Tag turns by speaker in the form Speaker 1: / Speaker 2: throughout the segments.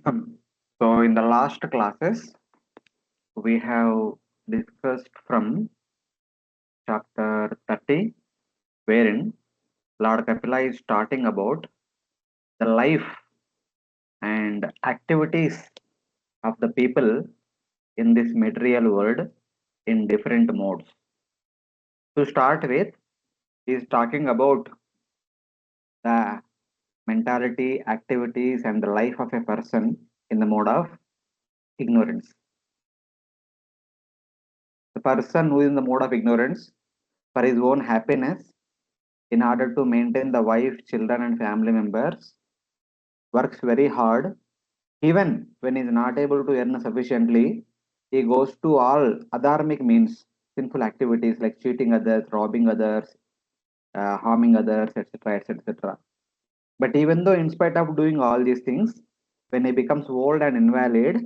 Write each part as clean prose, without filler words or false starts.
Speaker 1: So in the last classes, we have discussed from chapter 30, wherein Lord Kapila is starting about the life and activities of the people in this material world in different modes. To start with, he is talking about the mentality, activities, and the life of a person in the mode of ignorance. The person who is in the mode of ignorance for his own happiness in order to maintain the wife, children, and family members works very hard. Even when he is not able to earn sufficiently, he goes to all adharmic means, sinful activities like cheating others, robbing others, harming others, etc., etc. But even though, in spite of doing all these things, when he becomes old and invalid,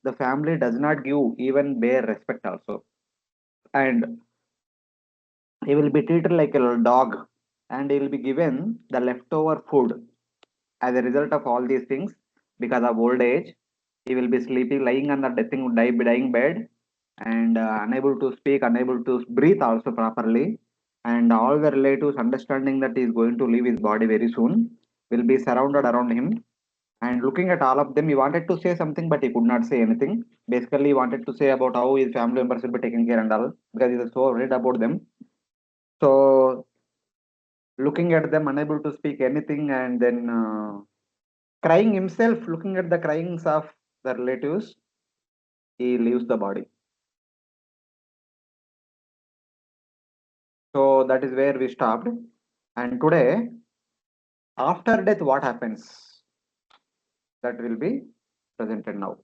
Speaker 1: the family does not give even bare respect also. And he will be treated like a dog, and he will be given the leftover food as a result of all these things. Because of old age, he will be sleeping, lying on the dying bed, and unable to speak, unable to breathe also properly. And all the relatives, understanding that he is going to leave his body very soon, will be surrounded around him. And looking at all of them, he wanted to say something, but he could not say anything. Basically, he wanted to say about how his family members will be taken care and all, because he was so worried about them. So, looking at them, unable to speak anything, and then crying himself, looking at the cryings of the relatives, he leaves the body. So that is where we stopped. And today, after death, what happens? That will be presented now.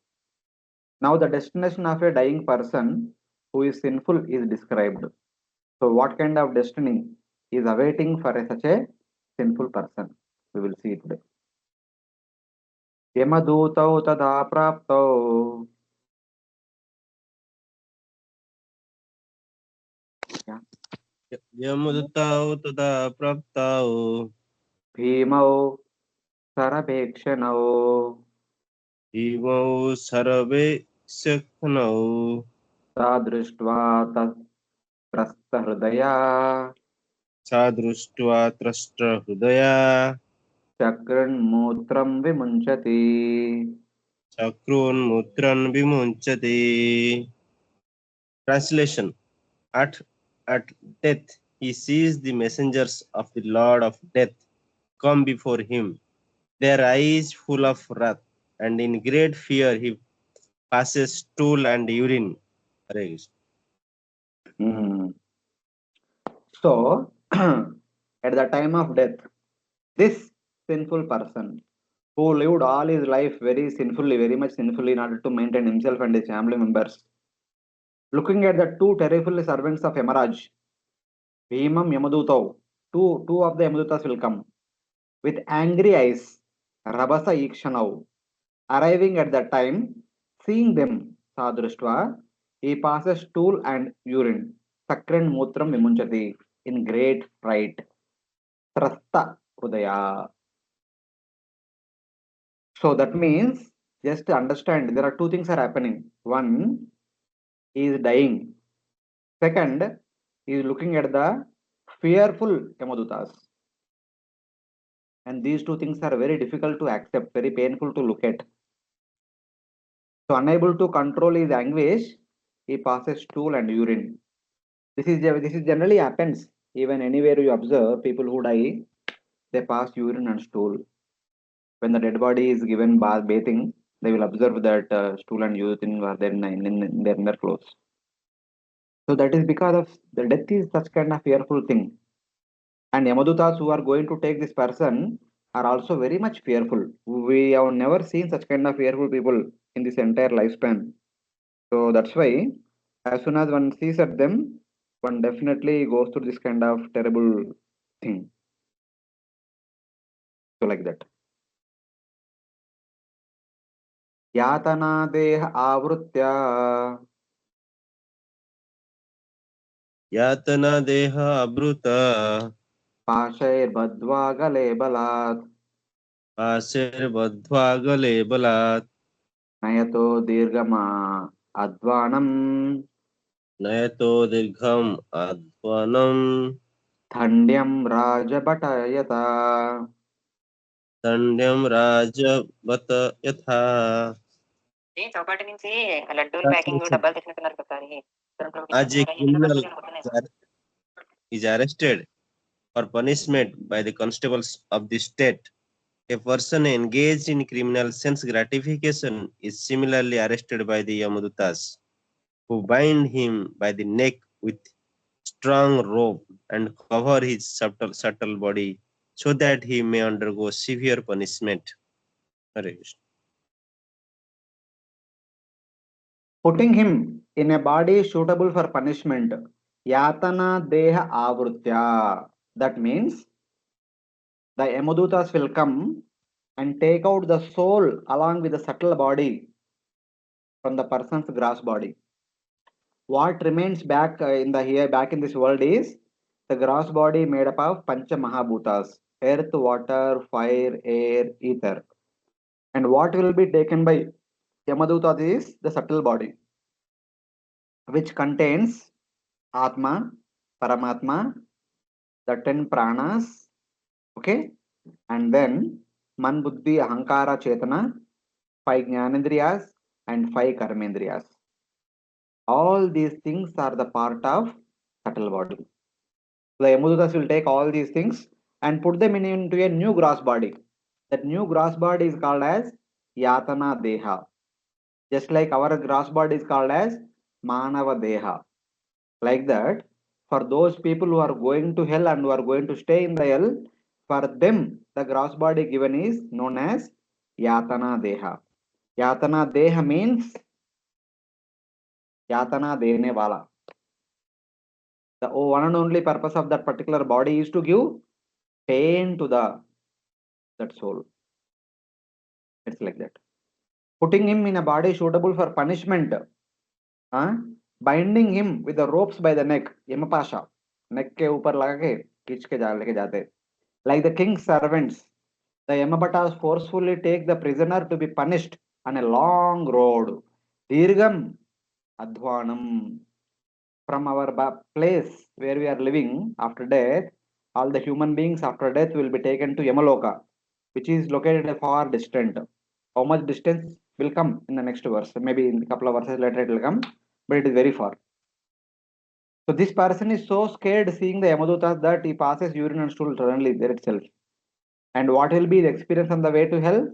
Speaker 1: Now, the destination of a dying person who is sinful is described. So, what kind of destiny is awaiting for such a sinful person? We will see today. Yamadutau tada praptau. Yeah.
Speaker 2: यमुदताउ तदा प्राप्ताउ
Speaker 1: Bhimau sarabhekshanau.
Speaker 2: इमौ सर्वे शक्नौ
Speaker 1: सा दृष्ट्वा तत्रस्तहृदया
Speaker 2: सा दृष्ट्वा त्रष्टहृदया
Speaker 1: चक्रन्मूत्रं विमुञ्चति.
Speaker 2: चक्रोन्मुद्रन् विमुञ्चति. Translation: At death he sees the messengers of the Lord of Death come before him, their eyes full of wrath, and in great fear he passes stool and urine. Hare Krishna.
Speaker 1: Hmm. So, at the time of death, this sinful person who lived all his life very sinfully, very much sinfully, in order to maintain himself and his family members, looking at the two terrible servants of Yamaraj, Bhimam Yamadutau, two of the Yamadutas will come with angry eyes, Rabasa Ikshanau, arriving at that time, seeing them, Sadruštva, he passes stool and urine, Sakran Mutram Vimunchati, in great fright. Trasta Udaya. So that means, just to understand, there are two things are happening. One, he is dying. Second, he is looking at the fearful Yamadutas. And these two things are very difficult to accept, very painful to look at. So unable to control his anguish, he passes stool and urine. This is generally happens. Even anywhere you observe people who die, they pass urine and stool. When the dead body is given bathing, they will observe that stool and urine are there in their clothes. So that is because of the death is such kind of fearful thing. And Yamadutas who are going to take this person are also very much fearful. We have never seen such kind of fearful people in this entire lifespan. So that's why as soon as one sees at them, one definitely goes through this kind of terrible thing. So like that. Yatana deh avritya
Speaker 2: यातना देह अभृत
Speaker 1: pashair badva gale balat
Speaker 2: पाशैर्बद्ध्वा गले बलात्
Speaker 1: నయతో దీర్ఘమా అధ్వానం
Speaker 2: నయతో దీర్ఘం అధ్వనం
Speaker 1: దండ్యం రాజభటయత.
Speaker 2: దండ్యం రాజవత యథా.
Speaker 3: ఈ చౌపాటి నుంచి లడ్డూలు packing డబ్బాలు తెచ్చినట్టున్నారు ఒకసారి.
Speaker 2: As a criminal is arrested for punishment by the constables of the state, a person engaged in criminal sense gratification is similarly arrested by the Yamadutas, who bind him by the neck with strong rope and cover his subtle body so that he may undergo severe punishment. Hare Krishna.
Speaker 1: Putting him in a body suitable for punishment, yatana deha avrutya. That means the Yamadutas will come and take out the soul along with the subtle body from the person's gross body. What remains back back in this world is the gross body made up of Pancha Mahabhutas: earth, water, fire, air, ether. And what will be taken by Yamadutas is the subtle body, which contains Atma, Paramatma, the 10 pranas, okay, and then Man, Buddhi, Ahankara, Chetana, 5 Jnanendriyas, and 5 Karmendriyas. All these things are the part of subtle body. The Yamadutas will take all these things and put them into a new gross body. That new gross body is called as Yatana Deha. Just like our gross body is called as Manava Deha. Like that, for those people who are going to hell and who are going to stay in the hell, for them the gross body given is known as Yatana Deha. Yatana Deha means Yatana Dene Wala. The one and only purpose of that particular body is to give pain to that soul. It's like that. Putting him in a body suitable for punishment, binding him with the ropes by the neck, Yamapasha, neck ke upar laga ke खींच के लेके जाते. Like the king's servants, the Yamabhatas forcefully take the prisoner to be punished on a long road. Dirgham Adhvanam. From our place where we are living after death, all the human beings after death will be taken to Yamaloka, which is located a far distant. How much distance will come in the next verse? Maybe in a couple of verses later it will come, but it is very far. So this person is so scared seeing the Yamadutas that he passes urine and stool suddenly there itself. And what will be the experience on the way to hell?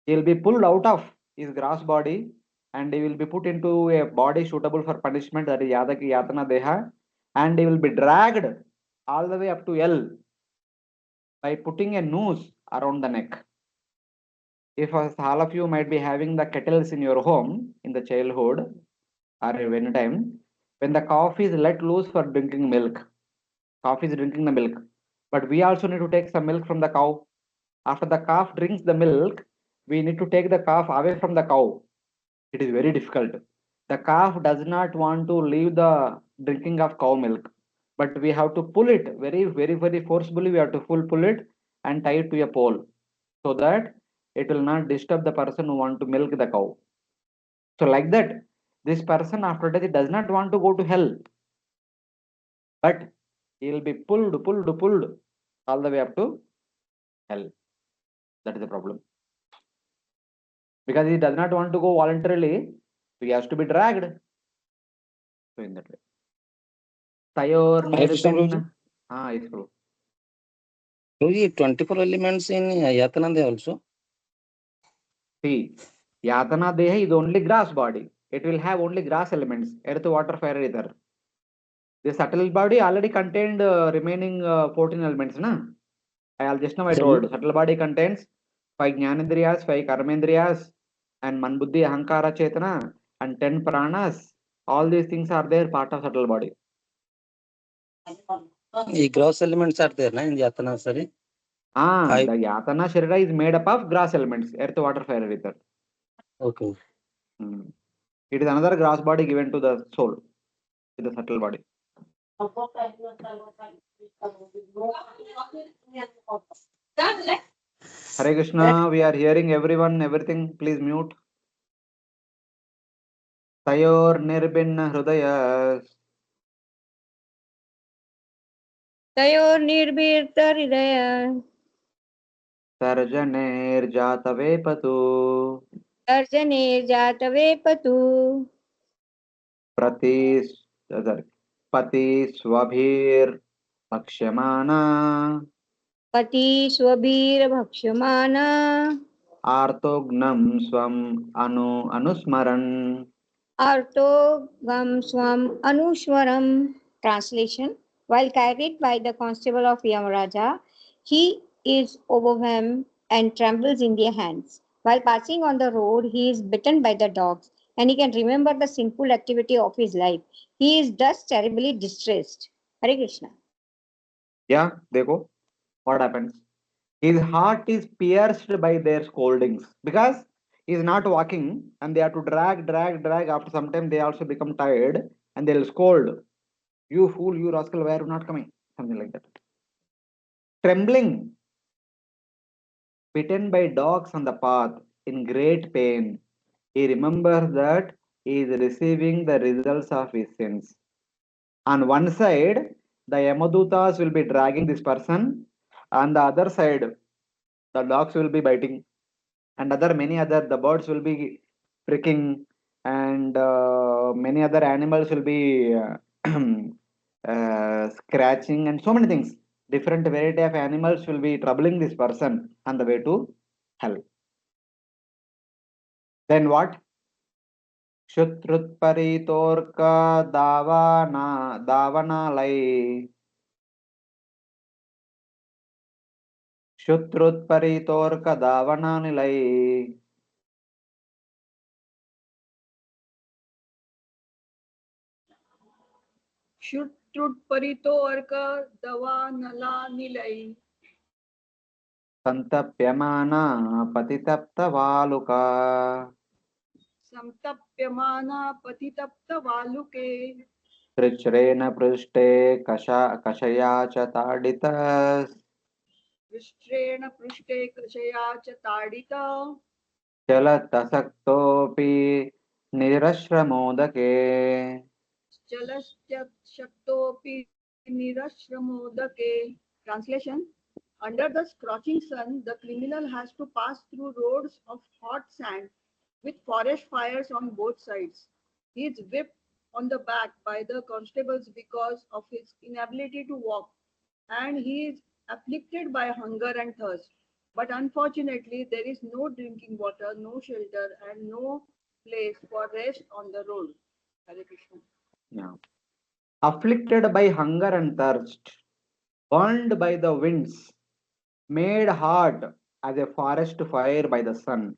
Speaker 1: He will be pulled out of his gross body and he will be put into a body suitable for punishment, that is Yatana Deha, and he will be dragged all the way up to hell by putting a noose around the neck. If all of you might be having the kettles in your home in the childhood or any time, when the cow is let loose for drinking milk, cow is drinking the milk, but we also need to take some milk from the cow. After the calf drinks the milk, we need to take the calf away from the cow. It is very difficult. The calf does not want to leave the drinking of cow milk, but we have to pull it very, very, very forcefully. We have to pull it and tie it to a pole so that it will not disturb the person who want to milk the cow. So like that, this person after death, he does not want to go to hell, but he will be pulled all the way up to hell. That is the problem. Because he does not want to go voluntarily, so he has to be dragged. So in that way. Tayor Nirpin. Yes, bro.
Speaker 4: So, 24 elements in Yatana Deha also?
Speaker 1: See, Yatana Deha is only grass body. It will have only grass elements: earth, water, fire, ether. The subtle body already contained remaining 14 elements. Just now I told. Subtle body contains 5 Jnanendriyas, 5 Karmendriyas, and Man, Buddhi, Ahankara, Chetana, and 10 Pranas. All these things are there, part of subtle body.
Speaker 4: The gross elements are there in Yatana, sorry?
Speaker 1: The Yatana Sharira is made up of grass elements: earth, water, fire, ether.
Speaker 4: Okay.
Speaker 1: It is another grass body given to the soul, to the subtle body. Hare Krishna, we are hearing everyone, everything. Please mute. तयोर्निर्भिन्न हृदय
Speaker 5: तयोर्निर्भीतहृदय
Speaker 1: तर्जनेर्जातवेपतु
Speaker 5: तर्जनेर्जातवेपतु
Speaker 1: प्रति पति स्वभिर्भक्ष्यमाना
Speaker 5: पति स्वभिर्भक्ष्यमाना
Speaker 1: आर्तोग्नं स्वम् अनुस्मरन्.
Speaker 5: arto gam swam anushwaram. Translation: while carried by the constable of Yamaraja, he is overwhelmed and trembles in their hands. While passing on the road, he is bitten by the dogs, and he can remember the sinful activity of his life. He is thus terribly distressed. Hare Krishna.
Speaker 1: Yeah, देखो what happens. His heart is pierced by their scoldings because he is not walking and they have to drag. After some time, they also become tired and they'll scold. You fool, you rascal, why are you not coming? Something like that. Trembling, bitten by dogs on the path, in great pain, he remembers that he is receiving the results of his sins. On one side, the Yamadutas will be dragging this person, on the other side, the dogs will be biting, and many other the birds will be pricking, and many other animals will be scratching, and so many things. Different variety of animals will be troubling this person on the way to hell. Then what? Shutrutparitorka davanalai. Shutrutparitorka davananilai.
Speaker 6: शुट्रुट्परितो अर्क दवा नला निलय
Speaker 1: संतप्यमाना पतितप्तवालुका.
Speaker 6: संतप्यमाना पतितप्त वालुके
Speaker 1: कृच्छ्रेण पृष्ठे कषया च ताडितः
Speaker 6: विष्ट्रेण पृष्ठे कृशया च ताडिता
Speaker 1: चलत्तसक्तोऽपि निरश्रमोदके.
Speaker 6: चलश्चक्तोऽपि निरश्रमोदके. Translation: under the scorching sun, the criminal has to pass through roads of hot sand with forest fires on both sides. He is whipped on the back by the constables because of his inability to walk, and he is afflicted by hunger and thirst. But unfortunately, there is no drinking water, no shelter, and no place for rest on the road. Hare Krishna.
Speaker 1: Yeah. Afflicted by hunger and thirst, burned by the winds, made hot as a forest fire by the sun,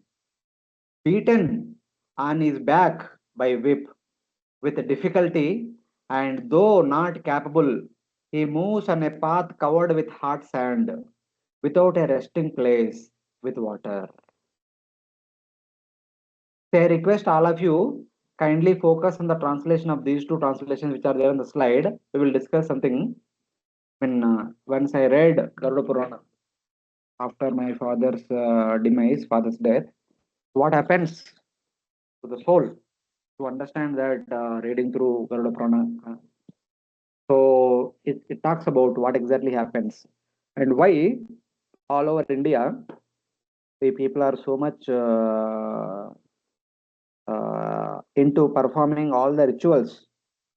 Speaker 1: beaten on his back by whip with difficulty, and though not capable, he moves on a path covered with hot sand, without a resting place, with water. So I request all of you kindly focus on the translation of these two translations which are there on the slide. We will discuss something. When once I read Garuda Purana after my father's father's death, what happens to the soul? To understand that reading through Garuda Purana, so it talks about what exactly happens and why all over India the people are so much into performing all the rituals,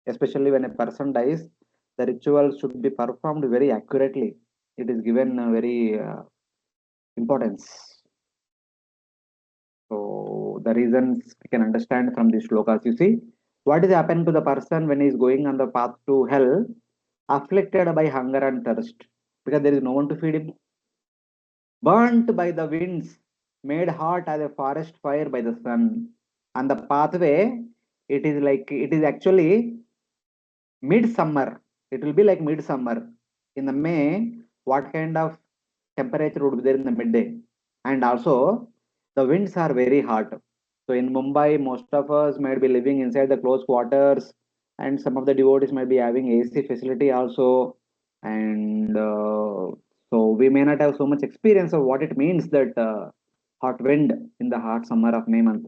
Speaker 1: especially when a person dies. The ritual should be performed very accurately. It is given very importance. So the reasons we can understand from these shlokas. You see, what is happening to the person when he is going on the path to hell, afflicted by hunger and thirst, because there is no one to feed him, burnt by the winds, made hot as a forest fire by the sun. On the pathway, it is actually midsummer. It will be like midsummer. In the May, what kind of temperature would be there in the midday? And also, the winds are very hot. So in Mumbai, most of us might be living inside the close quarters, and some of the devotees might be having AC facility also. And so we may not have so much experience of what it means that hot wind in the hot summer of May month.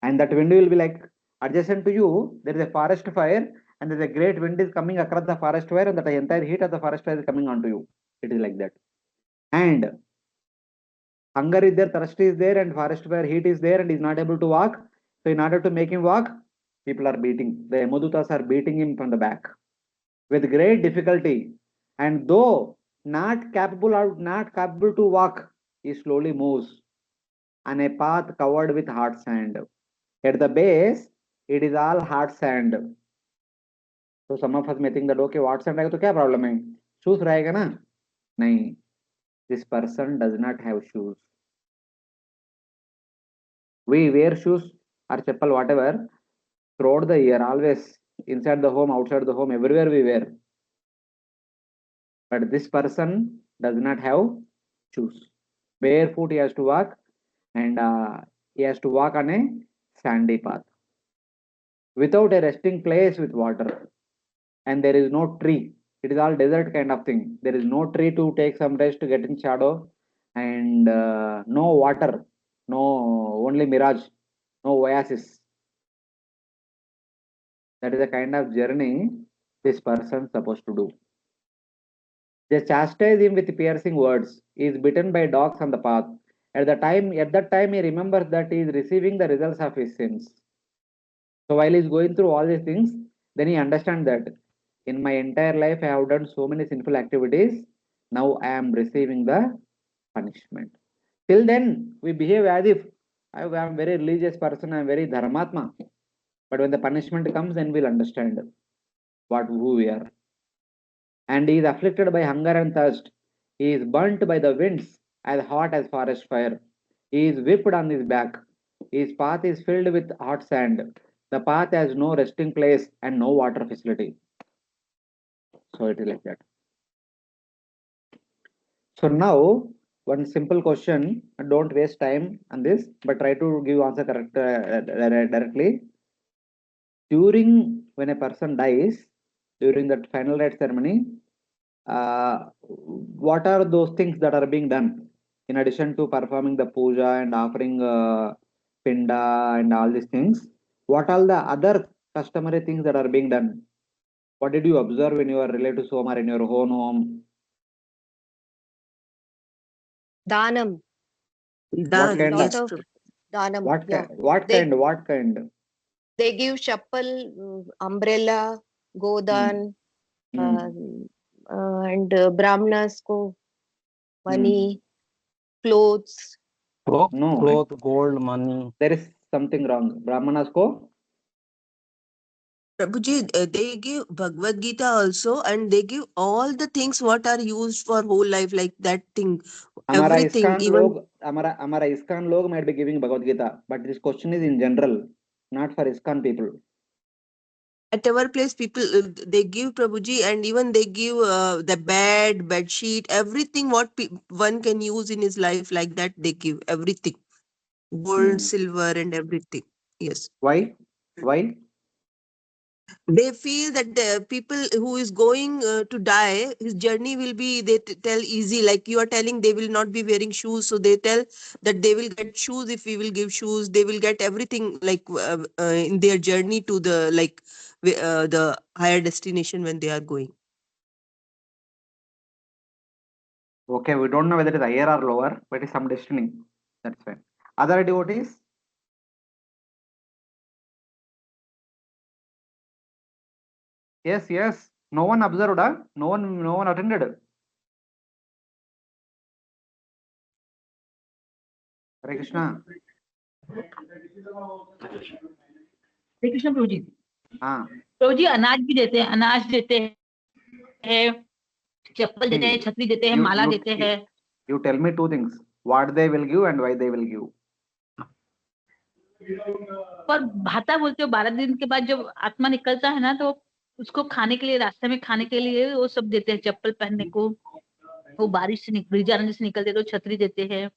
Speaker 1: And that wind will be like Adjacent to you, there is a forest fire, and there is a great wind is coming across the forest fire, and the entire heat of the forest fire is coming onto you. It is like that. And hunger is there, thirst is there, and forest fire heat is there, and he is not able to walk. So in order to make him walk, people are beating. The Yamadutas are beating him from the back with great difficulty. And though not capable to walk, he slowly moves on a path covered with hard sand. At the base, it is all hard sand. So some of us may think that okay, what sand आएगा तो क्या problem है? Shoes रहेगा ना? नहीं. This person does not have shoes. We wear shoes or chappal, whatever, throughout the year, always inside the home, outside the home, everywhere we wear. But this person does not have shoes. Barefoot he has to walk, and he has to walk on a sandy path without a resting place with water. And there is no tree. It is all desert kind of thing. There is no tree to take some rest, to get in shadow, and no water, no only mirage, no oasis. That is the kind of journey this person is supposed to do. They chastise him with piercing words. He is bitten by dogs on the path. At that time, he remembers that he is receiving the results of his sins. So while he is going through all these things, then he understands that in my entire life I have done so many sinful activities. Now I am receiving the punishment. Till then, we behave as if I am a very religious person, I am very dharmatma. But when the punishment comes, then we'll understand who we are. And he is afflicted by hunger and thirst. He is burnt by the winds, as hot as forest fire. He is whipped on his back. His path is filled with hot sand. The path has no resting place and no water facility. So it is like that. So now, one simple question. Don't waste time on this, but try to give answer correct directly. During when a person dies, during that final rite ceremony, what are those things that are being done in addition to performing the puja and offering pinda and all these things? What are the other customary things that are being done? What did you observe in your relatives' home or in your own home?
Speaker 7: Danam.
Speaker 1: What kind
Speaker 7: Lot
Speaker 1: of
Speaker 7: of Danam.
Speaker 1: what
Speaker 7: Yeah.
Speaker 1: kind? What
Speaker 7: They-
Speaker 1: kind? What kind?
Speaker 7: They give chappal, umbrella, godan, and brahmanas ko money, clothes.
Speaker 1: No,
Speaker 4: Cloth, gold, money.
Speaker 1: there is something wrong. Brahmanas ko
Speaker 8: Prabhuji, they give Bhagavad Gita also, and they give all the things what are used for whole life, like that thing,
Speaker 1: हमारा
Speaker 8: everything,
Speaker 1: ISKCON
Speaker 8: even
Speaker 1: लोग हमारा ISKCON लोग might be giving Bhagavad Gita, but this question is in general, not for ISKCON people.
Speaker 8: at our place people they give Prabhuji, and even they give the bed sheet, everything what one can use in his life, like that they give everything, gold, silver, and everything. Yes.
Speaker 1: Why? Why?
Speaker 8: They feel that the people who is going to die, his journey will be, they tell easy, like you are telling they will not be wearing shoes, so they tell that they will get shoes if we will give shoes, they will get everything, like in their journey to the the higher destination when they are going.
Speaker 1: Okay, we don't know whether it is higher or lower, but it's some destiny. That's fine. Other devotees? Yes, yes. No one observed, huh? No one attended. Hare Krishna.
Speaker 9: हरे कृष्ण प्रभु जी।
Speaker 1: हाँ.
Speaker 9: प्रभु जी अनाज भी देते हैं, अनाज देते हैं, चप्पल देते हैं, छतरी देते हैं, माला देते हैं।
Speaker 1: You tell me two things: what they will give and why they will give.
Speaker 9: पर भाता बोलते हो 12 दिन के बाद जब आत्मा निकलता है ना, तो उसको खाने के लिए, रास्ते में खाने के लिए वो सब देते हैं, चप्पल पहनने को, वो बारिश से भिजाने से निकलते तो छतरी देते हैं।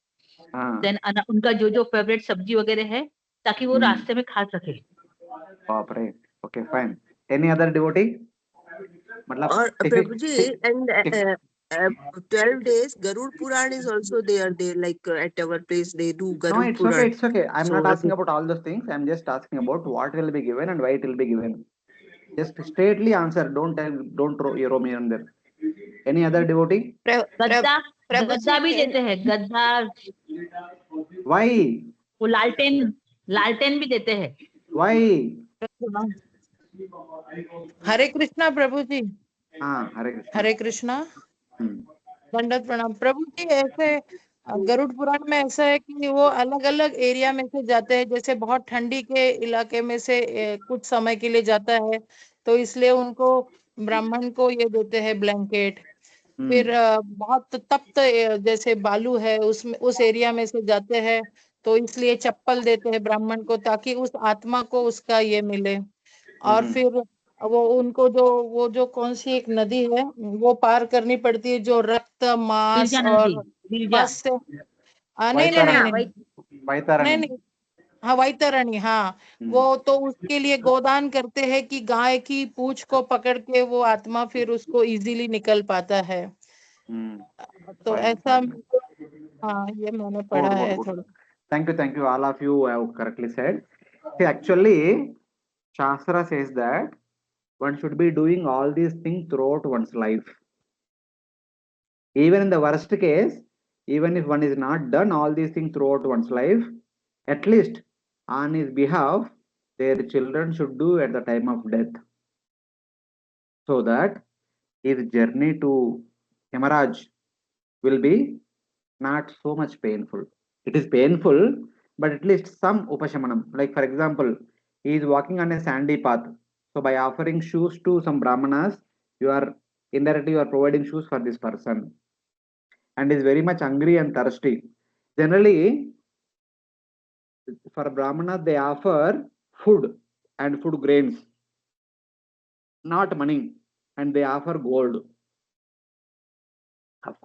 Speaker 9: देन उनका जो फेवरेट सब्जी वगैरह है, ताकि वो रास्ते में खा सके।
Speaker 1: बाप रे. Okay, fine. Any other devotee? मतलब
Speaker 8: और प्रभु जी, and 12 days, Garud Puran is also there. They like at our place they do
Speaker 1: No,
Speaker 8: Garud
Speaker 1: it's okay.
Speaker 8: Puran.
Speaker 1: It's okay. I'm
Speaker 8: So
Speaker 1: not asking about all those things. I'm just asking about what will be given and why it will be given. Just straightly answer. Don't throw me on there. Any other devotee?
Speaker 9: गद्दा
Speaker 7: प्रभु
Speaker 9: गद्दा
Speaker 7: जी
Speaker 9: भी
Speaker 7: can
Speaker 9: देते हैं, गद्दा।
Speaker 1: Why?
Speaker 9: वो लालटेन लालटेन भी देते हैं।
Speaker 1: Why?
Speaker 10: हरे कृष्णा प्रभु जी,
Speaker 1: हाँ, Hare Krishna.
Speaker 10: हरे कृष्णा,
Speaker 1: Hmm.
Speaker 10: दंडवत प्रणाम प्रभु जी। ऐसे गरुड़ पुराण में ऐसा है कि वो अलग अलग एरिया में से जाते हैं, जैसे बहुत ठंडी के इलाके में से कुछ समय के लिए जाता है, तो इसलिए उनको ब्राह्मण को ये देते हैं ब्लैंकेट। फिर बहुत तप्त जैसे बालू है उसमें उस एरिया में से जाते हैं, तो इसलिए चप्पल देते हैं ब्राह्मण को, ताकि उस आत्मा को उसका ये मिले। और फिर वो उनको वो जो कौन सी एक नदी है वो पार करनी पड़ती है, जो रक्त मांस
Speaker 9: गिरजा
Speaker 10: और
Speaker 9: नदी, गिरजा।
Speaker 10: मस से नहीं नहीं नहीं नहीं नहीं
Speaker 1: Vaitarani.
Speaker 10: नहीं, हाँ वैतरणी, हाँ वो तो उसके लिए गोदान करते हैं कि गाय की पूंछ को पकड़ के वो आत्मा फिर उसको इजीली निकल पाता है। तो ऐसा, हाँ ये मैंने पढ़ा
Speaker 1: Good, good,
Speaker 10: है
Speaker 1: good.
Speaker 10: थोड़ा।
Speaker 1: Thank you. All of you have correctly said. See, actually, Shastra says that one should be doing all these things throughout one's life. Even in the worst case, even if one is not done all these things throughout one's life, at least on his behalf, their children should do at the time of death, so that his journey to Himaraj will be not so much painful. It is painful, but at least some upashamanam. Like for example, he is walking on a sandy path. So by offering shoes to some brahmanas, you are indirectly you are providing shoes for this person, and is very much hungry and thirsty. Generally, for brahmanas they offer food and food grains, not money, and they offer gold.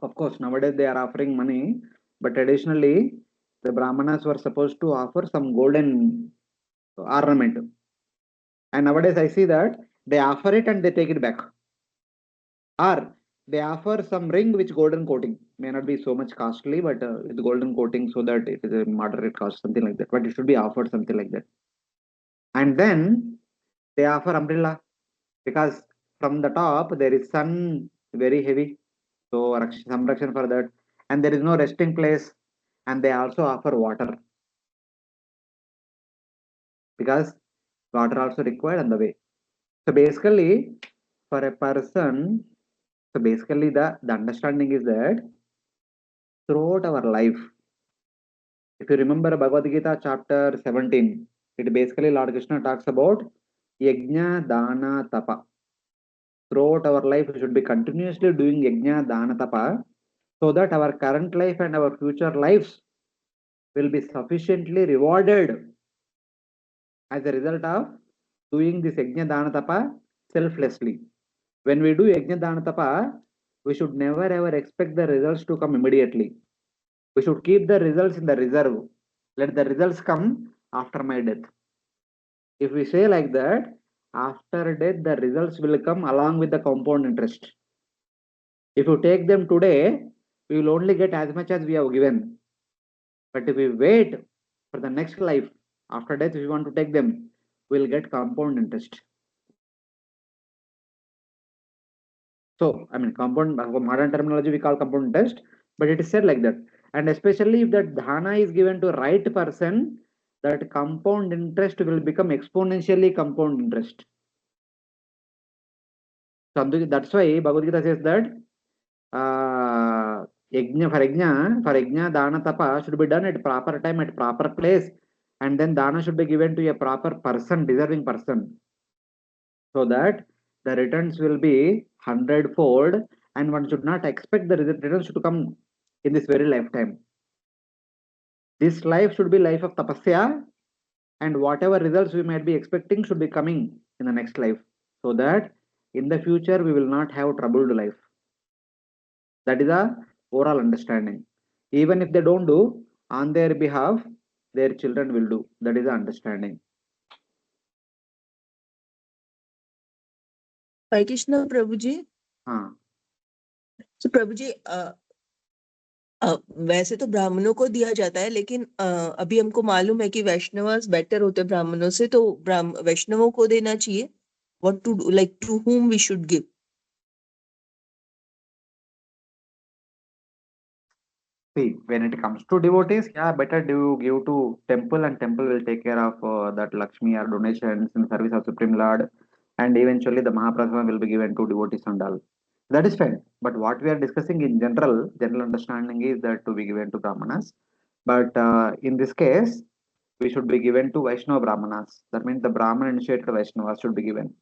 Speaker 1: Of course, nowadays they are offering money, but traditionally the brahmanas were supposed to offer some golden ornament. And nowadays I see that they offer it and they take it back. Or they offer some ring with golden coating. May not be so much costly, but with golden coating so that it is a moderate cost, something like that. But it should be offered something like that. And then they offer umbrella because from the top there is sun very heavy. So some protection for that. And there is no resting place. And they also offer water because water also required on the way. So basically, for a person, so basically the understanding is that throughout our life, if you remember Bhagavad Gita chapter 17, it basically Lord Krishna talks about yajna, dana, tapa. Throughout our life, we should be continuously doing yajna, dana, tapa, so that our current life and our future lives will be sufficiently rewarded as a result of doing this yajna, dana, tapa selflessly. When we do yajna, dana, tapa, we should never ever expect the results to come immediately. We should keep the results in the reserve. Let the results come after my death. If we say like that, after death, the results will come along with the compound interest. If you take them today, we will only get as much as we have given. But if we wait for the next life, after death, if we want to take them, we will get compound interest. So, I mean, compound, modern terminology we call compound interest, but it is said like that. And especially if that dana is given to right person, that compound interest will become exponentially compound interest. So that's why Bhagavad Gita says that yajna, dana, tapa should be done at proper time, at proper place, and then dana should be given to a proper person, deserving person, so that the returns will be 100-fold, and one should not expect the returns to come in this very lifetime. This life should be life of tapasya, and whatever results we might be expecting should be coming in the next life, so that in the future we will not have troubled life. That is a overall understanding. Even if they don't do, on their behalf, their children will do. That is the understanding.
Speaker 8: Hare Krishna Prabhuji. So प्रभु जी वैसे तो ब्राह्मणों को दिया जाता है, लेकिन अभी हमको मालूम है कि वैष्णवस बेटर होते हैं ब्राह्मणों से, तो वैष्णवों को देना चाहिए. What to do, like to whom we should give?
Speaker 1: See, when it comes to devotees, yeah, better do you give to temple, and temple will take care of that Lakshmi or donations in service of Supreme Lord, and eventually the Mahaprasad will be given to devotees and all. That is fine. But what we are discussing in general understanding is that to be given to Brahmanas. But in this case, we should be given to Vaishnava Brahmanas. That means the Brahman initiated Vaishnavas should be given.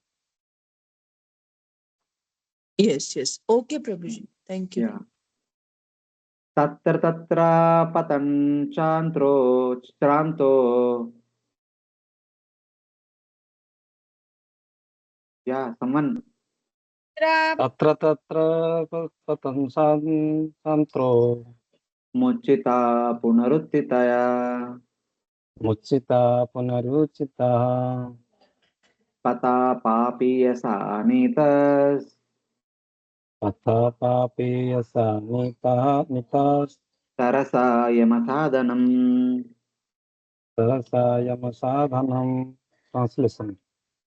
Speaker 8: Yes, yes. Okay, Prabhuji. Thank you.
Speaker 1: Yeah. Tatra tatra patan chantro. Yeah, someone.
Speaker 4: तत्र तत्र पतंसान्तरो
Speaker 1: Muchita punaruttitaya
Speaker 4: मुच्चिता पुनरुचिता
Speaker 1: pata papiyasa anitas
Speaker 4: तथा पापेयसा नितास्
Speaker 1: sarasa yamasadhanam.
Speaker 4: Sadhanam. Translation.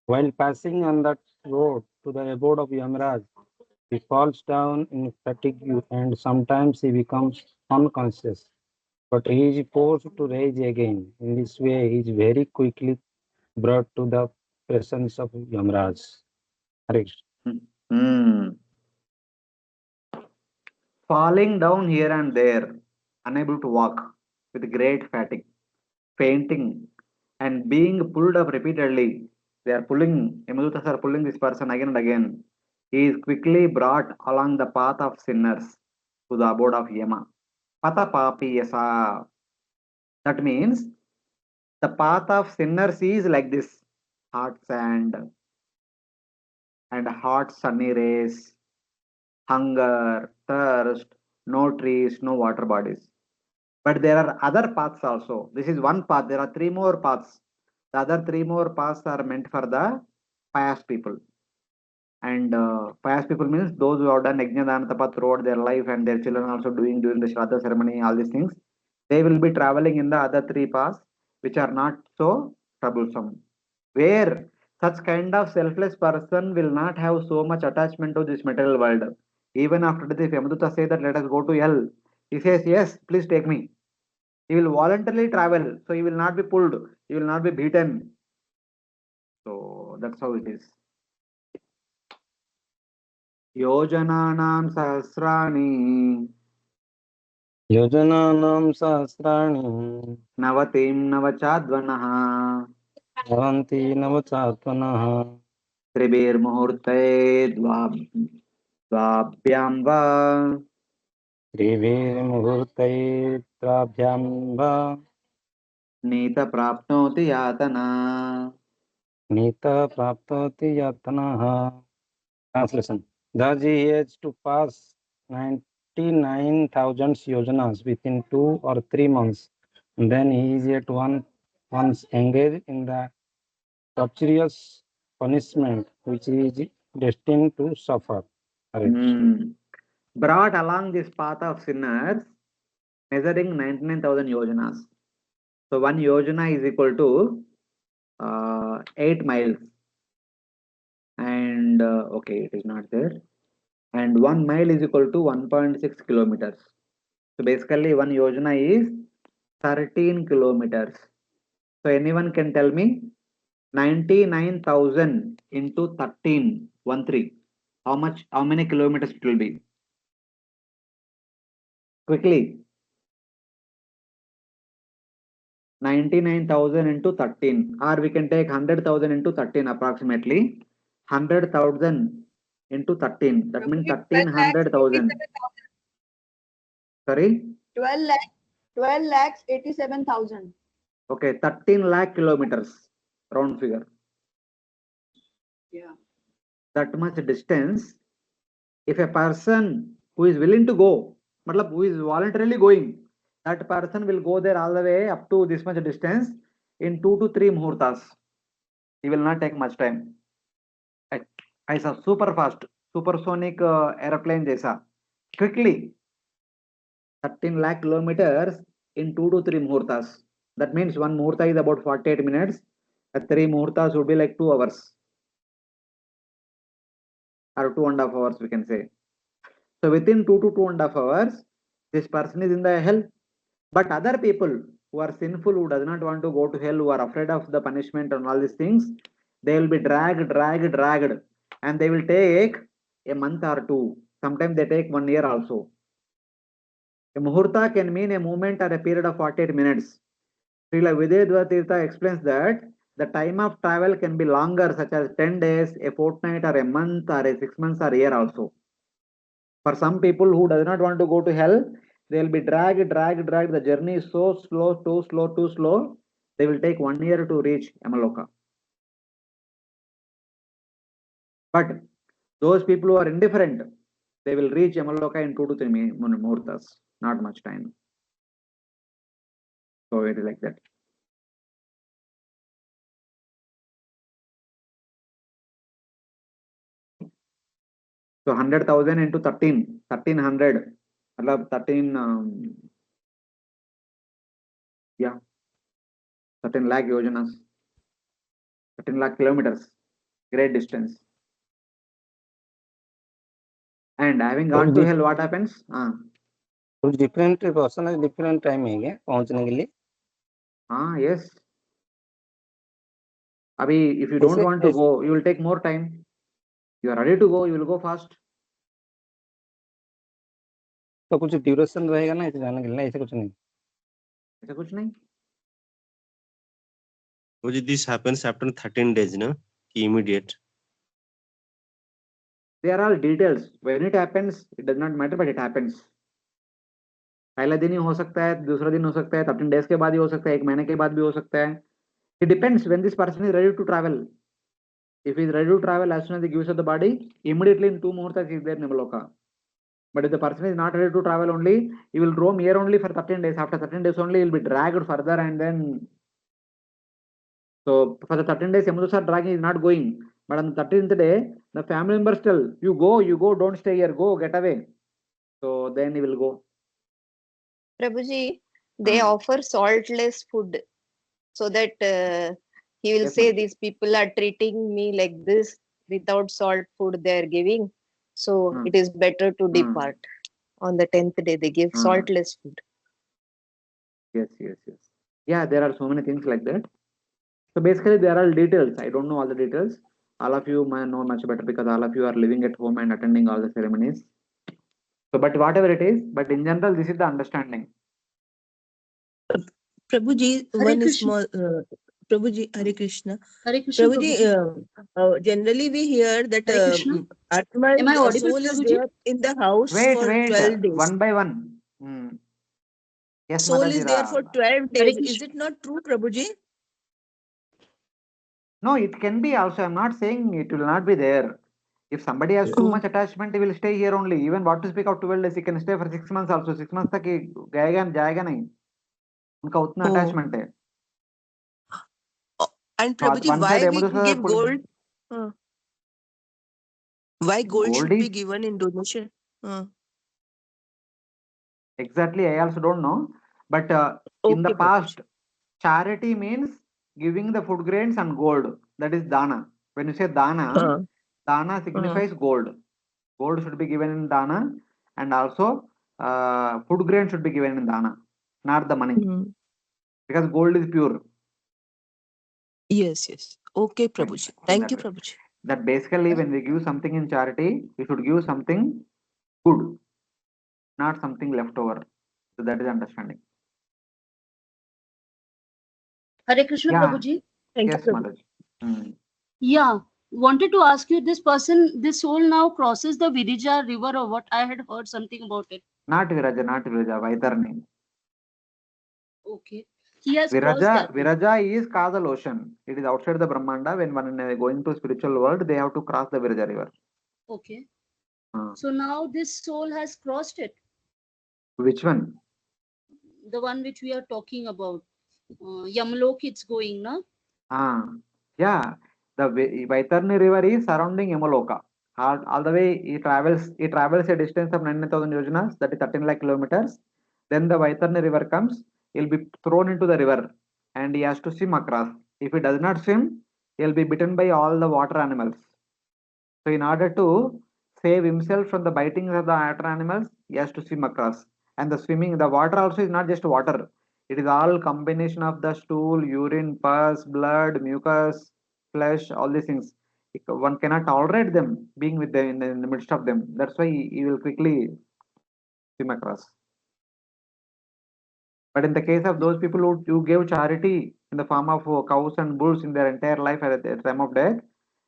Speaker 4: While passing on that road to the abode of Yamraj, he falls down in fatigue and sometimes he becomes unconscious. But he is forced to rise again. In this way, he is very quickly brought to the presence of Yamraj. Hare Krishna.
Speaker 1: Hmm. Falling down here and there, unable to walk, with great fatigue, fainting, and being pulled up repeatedly. They are pulling, Yamadutas are pulling this person again and again. He is quickly brought along the path of sinners to the abode of Yama. Pata papi yasa. That means the path of sinners is like this: hot sand and hot sunny rays, hunger, thirst, no trees, no water bodies. But there are other paths also. This is one path. There are three more paths. The other three more paths are meant for the pious people. And pious people means those who have done Yajna Dana Tapa throughout their life, and their children also doing during the Shraddha ceremony, all these things. They will be traveling in the other three paths, which are not so troublesome. Where such kind of selfless person will not have so much attachment to this material world. Even after death, if Yamaduta say that let us go to hell, he says, yes, please take me. He will voluntarily travel, so he will not be pulled, he will not be beaten. So that's how it is. Yojananam sahasrani
Speaker 4: Yojananam sahasrani
Speaker 1: navatim navachadvanaha
Speaker 4: bhavanti navachatvanah
Speaker 1: tribir muhurtaye dvabhyam va
Speaker 4: त्रिभिर्मुहूर्तैत्राभ्यां वा
Speaker 1: nita prapnoti yatana.
Speaker 4: Nita प्राप्तोति यातनाः. Translation. Thus he has to pass 99,000 yojanas within 2 or 3 months. And then he is yet once engaged in the torturous punishment which he is destined to suffer. Hare Krishna.
Speaker 1: Brought along this path of sinners, measuring 99,000 yojanas. So one yojana is equal to 8 miles. And okay, it is not there. And 1 mile is equal to 1.6 kilometers. So basically, one yojana is 13 kilometers. So anyone can tell me 99,000 into 13, 13. How many kilometers it will be? Quickly. 99,000 into 13, or we can take 100,000 into 13 approximately. 100,000 into 13, that means 1300,000. Sorry?
Speaker 6: 12 lakhs 87,000.
Speaker 1: Okay, 13 lakh kilometers, round figure.
Speaker 6: Yeah.
Speaker 1: That much distance, if a person who is willing to go, matlab who is voluntarily going, that person will go there all the way up to this much distance in 2 to 3 muhurtas. He will not take much time. I saw super fast, supersonic airplane जैसा quickly. 13 lakh kilometers in 2 to 3 muhurtas. That means one muhurta is about 48 minutes. 3 muhurtas would be like 2 hours or 2.5 hours, we can say. So within 2 to 2.5 hours, this person is in the hell. But other people who are sinful, who does not want to go to hell, who are afraid of the punishment and all these things, they will be dragged, and they will take a month or two. Sometimes they take 1 year also. A muhurta can mean a movement or a period of 48 minutes. Srila Videdva Tirtha explains that the time of travel can be longer, such as 10 days, a fortnight, or a month, or a 6 months, or a year also. For some people who does not want to go to hell, they will be dragged. The journey is so slow, too slow. They will take 1 year to reach Yamaloka. But those people who are indifferent, they will reach Yamaloka in 2 to 3 muhurtas. Not much time. So it is like that. So 100,000 into 13, 1300. 13, yeah, 13 lakh yojanas, 13 lakh kilometers, great distance. And having gone to hell, what happens?
Speaker 4: कुछ different person है, different time है क्या पहुंचने के लिए?
Speaker 1: Yes. Abhi, if you don't want to go, you will take more time. You are ready to go, you will go fast.
Speaker 4: तो कुछ duration रहेगा ना ऐसे जाने के लिए? ऐसे कुछ नहीं.
Speaker 1: ऐसा कुछ नहीं.
Speaker 2: This happens after 13 days, no? Immediate.
Speaker 1: They are all details. When it happens, it does not matter, but it happens. पहला दिन ही हो सकता है, दूसरा दिन हो सकता है, 13 days के बाद ही हो सकता है, 1 महीने के बाद भी हो सकता है. It depends when this person is ready to travel. If he is ready to travel, as soon as he gives up the body, immediately in 2 muhurtas he is there in Yamaloka. But if the person is not ready to travel only, he will roam here only for 13 days. After 13 days only, he will be dragged further, and then so for the 13 days, Yamadus are dragging, is not going. But on the 13th day, the family members tell, you go, don't stay here, go, get away. So then he will go.
Speaker 7: Prabhuji, they offer saltless food so that he will
Speaker 1: Yes,
Speaker 7: say
Speaker 1: ma'am.
Speaker 7: these people are treating me like this without salt food they are giving. So it is better to depart. On the 10th day, they give saltless food.
Speaker 1: Yes. Yeah, there are so many things like that. So basically, there are details. I don't know all the details. All of you might know much better because all of you are living at home and attending all the ceremonies. So, but whatever it is, but in general, this is the understanding.
Speaker 8: Prabhuji, one small Prabhuji, Hare Krishna.
Speaker 11: Hare Krishna,
Speaker 8: Prabhuji, generally we hear that Atma,
Speaker 11: Am I audible,
Speaker 8: soul is
Speaker 11: Prabhuji?
Speaker 8: there in the house for 12 days.
Speaker 1: One by one. Yes,
Speaker 8: Soul
Speaker 1: Mataji,
Speaker 8: is there for 12 days. Is it not true, Prabhuji?
Speaker 1: No, it can be also. I'm not saying it will not be there. If somebody has too much attachment, he will stay here only. Even what to speak of 12 days, he can stay for 6 months also. 6 months तक जाएगा नहीं. उनका उतना attachment है.
Speaker 8: And Prabhuji, why we give gold? Why gold should be given in donation?
Speaker 1: Exactly, I also don't know. But in the past, charity means giving the food grains and gold. That is dana. When you say dana, dana signifies gold. Gold should be given in dana, and also food grain should be given in dana, not the money. Because gold is pure.
Speaker 8: Yes. Okay, Prabhuji. Thank you, Prabhuji.
Speaker 1: That basically when we give something in charity, we should give something good, not something left over. So that is understanding.
Speaker 11: Hare Krishna, Prabhuji.
Speaker 8: Thank
Speaker 1: Yes,
Speaker 8: you, Prabhuji.
Speaker 11: Yeah, wanted to ask you, this soul now crosses the Virija river or what? I had heard something about it.
Speaker 1: Not Viraja, Vaitarni.
Speaker 11: Okay. He has crossed that.
Speaker 1: Viraja is causal ocean. It is outside the Brahmanda. When one is going to spiritual world, they have to cross the Viraja river.
Speaker 11: Okay. So now this soul has crossed it.
Speaker 1: Which one?
Speaker 11: The one which we are talking about. Yamlok it's going, no?
Speaker 1: Yeah. The Vaitarni river is surrounding Yamaloka. all the way he travels a distance of 9,000 yojanas, that is 13 lakh kilometers. Then the Vaitarni river comes, he'll be thrown into the river and he has to swim across. If he does not swim, he'll be bitten by all the water animals. So in order to save himself from the biting of the water animals, he has to swim across. And the swimming, the water also is not just water. It is all combination of the stool, urine, pus, blood, mucus, flesh, all these things. One cannot tolerate them being with them in the midst of them. That's why he will quickly swim across. But in the case of those people who gave charity in the form of cows and bulls in their entire life at the time of death,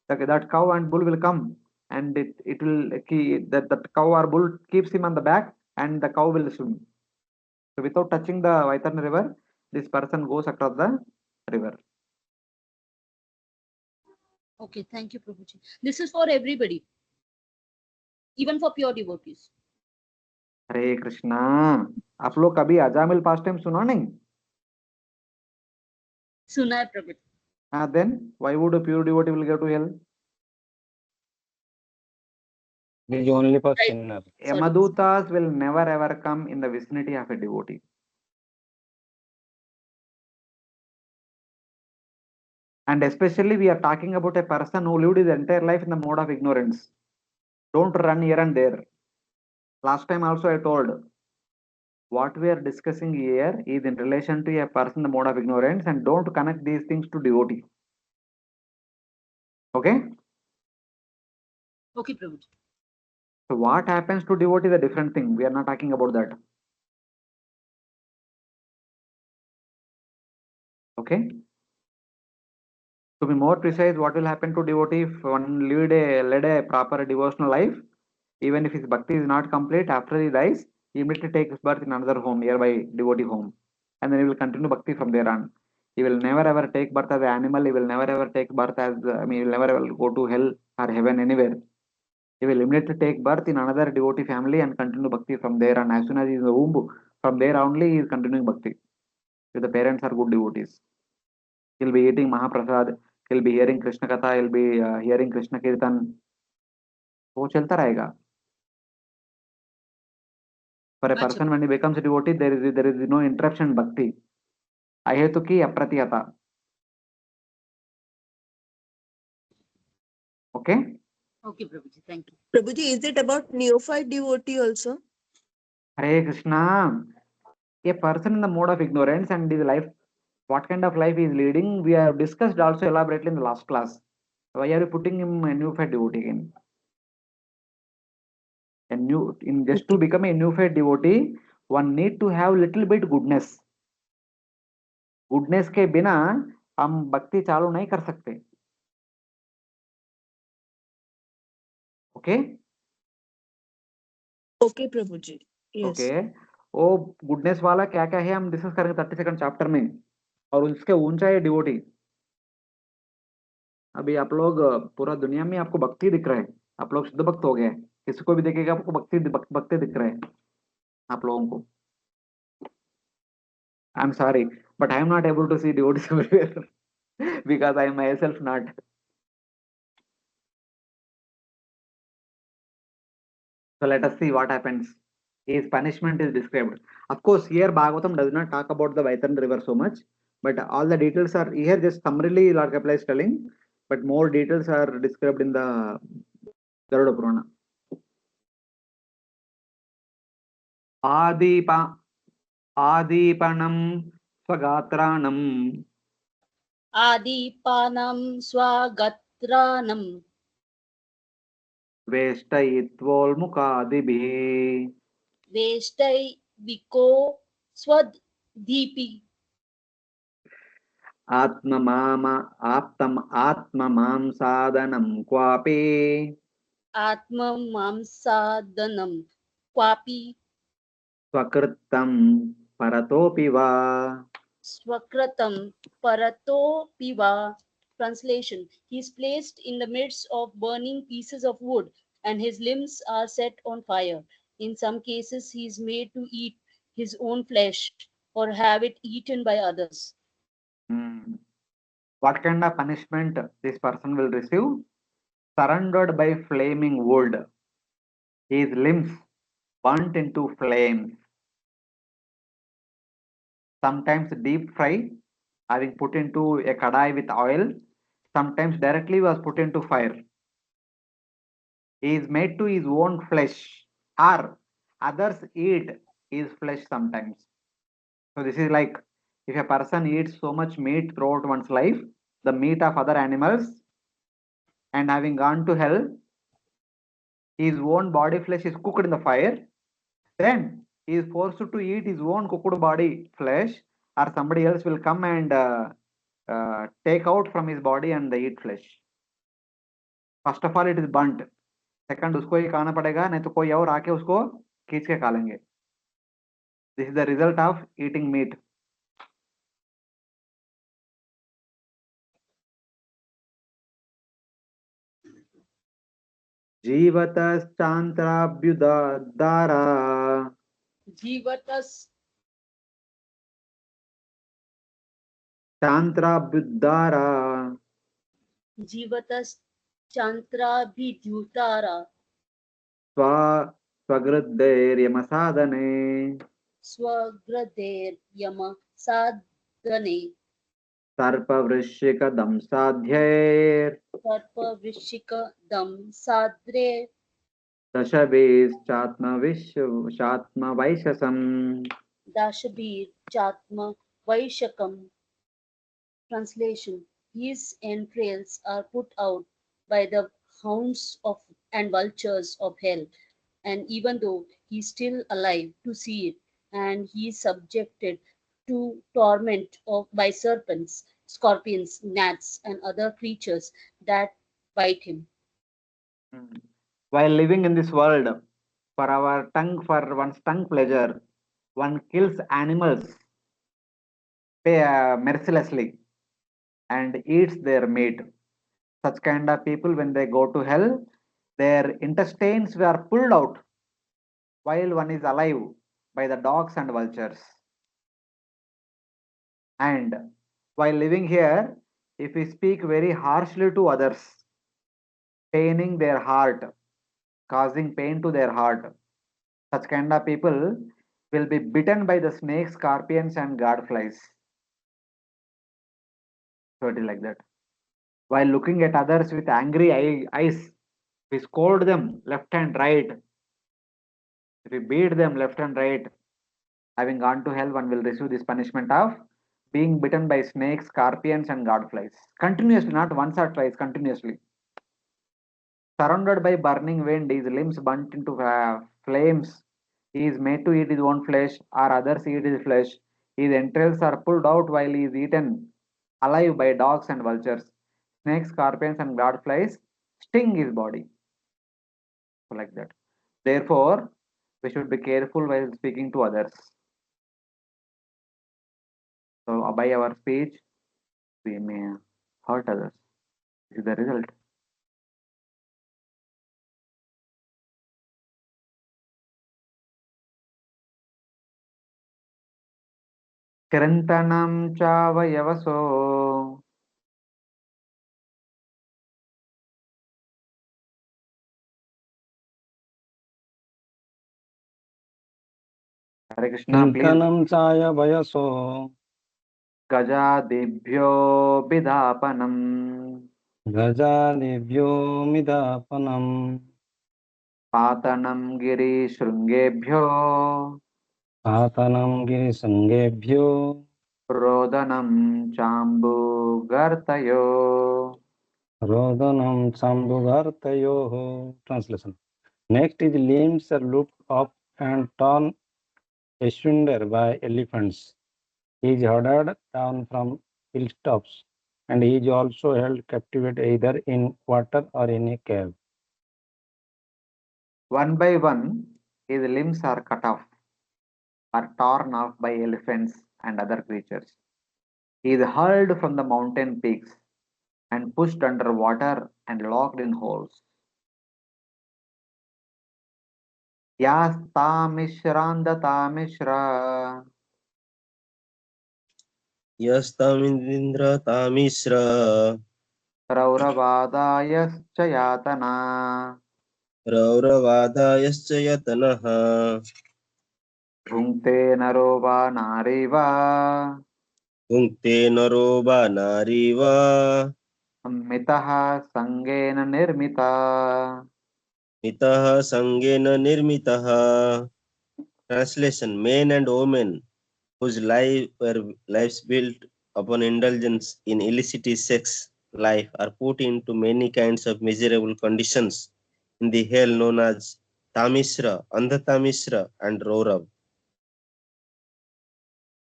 Speaker 1: that cow and bull will come and it will that cow or bull keeps him on the back and the cow will swim. So without touching the Vaitarna river, this person goes across the river.
Speaker 11: Okay, thank you, Prabhuji. This is for everybody, even for pure devotees.
Speaker 1: हरे कृष्णा. आप लोग कभी Ajamil past time सुना नहीं?
Speaker 11: सुना है प्रभु.
Speaker 1: Then why would a pure devotee will go to hell?
Speaker 4: It is only for
Speaker 11: Right.
Speaker 4: sinner.
Speaker 1: Yamadutas will never ever come in the vicinity of a devotee. And especially we are talking about a person who lived his entire life in the mode of ignorance. Don't run here and there. Last time also I told, what we are discussing here is in relation to a person in the mode of ignorance, and don't connect these things to devotee. Okay?
Speaker 11: Okay, Prabhu.
Speaker 1: So what happens to devotee is a different thing. We are not talking about that. Okay? To be more precise, what will happen to devotee if one led a proper devotional life? Even if his bhakti is not complete, after he dies, he immediately takes birth in another home, nearby devotee home. And then he will continue bhakti from there on. He will never ever take birth as an animal. He will never ever take birth as, he will never ever go to hell or heaven anywhere. He will immediately take birth in another devotee family and continue bhakti from there. And as soon as he is in the womb, from there only he is continuing bhakti. If the parents are good devotees, he'll be eating Mahaprasad, he'll be hearing Krishna Katha, he'll be hearing Krishna Kirtan. वो चलता रहेगा. For a person when he becomes a devotee, there is no interruption in bhakti. Ahetuki apratihata. Okay?
Speaker 11: Okay, Prabhuji, thank you.
Speaker 8: Prabhuji, is it about neophyte devotee also?
Speaker 1: Hare Krishna. A person in the mode of ignorance and his life, what kind of life he is leading, we have discussed also elaborately in the last class. Why are you putting him a neophyte devotee again? Just to become a neophyte devotee, one need to have little bit goodness. Goodness के बिना हम भक्ति चालू नहीं कर सकते. Okay?
Speaker 8: Okay, Prabhuji. Yes.
Speaker 1: Okay. वो goodness वाला क्या क्या है हम डिस्कस करेंगे 32nd चैप्टर में, और उसके ऊंचा है डिवोटी. अभी आप लोग पूरा दुनिया में आपको भक्ति दिख रहा है, आप लोग शुद्ध भक्त हो गए. किसी को भी देखेगा आपको भक्ति दिख रहा है आप लोगों को. I am sorry but I am not able to see devotees everywhere because I am myself not. So let us see what happens. His punishment is described. Of course, here Bhagavatam does not talk about the Vaitarna river so much, but all the details are here. Just summarily, Lord Kapila is telling, but more details are described in the Garuda Purana. Adipanam Swagatranam
Speaker 11: Adipanam swagatranam
Speaker 1: Veshtayitvol
Speaker 11: Veshtai Viko Swadhipi
Speaker 1: Atmamam Sadhanam Kwape
Speaker 11: Atma Mamsadanam Kwapi
Speaker 1: Swakritam Paratopi Va.
Speaker 11: Swakratam Parato Piva. Translation: He is placed in the midst of burning pieces of wood, and his limbs are set on fire. In some cases, he is made to eat his own flesh or have it eaten by others.
Speaker 1: What kind of punishment this person will receive? surrounded by flaming wood, his limbs burnt into flames, sometimes deep fry, having put into a kadai with oil, sometimes directly was put into fire. He is made to his own flesh, or others eat his flesh sometimes. So this is like if a person eats so much meat throughout one's life, the meat of other animals, and having gone to hell, his own body flesh is cooked in the fire, then he is forced to eat his own cooked body flesh, or somebody else will come and take out from his body and they eat flesh. First of all it is bunt, second उसको ही खाना पड़ेगा, नहीं तो कोई और आके उसको खींच के खा लेंगे. This is the result of eating meat. जीवतश्चान्त्राभ्युदारा
Speaker 11: जीवतस्
Speaker 1: चान्त्राभ्युदारा
Speaker 11: जीवतश्चान्त्राभिद्युतारा
Speaker 1: स्वगृद्धैर्यमसाधने
Speaker 11: स्वग्रधैर्यमसाधने
Speaker 1: सर्पवृश्चिकदंसाध्यैर्
Speaker 11: सर्पवृश्चिकदंसाद्रे
Speaker 1: दशभिश्चात्मवैशसम्.
Speaker 11: दाशभिर्चात्मवैशकम्. Translation: His entrails are put out by the hounds of and vultures of hell, and even though he is still alive to see it, and he is subjected to torment by serpents, scorpions, gnats, and other creatures that bite him.
Speaker 1: While living in this world, for one's tongue pleasure, one kills animals mercilessly and eats their meat. Such kind of people, when they go to hell, their intestines were pulled out while one is alive by the dogs and vultures. And while living here, if we speak very harshly to others, paining their heart, causing pain to their heart, such kind of people will be bitten by the snakes, scorpions, and gadflies. So it is like that. While looking at others with angry eyes, we scold them left and right. If we beat them left and right, having gone to hell, one will receive this punishment of being bitten by snakes, scorpions, and gadflies. Continuously, not once or twice, continuously. Surrounded by burning wind, his limbs burnt into flames. He is made to eat his own flesh, or others eat his flesh. His entrails are pulled out while he is eaten alive by dogs and vultures. Snakes, scorpions, and gadflies sting his body. So like that. Therefore, we should be careful while speaking to others. So by our speech, we may hurt others. This is the result. Krintanam chavayavaso Hare Krishna, please.
Speaker 4: Chintanam chaya vayaso
Speaker 1: Gajadibhyo bidhapanam
Speaker 4: gajadibhyo midapanam
Speaker 1: patanam giri shrungebhyo
Speaker 4: patanam girisangebhyo
Speaker 1: rodanam chambu gartayo.
Speaker 4: rodanam sambhugartayoho. Translation. Next is limbs are looped up and torn asunder by elephants. He is herded down from hilltops, and he is also held captive either in water or in a cave.
Speaker 1: One by one, his limbs are cut off or torn off by elephants and other creatures. He is hurled from the mountain peaks and pushed under water and locked in holes. Yastamishra
Speaker 2: Yastamindra Tamisra
Speaker 1: रौरवादायश्च यातना
Speaker 2: रौरवादायश्च यतनः
Speaker 1: भुङ्क्ते नरो वा नारी वा
Speaker 2: भुङ्क्ते नरो वा नारी वा
Speaker 1: मितः सङ्गेन निर्मिता
Speaker 2: मितः सङ्गेन निर्मितः. Translation: Men and women whose lives built upon indulgence in illicit sex life are put into many kinds of miserable conditions in the hell known as Tamisra, Andhatamisra, and Rorav.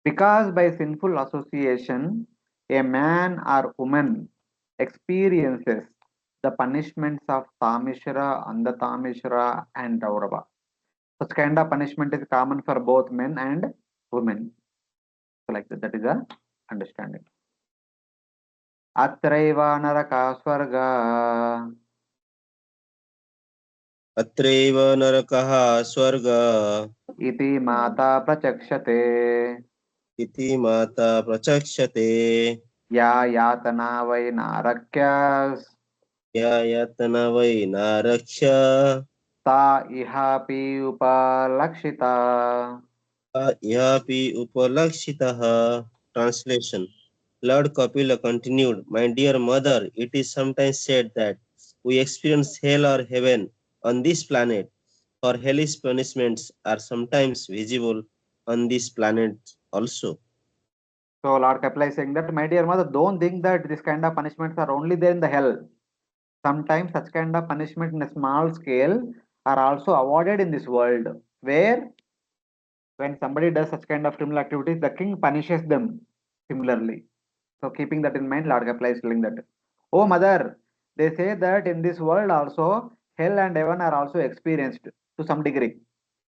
Speaker 1: because by sinful association a man or woman experiences the punishments of Tamishra, Andatamishra, and Raurava. Such kind of punishment is common for both men and women. So like that is a understanding. Atraiva naraka swarga
Speaker 2: अत्रैव नरकः स्वर्गः
Speaker 1: iti mata prachakshate
Speaker 2: इति माता प्रचक्षते
Speaker 1: ya yatana vai narakyas
Speaker 2: या यातना वै नारक्ष्य
Speaker 1: ta ihapi upalakshita.
Speaker 2: यापि उपलक्षितः. Translation: Lord Kapila continued, My dear mother, it is sometimes said that we experience hell or heaven on this planet, for hellish punishments are sometimes visible on this planet also.
Speaker 1: So Lord Kapila is saying that, my dear mother, don't think that this kind of punishments are only there in the hell. Sometimes such kind of punishment in a small scale are also awarded in this world, where when somebody does such kind of criminal activities, the king punishes them similarly. So keeping that in mind, Lord Kapila is telling that, oh mother, they say that in this world also, hell and heaven are also experienced to some degree.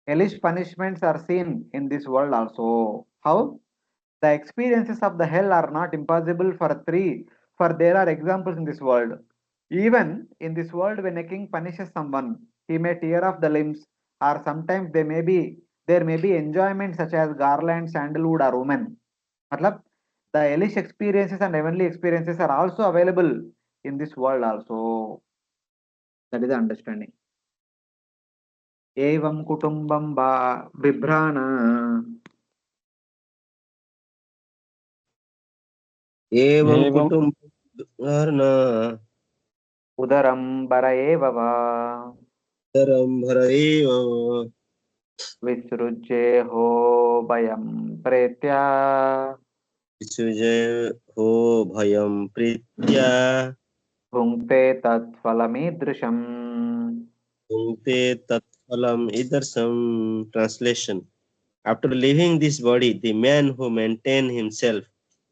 Speaker 1: Hellish punishments are seen in this world also. How? The experiences of the hell are not impossible for three, for there are examples in this world. Even in this world, when a king punishes someone, he may tear off the limbs, or sometimes there may be enjoyment such as garland, sandalwood, or women. Matlab, the hellish experiences and heavenly experiences are also available in this world also. That is the understanding. Evam kutumbam ba bibhrana
Speaker 2: एवं
Speaker 4: एवं
Speaker 2: कुटुम्बर्न
Speaker 1: udaram bara eva va
Speaker 2: तरम्भर एव
Speaker 1: विसृज्ये हो भयं प्रेत्या
Speaker 2: विसृजय हो भयं प्रीत्या
Speaker 1: भुङ्क्ते तत्फलमीदृशम्.
Speaker 2: भुङ्क्ते तत्फलम् ईदृशम्. Translation: After leaving this body, the man who maintains himself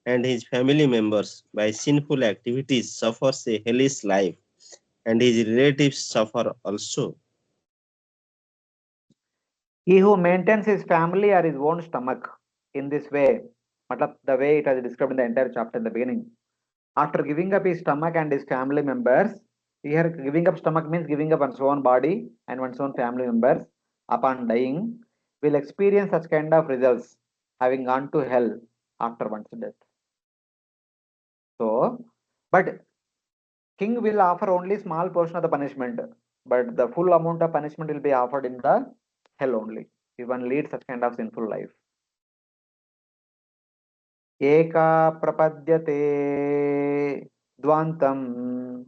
Speaker 2: and his family members by sinful activities suffers a hellish life, and his relatives suffer also.
Speaker 1: He who maintains his family or his own stomach in this way, matlab the way it has described in the entire chapter in the beginning, after giving up his stomach and his family members, here giving up stomach means giving up one's own body and one's own family members upon dying, will experience such kind of results, having gone to hell after one's death. So, but king will offer only small portion of the punishment, but the full amount of punishment will be offered in the hell only if one leads such kind of sinful life. Eka prapadyate dvantam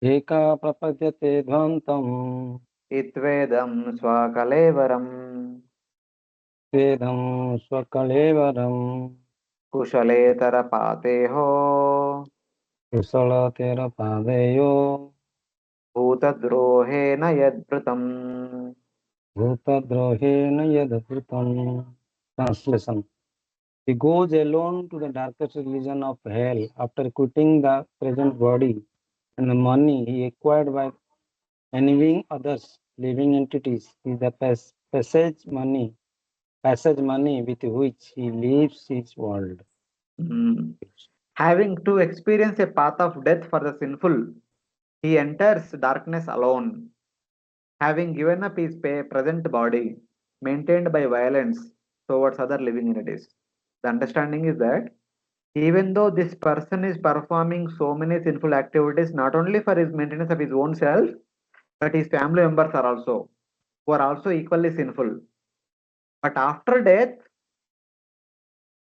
Speaker 4: एका प्रपद्यते ध्वन्तम्
Speaker 1: itvedam swakalevaram
Speaker 4: स्वेदं स्वकलेवरम्
Speaker 1: kushaletara pateho
Speaker 4: कुशलतेरपादेयो
Speaker 1: bhutadrohena yadvritam.
Speaker 4: भूतद्रोहेण यदभूतम्. Translation: He goes alone to the darkest region of hell after quitting the present body and the money he acquired by envying others, living entities, is the passage money with which he leaves his world.
Speaker 1: Having to experience a path of death for the sinful, he enters darkness alone. Having given up his present body, maintained by violence, towards other living entities. The understanding is that even though this person is performing so many sinful activities, not only for his maintenance of his own self, but his family members are also, who are also equally sinful. But after death,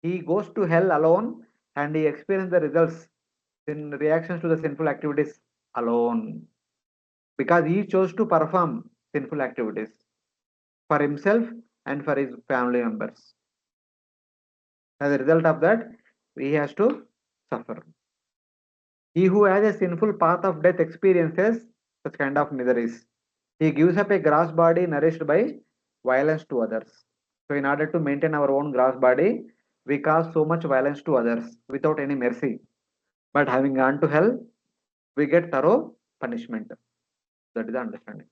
Speaker 1: he goes to hell alone and he experiences the results in reactions to the sinful activities alone. Because he chose to perform sinful activities for himself and for his family members. As a result of that, he has to suffer. He who has a sinful path of death experiences such kind of miseries. He gives up a gross body nourished by violence to others. So, in order to maintain our own gross body, we cause so much violence to others without any mercy. But having gone to hell, we get thorough punishment. That is the understanding.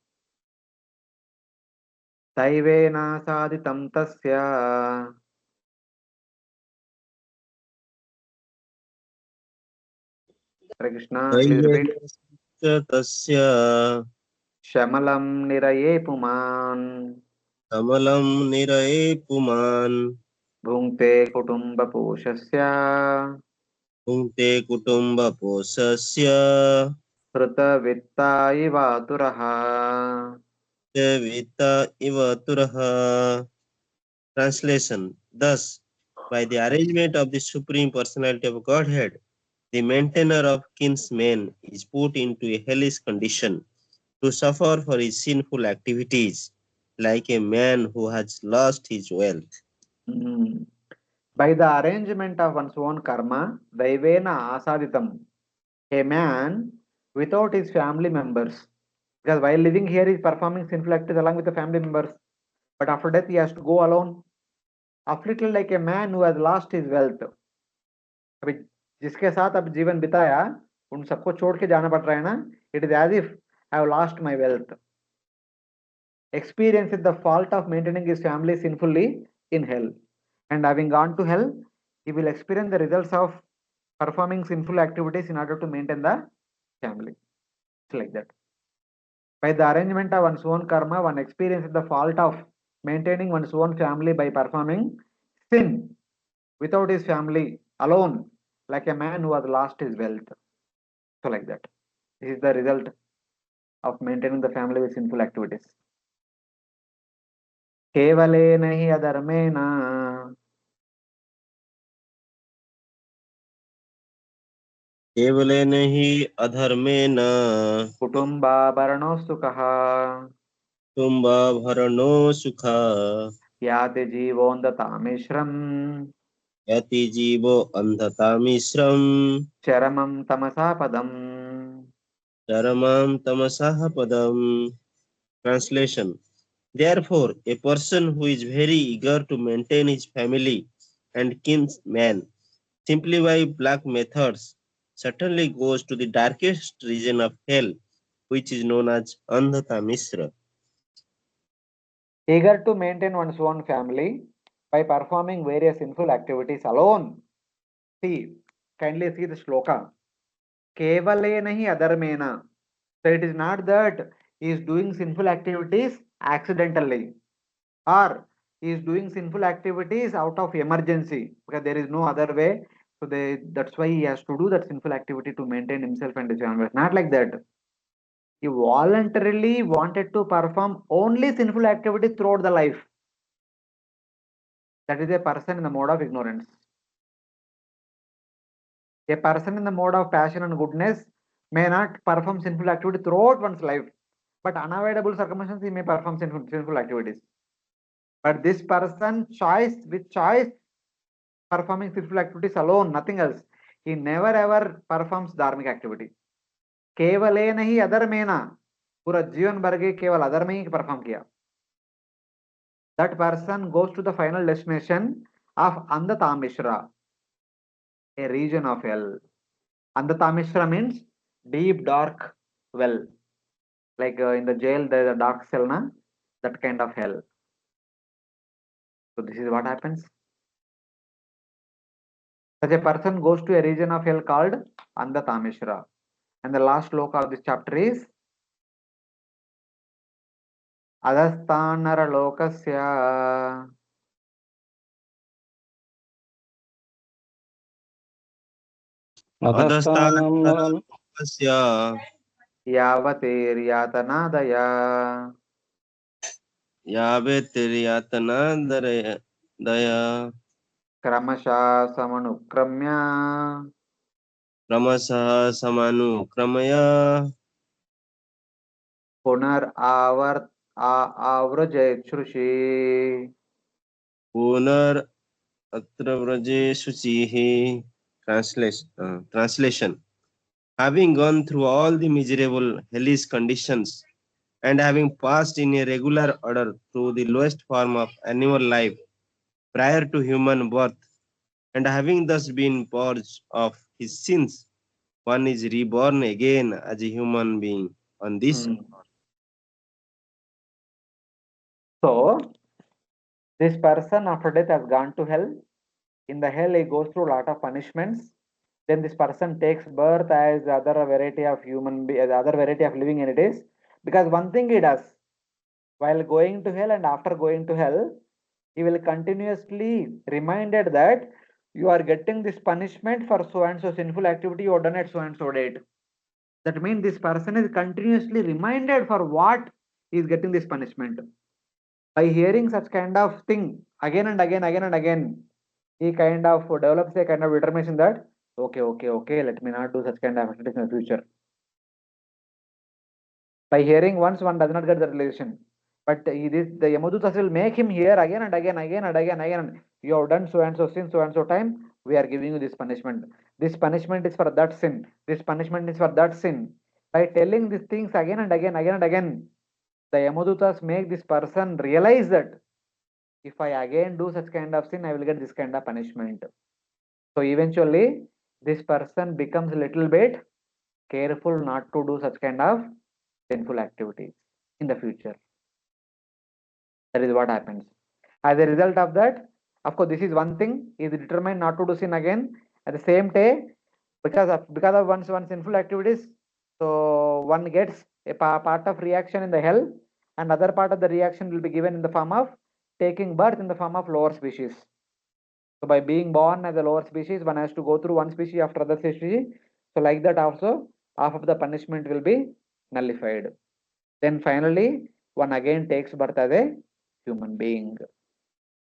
Speaker 1: Taivena saditam tasya. Hare Krishna, please repeat.
Speaker 2: Tasya
Speaker 1: Shamalam niraye puman.
Speaker 2: Kamalam niraye puman
Speaker 1: Bhungte kutumba poshasya.
Speaker 2: Bhunte kutumba posasya
Speaker 1: Sruta vitta ivaturaha.
Speaker 2: Vita ivaturaha. Translation. Thus, by the arrangement of the Supreme Personality of Godhead, the maintainer of kinsmen is put into a hellish condition to suffer for his sinful activities, like a man who has lost his wealth.
Speaker 1: By the arrangement of one's own karma, Daivena asaditam, a man without his family members. Because while living here, he is performing sinful activities along with the family members. But after death, he has to go alone, afflicted like a man who has lost his wealth. अभी जिसके साथ अब जीवन बिताया उन सबको छोड़ के जाना पड़ रहा है ना. It is as if I have lost my wealth. Experiences the fault of maintaining his family sinfully in hell, and having gone to hell, he will experience the results of performing sinful activities in order to maintain the family. It's like that. By the arrangement of one's own karma, one experiences the fault of maintaining one's own family by performing sin without his family alone, like a man who has lost his wealth. So, like that. This is the result of maintaining the family with sinful activities. केवलेन हि अधर्मेण
Speaker 2: केवलेन हि अधर्मेण
Speaker 1: कुटुम्बाभरणो सुखः
Speaker 2: कुटुम्बाभरणो सुखा
Speaker 1: याति जीवोऽन्धतामिश्रम्
Speaker 2: यति जीवो अन्धतामिश्रम्
Speaker 1: चरमं तमसा पदम्.
Speaker 2: चरमां तमसः padam. Translation. Therefore, a person who is very eager to maintain his family and kinsmen simply by black methods certainly goes to the darkest region of hell, which is known as Andhata Misra.
Speaker 1: Eager to maintain one's own family by performing various sinful activities alone. See, kindly see the shloka. Kevalena hi adharmena. So it is not that he is doing sinful activities accidentally, or he is doing sinful activities out of emergency because there is no other way. So that's why he has to do that sinful activity to maintain himself and his family. Not like that. He voluntarily wanted to perform only sinful activity throughout the life. That is a person in the mode of ignorance. A person in the mode of passion and goodness may not perform sinful activity throughout one's life, but unavoidable circumstances he may perform sinful activities. But this person with choice performing sinful activities alone, nothing else. He never ever performs dharmic activity. केवलेन ही अधर्मेण, पूरा जीवन भर के केवल अधर्म ही perform किया. That person goes to the final destination of Andhatamishra, a region of hell. Andhatamishra means deep dark well, like in the jail there is a dark cell, na? That kind of hell. So this is what happens. Such a person goes to a region of hell called Andhatamishra. And the last sloka of this chapter is Adhasthanara lokasya
Speaker 4: अधस्तानं
Speaker 2: अधस्तानस्य
Speaker 1: यावतेर्यातनादया
Speaker 2: यावेतिर्यातनादया
Speaker 1: क्रमशः समनुक्रम्य
Speaker 2: क्रमशः समानुक्रमय
Speaker 1: आवृजयेच्छ्रुषि
Speaker 2: पुनरत्र व्रजे शुचिः. Translation. Having gone through all the miserable hellish conditions and having passed in a regular order through the lowest form of animal life prior to human birth, and having thus been purged of his sins, one is reborn again as a human being on this.
Speaker 1: So this person after death has gone to hell. In the hell he goes through a lot of punishments. Then this person takes birth as other variety of as other variety of living entities, because one thing he does while going to hell and after going to hell, he will continuously reminded that you are getting this punishment for so and so sinful activity you have done at so and so date. That means this person is continuously reminded for what he is getting this punishment. By hearing such kind of thing again and again, he kind of develops a kind of determination that okay, let me not do such kind of activities in the future. By hearing once, one does not get the realization, but the Yamadutas will make him hear again and again. You have done so and so sin, so and so time, we are giving you this punishment. This punishment is for that sin. This punishment is for that sin. By telling these things again and again, the Yamadutas make this person realize that if I again do such kind of sin, I will get this kind of punishment. So eventually, this person becomes a little bit careful not to do such kind of sinful activities in the future. That is what happens. As a result of that, of course, this is one thing, he is determined not to do sin again. At the same time, because of one sinful activities, so one gets a part of reaction in the hell, and other part of the reaction will be given in the form of taking birth in the form of lower species. So by being born as a lower species, one has to go through one species after other species. So like that also, half of the punishment will be nullified. Then finally, one again takes birth as a human being.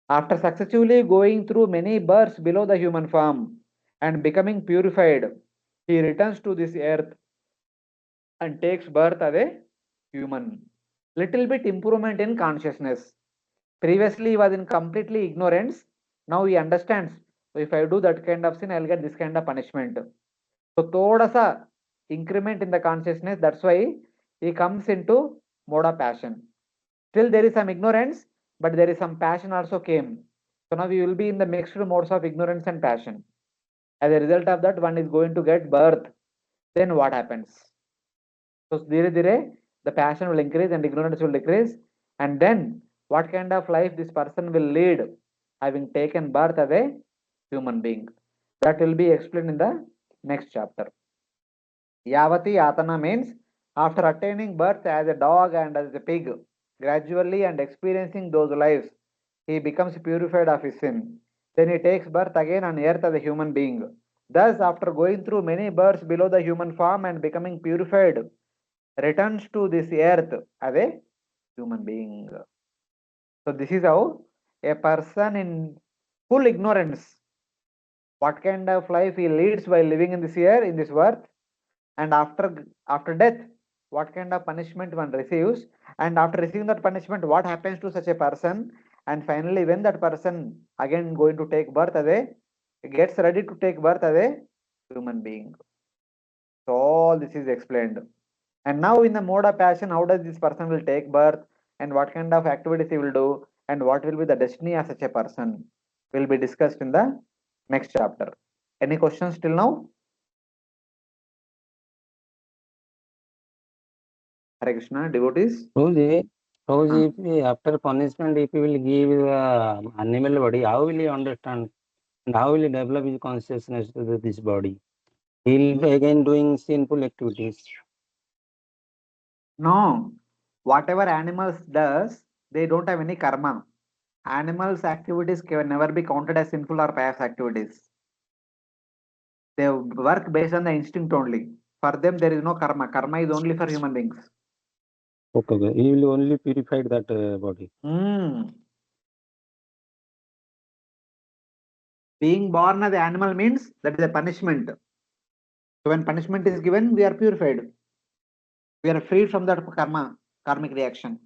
Speaker 1: After successively going through many births below the human form and becoming purified, he returns to this earth and takes birth as a human. Little bit improvement in consciousness. Previously, he was in completely ignorance. Now he understands. So if I do that kind of sin, I'll get this kind of punishment. So thoda sa increment in the consciousness. That's why he comes into mode of passion. Still there is some ignorance, but there is some passion also came. So now we will be in the mixed modes of ignorance and passion. As a result of that, one is going to get birth. Then what happens? So the passion will increase and ignorance will decrease. And then what kind of life this person will lead, having taken birth as a human being? That will be explained in the next chapter. Yavati Yatana means after attaining birth as a dog and as a pig, gradually and experiencing those lives, he becomes purified of his sin. Then he takes birth again on earth as a human being. Thus, after going through many births below the human form and becoming purified, returns to this earth as a human being. So this is how a person in full ignorance, what kind of life he leads while living in this year, in this earth, and after death, what kind of punishment one receives, and after receiving that punishment, what happens to such a person, and finally when that person again going to take birth as a gets ready to take birth as a human being. So all this is explained. And now in the mode of passion, how does this person will take birth, and what kind of activities he will do, and what will be the destiny of such a person will be discussed in the next chapter. Any questions till now? Hare Krishna, devotees.
Speaker 4: Prabhuji, if after punishment, if he will give animal body, how will he understand and how will he develop his consciousness to this body? He will be again doing sinful activities.
Speaker 1: No, whatever animals does, they don't have any karma. Animals' activities can never be counted as sinful or pious activities. They work based on the instinct only. For them, there is no karma. Karma is only for human beings.
Speaker 4: Okay, okay. He will only purify that body.
Speaker 1: Being born as an animal means that is a punishment. So when punishment is given, we are purified. We are freed from that karmic reaction.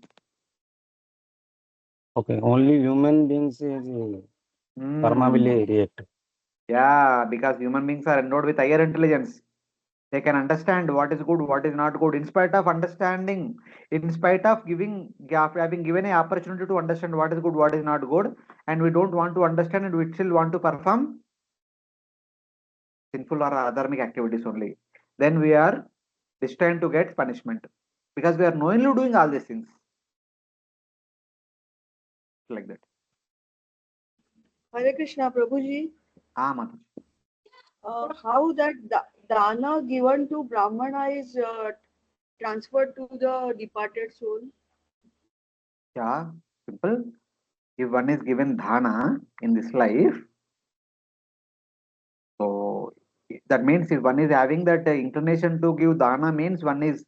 Speaker 4: Okay, only human beings is karma will react.
Speaker 1: Yeah, because human beings are endowed with higher intelligence. They can understand what is good, what is not good, in spite of understanding, in spite of having given an opportunity to understand what is good, what is not good, and we don't want to understand and we still want to perform sinful or adharmic activities only. Then we are destined to get punishment because we are knowingly doing all these things like that.
Speaker 6: Hare Krishna, Prabhuji.
Speaker 1: Mataji.
Speaker 6: How that dana given to Brahmana is transferred to the departed soul?
Speaker 1: Yeah, simple. If one is given dhana in this life, so that means if one is having that inclination to give dana means one does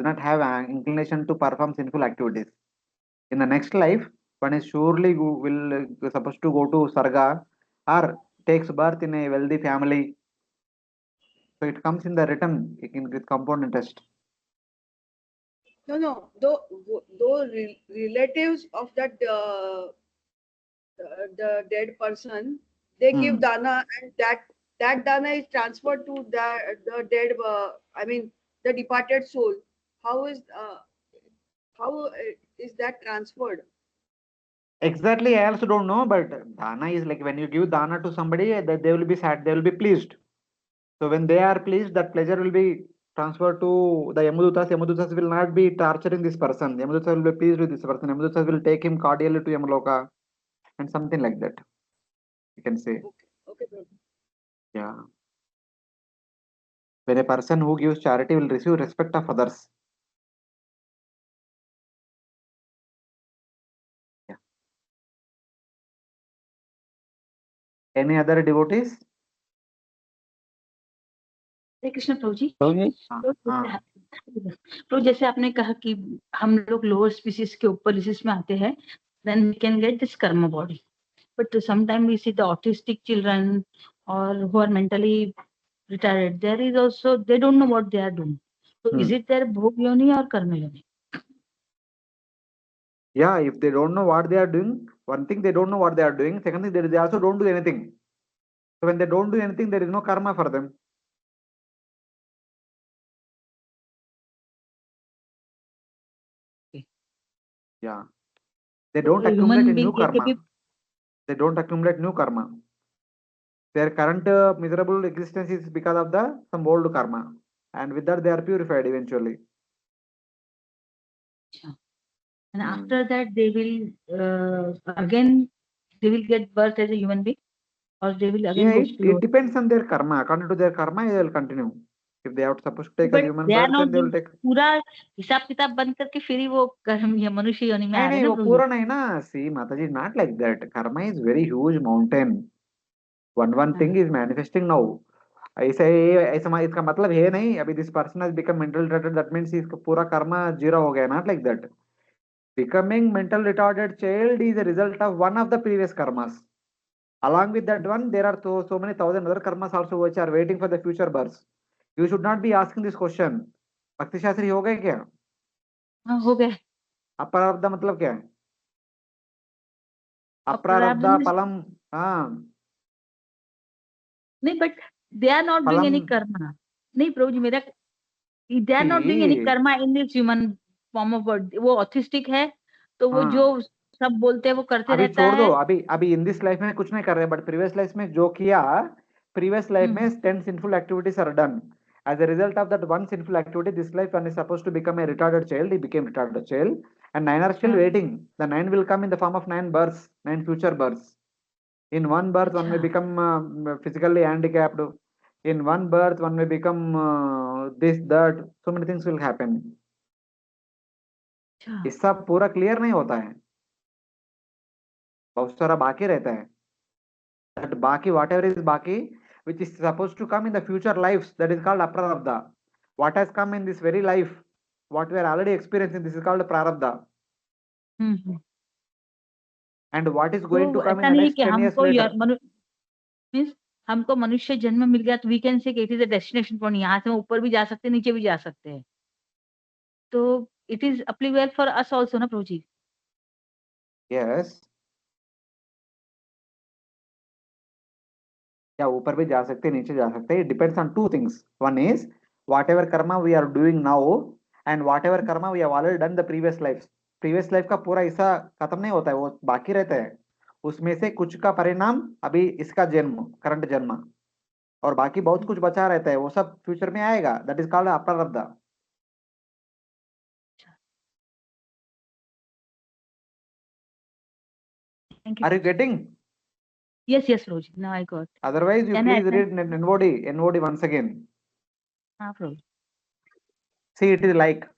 Speaker 1: not have an inclination to perform sinful activities. In the next life, one is surely supposed to go to sarga or takes birth in a wealthy family. So it comes in the written with compound interest.
Speaker 6: No. Though relatives of that the dead person, they give dana, and that dana is transferred to the dead. The departed soul. How is that transferred?
Speaker 1: Exactly, I also don't know, but dana is like when you give dana to somebody, that they will be sad, they will be pleased. So when they are pleased, that pleasure will be transferred to the Yamadutas. Yamadutas will not be torturing this person. Yamadutas will be pleased with this person. Yamadutas will take him cordially to Yamaloka and something like that. You can say.
Speaker 6: Okay, Prabhu.
Speaker 1: Yeah. When a person who gives charity will receive respect of others. Yeah. Any other devotees?
Speaker 9: हरे कृष्ण प्रभु जी।
Speaker 1: हाँ।
Speaker 9: तो जैसे आपने कहा कि हम लोग lower species के ऊपर में आते हैं, then we can get this karma body. But sometimes we see the autistic children or who are mentally retarded. There is also, they don't know what they are doing. So is it their bhog yoni or karma yoni?
Speaker 1: Yeah, if they don't know what they are doing, one thing they don't know what they are doing. Second thing, they also don't do anything. So when they don't do anything, there is no karma for them. Yeah. They don't accumulate new karma. They don't accumulate new karma. Their current miserable existence is because of some old karma. And with that, they are purified eventually.
Speaker 9: And after that, they will again, they will get birth as a human being, or they will again go slow.
Speaker 1: It depends on their karma. According to their karma, they will continue. If they are supposed to take a human birth, then they will take.
Speaker 9: पूरा हिसाब किताब बंद करके फिर ही वो कर्म या मनुष्य योनि में आ रहे हैं ना।
Speaker 1: वो पूरा नहीं ना. See, Mataji, not like that. Karma is very huge mountain. One thing is manifesting now. ऐसा इसका मतलब है नहीं अभी this person has become mental retarded that means इसका पूरा कर्मा जीरो हो गया. Not like that. Becoming mental retarded child is a result of one of the previous karmas. Along with that one, there are so many thousand other karmas also which are waiting for the future births. You should not be asking this question. भक्ति शास्त्री हो गए क्या?
Speaker 9: हाँ, हो गए.
Speaker 1: अप्रारब्ध मतलब क्या है? अप्रारब्ध फलम. हाँ.
Speaker 9: नहीं, but they are not doing any karma. नहीं प्रभु जी, मेरा they are not doing any karma in this human form of body. वो ऑटिस्टिक है तो वो जो सब बोलते हैं वो करते रहता है.
Speaker 1: छोड़ दो. अभी इन दिस लाइफ में कुछ नहीं कर रहे, बट प्रीवियस लाइफ में जो किया, प्रीवियस लाइफ में 10 sinful activities are done. As a result of that one sinful activity, this life one is supposed to become a retarded child. He became retarded child, and 9 are still waiting. The 9 will come in the form of 9 births, 9 future births. In one birth, one may become physically handicapped. In one birth, one may become this, that. So many things will happen. इसका पूरा clear नहीं होता है, बहुत सारा बाकी रहता है. That बाकी, whatever is बाकी, which is supposed to come in the future lives, that is called aprarabdha. What has come in this very life, what we are already experiencing, this is called prarabdha. And what is going to
Speaker 9: तो
Speaker 1: come in
Speaker 9: ऐसा
Speaker 1: the
Speaker 9: नहीं
Speaker 1: next
Speaker 9: कि
Speaker 1: 10 years
Speaker 9: हमको
Speaker 1: later?
Speaker 9: Means हमको मनुष्य जन्म मिल गया तो we can say it is a destination point, यहाँ से हम ऊपर भी जा सकते हैं, नीचे भी जा सकते हैं, तो it is applicable for us also ना प्रभु जी.
Speaker 1: Yes. या ऊपर भी जा सकते हैं, नीचे जा सकते हैं. It depends on two things. One is whatever karma we are doing now and whatever karma we have already done the previous lives. Previous life का पूरा हिस्सा खत्म नहीं होता है, वो बाकी रहता है. उसमें से कुछ का परिणाम अभी इसका जन्म, करंट जन्म, और बाकी बहुत कुछ बचा रहता है, वो सब फ्यूचर में आएगा. दैट इज कॉल्ड अप्रारब्धा. Are you getting?
Speaker 9: Yes, Roji. Now I got.
Speaker 1: Otherwise, you
Speaker 9: Can
Speaker 1: please
Speaker 9: I
Speaker 1: read NOD once again.
Speaker 9: Roji.
Speaker 1: See, it is like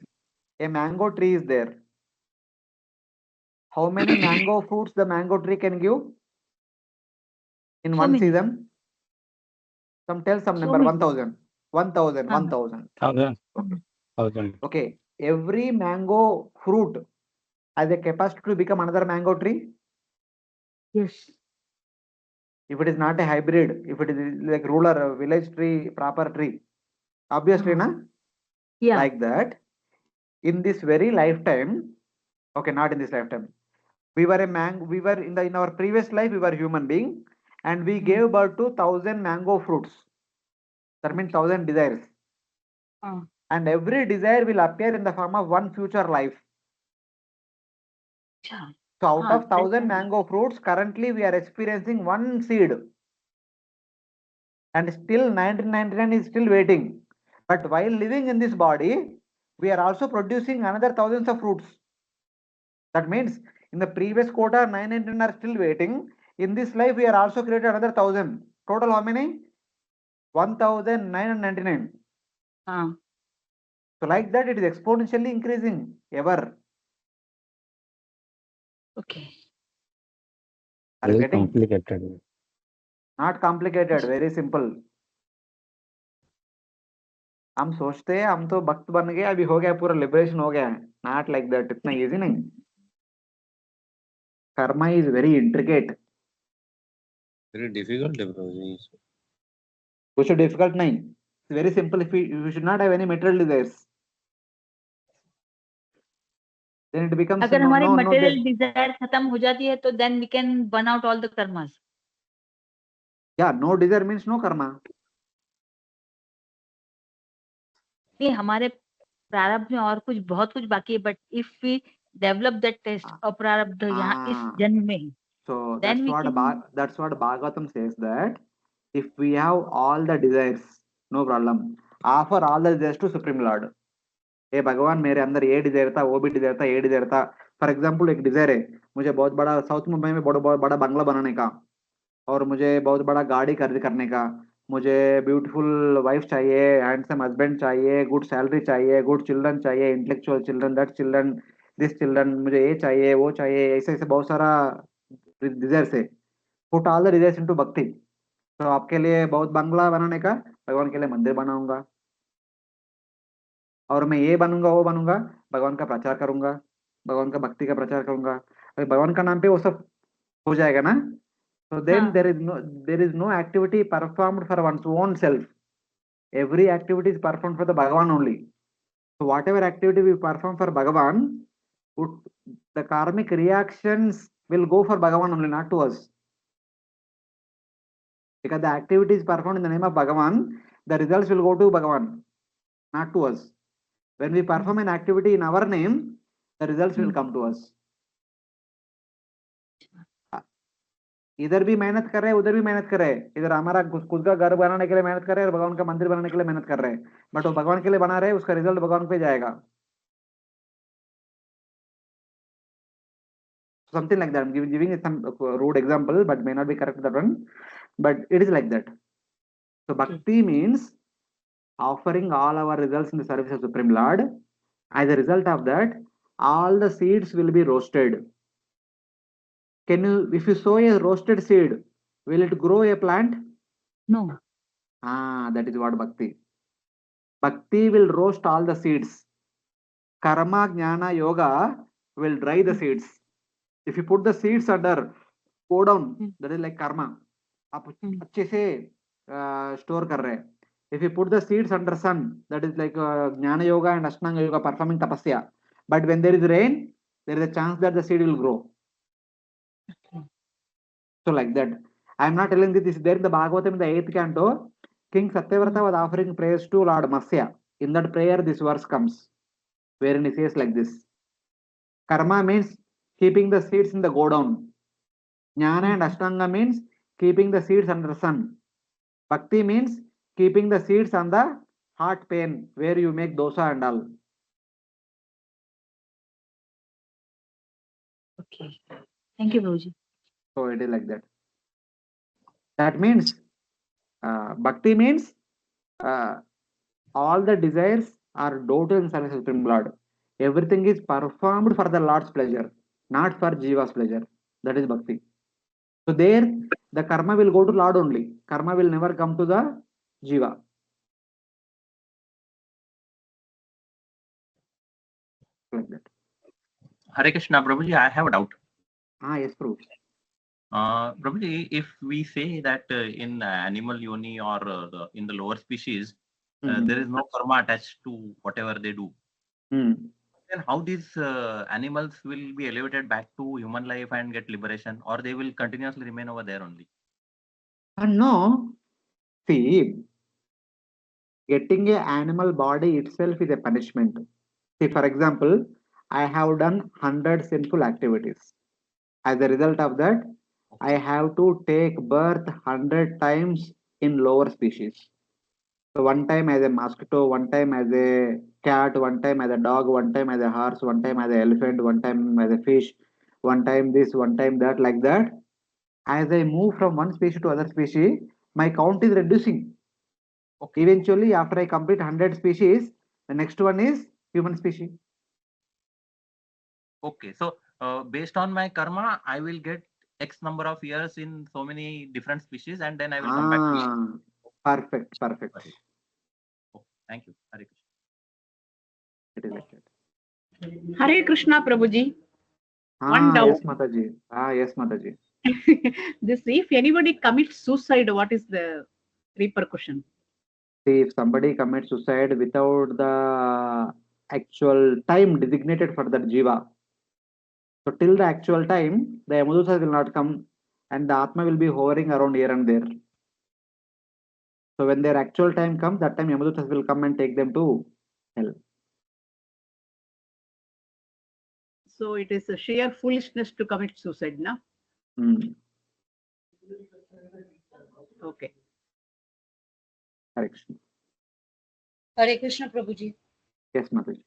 Speaker 1: a mango tree is there. How many mango fruits the mango tree can give in
Speaker 9: So
Speaker 1: one
Speaker 9: many.
Speaker 1: season? Tell some
Speaker 9: So
Speaker 1: number.
Speaker 9: many.
Speaker 1: 1,000. 1,000. 1,000.
Speaker 4: 1,000.
Speaker 1: Okay. Every mango fruit has a capacity to become another mango tree.
Speaker 9: Yes.
Speaker 1: If it is not a hybrid, if it is like rural village tree, proper tree, obviously, na?
Speaker 9: Yeah.
Speaker 1: Like that. In this very lifetime, okay, not in this lifetime. We were in our previous life, we were human being, and we gave birth to 1,000 mango fruits. That means 1,000 desires. And every desire will appear in the form of one future life. So out of 1,000 mango fruits, currently we are experiencing one seed. And still 1999 is still waiting. But while living in this body, we are also producing another thousands of fruits. That means in the previous quota, 999 are still waiting. In this life, we are also created another 1,000. Total how many? 1,999. So like that, it is exponentially increasing ever.
Speaker 9: Okay.
Speaker 1: Are you
Speaker 4: Very
Speaker 1: getting?
Speaker 4: complicated.
Speaker 1: Not complicated, very simple. हम सोचते हैं हम तो भक्त बन गए, अभी हो गया, पूरा लिबरेशन हो गया है. Not like that. इतना easy नहीं. Karma is very intricate.
Speaker 2: Very difficult, bro.
Speaker 1: कुछ difficult नहीं. It's very simple. If you should not have any material desires, then it becomes
Speaker 9: अगर
Speaker 1: no
Speaker 9: हमारी
Speaker 1: no no.
Speaker 9: मटेरियल डिजायर खत्म हो जाती है तो then we can burn out all the karmas.
Speaker 1: Yeah, no desire means no karma.
Speaker 9: नहीं, हमारे प्रारब्ध में और कुछ बहुत कुछ बाकी है, but if we develop that taste और प्रारब्ध यहाँ इस जन्म में ही,
Speaker 1: So
Speaker 9: then we can.
Speaker 1: that's what Bhagavatam says, that if we have all the desires, no problem. Offer all the desires to Supreme Lord. हे भगवान, मेरे अंदर ये डिजायर था, वो भी डिजायर था, ये डिजायर था. फॉर एग्जाम्पल, एक डिजायर है मुझे बहुत बड़ा साउथ मुंबई में बहुत बड़ा बंगला बनाने का, और मुझे बहुत बड़ा गाड़ी खरीद करने का, मुझे ब्यूटीफुल वाइफ चाहिए, हैंडसम हस्बैंड चाहिए, गुड सैलरी चाहिए, गुड चिल्ड्रन चाहिए, intellectual children, that children, this children, मुझे ये चाहिए, वो चाहिए, ऐसे ऐसे बहुत सारा डिजायर्स है. Put all the desires into भक्ति. तो आपके लिए बहुत बंगला बनाने का, भगवान के लिए मंदिर बनाऊंगा, और मैं ये बनूंगा, वो बनूंगा, भगवान का प्रचार करूंगा, भगवान का भक्ति का प्रचार करूंगा. अरे भगवान का नाम पे वो सब हो जाएगा ना. So then there is no activity performed for one's own self. Every activity is performed for the Bhagavan only. So whatever activity we perform for Bhagavan, the karmic reactions will go for Bhagavan only, not to us. Because the activity is performed in the name of Bhagavan, the results will go to Bhagavan, not to us. When we perform an activity in our name, the results will come to us. इधर भी मेहनत कर रहे हैं, उधर भी मेहनत कर रहे हैं. इधर हमारा खुद का घर बनाने के लिए मेहनत कर रहे हैं और भगवान का मंदिर बनाने के लिए मेहनत कर रहे हैं, बट वो भगवान के लिए बना रहे हैं, उसका रिजल्ट भगवान पे जाएगा. Something like that. I'm giving some rude example, but may not be correct that one, but it is like that. So bhakti means offering all our results in the service of Supreme Lord. As a result of that, all the seeds will be roasted. If you sow a roasted seed, will it grow a plant?
Speaker 9: No.
Speaker 1: That is what bhakti. Bhakti will roast all the seeds. Karma, jnana, yoga will dry the seeds. If you put the seeds under, go down, that is like karma. आप अच्छे से store कर रहे हैं. If you put the seeds under sun, that is like jnana yoga and ashtanga yoga performing tapasya. But when there is rain, there is a chance that the seed will grow. So like that. I am not telling this is there in the Bhagavatam in the 8th canto. King Satyavrata was offering prayers to Lord Matsya. In that prayer, this verse comes, wherein he says like this. Karma means keeping the seeds in the go down. Jnana and Ashtanga means keeping the seeds under sun. Bhakti means keeping the seeds on the heart pain, where you make dosa and all.
Speaker 9: Okay. Thank you, Prabhuji.
Speaker 1: So it is like that. That means Bhakti means all the desires are total in service of Supreme Lord. Everything is performed for the Lord's pleasure, not for Jiva's pleasure. That is Bhakti. So there, the karma will go to Lord only. Karma will never come to the Jiva. Like that.
Speaker 12: Hare Krishna, Prabhuji, I have a doubt.
Speaker 1: Yes, Prabhu.
Speaker 12: Prabhuji, if we say that in animal yoni or in the lower species, there is no karma attached to whatever they do, then how these animals will be elevated back to human life and get liberation, or they will continuously remain over there only?
Speaker 1: No. See, getting an animal body itself is a punishment. See, for example, I have done 100 sinful activities. As a result of that, I have to take birth 100 times in lower species. So one time as a mosquito, one time as a cat, one time as a dog, one time as a horse, one time as an elephant, one time as a fish, one time this, one time that, like that. As I move from one species to other species, my count is reducing. Eventually, after I complete 100 species, the next one is human species.
Speaker 12: Okay, so based on my karma, I will get X number of years in so many different species, and then I will come back to you.
Speaker 1: Perfect.
Speaker 12: Okay, thank you. Hare Krishna.
Speaker 1: It is like that.
Speaker 13: Hare Krishna, Prabhuji. One doubt.
Speaker 1: Yes, Mataji. Yes, Mataji.
Speaker 13: This, if anybody commits suicide, what is the repercussion?
Speaker 1: See, if somebody commits suicide without the actual time designated for that jiva, so till the actual time, the Yamadutas will not come and the Atma will be hovering around here and there. So when their actual time comes, that time Yamadutas will come and take them to hell.
Speaker 13: So it is a sheer foolishness to commit suicide, no? Okay.
Speaker 1: Hare Krishna.
Speaker 11: Hare Krishna, Prabhuji.
Speaker 1: Yes, Mataji.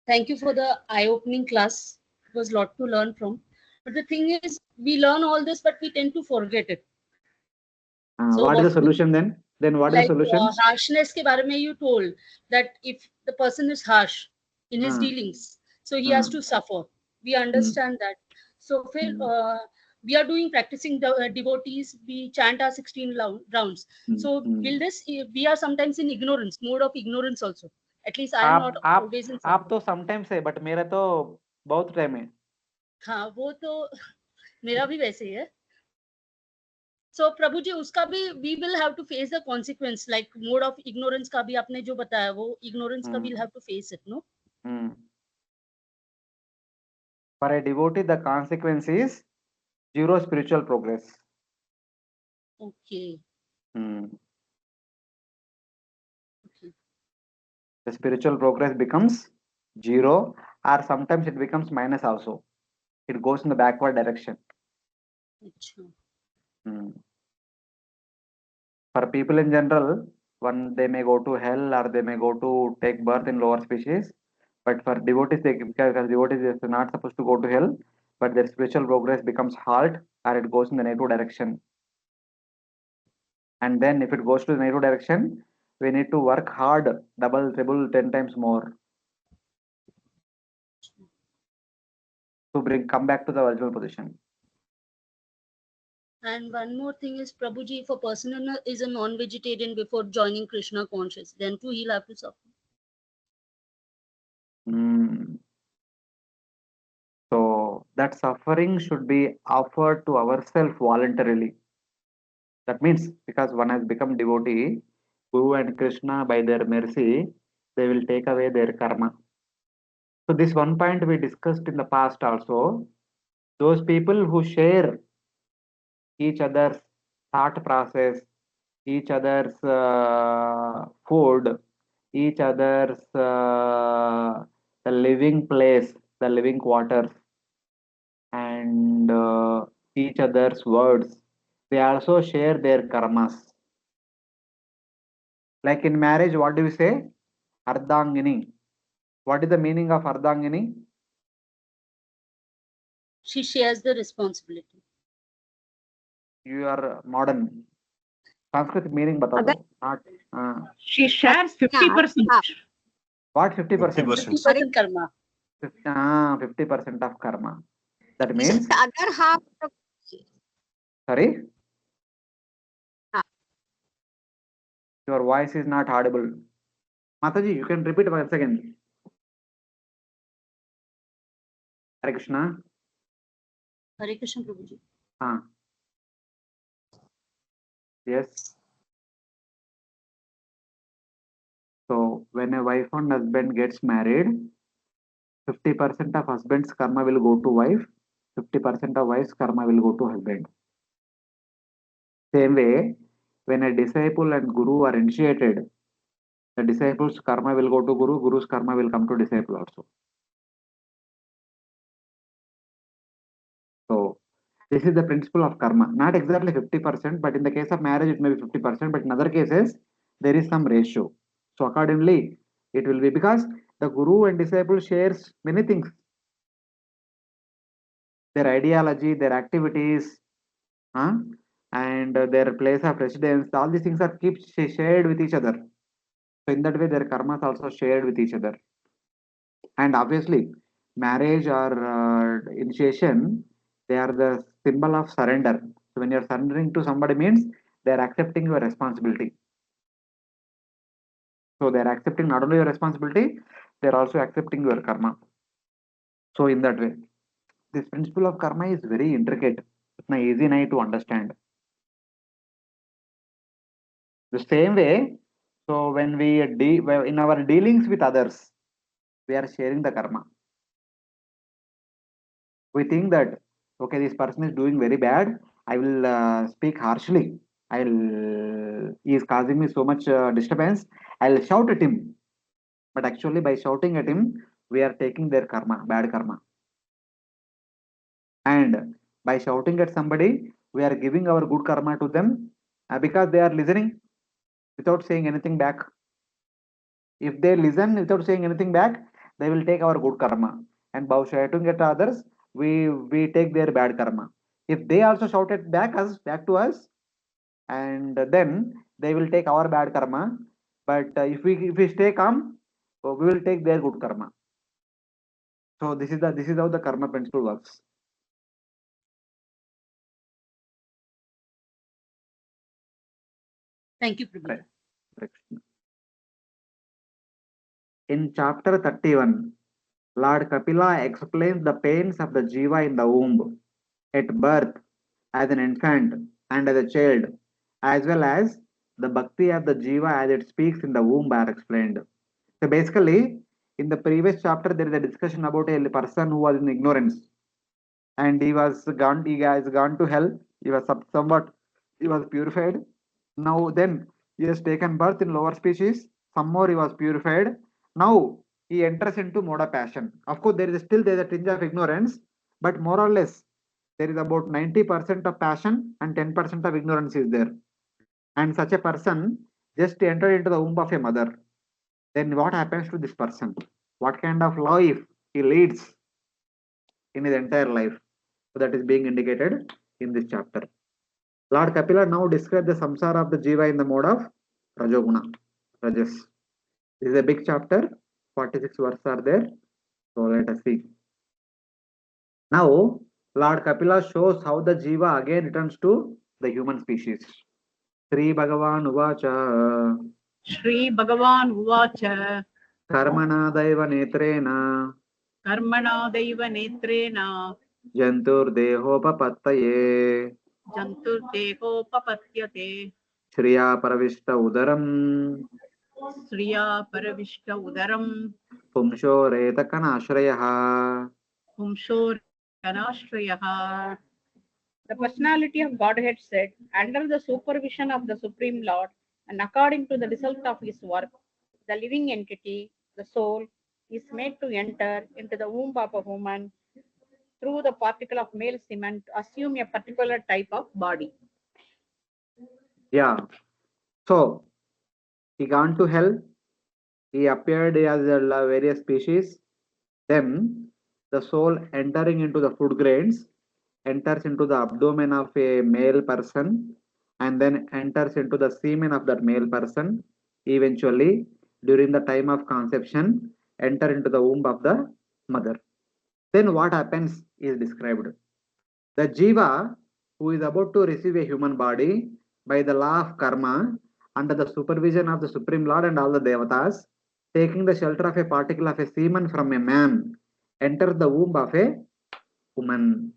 Speaker 11: Thank you for the eye-opening class. It was a lot to learn from. But the thing is, we learn all this, but we tend to forget it. So
Speaker 1: what is the solution then? Then what is the solution?
Speaker 11: Harshness ke bare mein you told that if the person is harsh in his dealings, so he has to suffer. We understand that. So we are practicing the devotees. We chant our 16 rounds. So will this? We are sometimes in ignorance, mode of ignorance also. At least I am not always in.
Speaker 1: आप तो sometimes है, but मेरा तो बहुत time है.
Speaker 11: हाँ, वो तो मेरा भी वैसे ही है. So प्रभु जी उसका भी we will have to face the consequence, like mode of ignorance का भी आपने जो बताया वो ignorance का we'll have to face it, no?
Speaker 1: For a devotee, the consequence is zero spiritual progress.
Speaker 11: Okay.
Speaker 1: The spiritual progress becomes zero, or sometimes it becomes minus also. It goes in the backward direction. For people in general, one they may go to hell or they may go to take birth in lower species. But for devotees, because devotees are not supposed to go to hell, but their spiritual progress becomes halt or it goes in the negative direction. And then if it goes to the negative direction, we need to work hard, double, triple, 10 times more to come back to the original position.
Speaker 11: And one more thing is, Prabhuji, if a person is a non-vegetarian before joining Krishna conscious, then too he'll have to suffer.
Speaker 1: So that suffering should be offered to ourselves voluntarily. That means because one has become devotee, Guru and Krishna by their mercy, they will take away their karma. So this one point we discussed in the past also. Those people who share each other's thought process, each other's food, each other's the living place, the living quarters, and each other's words. They also share their karmas. Like in marriage, what do we say? Ardhangini. What is the meaning of Ardhangini?
Speaker 11: She shares the responsibility.
Speaker 1: You are modern. Sanskrit meaning bata do. Not.
Speaker 13: She shares 50%.
Speaker 1: What 50%?
Speaker 11: 50% karma.
Speaker 1: 50% of karma. That means.
Speaker 5: The other half.
Speaker 1: Sorry. Your voice is not audible. Mataji, you can repeat once again. Hare Krishna.
Speaker 11: Hare Krishna, Prabhuji.
Speaker 1: Yes. So when a wife and husband gets married, 50% of husband's karma will go to wife, 50% of wife's karma will go to husband. Same way, when a disciple and guru are initiated, the disciple's karma will go to guru, guru's karma will come to disciple also. So this is the principle of karma. Not exactly 50%, but in the case of marriage, it may be 50%, but in other cases, there is some ratio. So accordingly, it will be because the guru and disciple shares many things. Their ideology, their activities, and their place of residence, all these things are keep shared with each other. So in that way, their karmas also shared with each other. And obviously, marriage or initiation, they are the symbol of surrender. So when you're surrendering to somebody means they are accepting your responsibility. So they are accepting not only your responsibility, they are also accepting your karma. So in that way, this principle of karma is very intricate. It's not easy to understand. The same way, so when we in our dealings with others, we are sharing the karma. We think that okay, this person is doing very bad. I will speak harshly. He is causing me so much disturbance. I'll shout at him. But actually, by shouting at him, we are taking their karma, bad karma. And by shouting at somebody, we are giving our good karma to them because they are listening without saying anything back. If they listen without saying anything back, they will take our good karma. And by shouting at others, we take their bad karma. If they also shouted back to us, and then they will take our bad karma. But if we stay calm, we will take their good karma. So this is how the karma principle works.
Speaker 11: Thank you, Prabhuji.
Speaker 1: In chapter 31, Lord Kapila explains the pains of the jiva in the womb, at birth, as an infant, and as a child, as well as the bhakti of the jiva as it speaks in the womb are explained. So basically, in the previous chapter, there is a discussion about a person who was in ignorance, and he has gone to hell. He was he was purified. Now then, he has taken birth in lower species. Some more he was purified. Now he enters into mode of passion. Of course, there is a tinge of ignorance, but more or less, there is about 90% of passion and 10% of ignorance is there. And such a person just entered into the womb of a mother. Then what happens to this person? What kind of life he leads in his entire life? So that is being indicated in this chapter. Lord Kapila now describes the samsara of the jiva in the mode of Rajoguna, Rajas. This is a big chapter. 46 verses are there. So let us see. Now, Lord Kapila shows how the Jiva again returns to the human species. Sri Bhagavan Uvacha
Speaker 13: Shri Bhagavan Uvacha
Speaker 1: Karmana Daiva Netrena
Speaker 13: Karmana Daiva Netrena
Speaker 1: Jantur Dehopapattaye
Speaker 13: Jantur Deho Papatyate
Speaker 1: Shriya Paravishta Udaram
Speaker 13: Sriya Paravishta Udaram
Speaker 1: Pumsho Retakanashrayaha.
Speaker 13: Humshor Kanashrayaha. The personality of Godhead said, under the supervision of the Supreme Lord and according to the result of his work, the living entity, the soul, is made to enter into the womb of a woman through the particle of male semen to assume a particular type of body.
Speaker 1: Yeah. So he gone to hell. He appeared as a various species. Then the soul entering into the food grains enters into the abdomen of a male person and then enters into the semen of that male person. Eventually, during the time of conception, enter into the womb of the mother. Then what happens is described. The Jiva, who is about to receive a human body by the law of karma, under the supervision of the Supreme Lord and all the Devatas, taking the shelter of a particle of a semen from a man, enters the womb of a woman.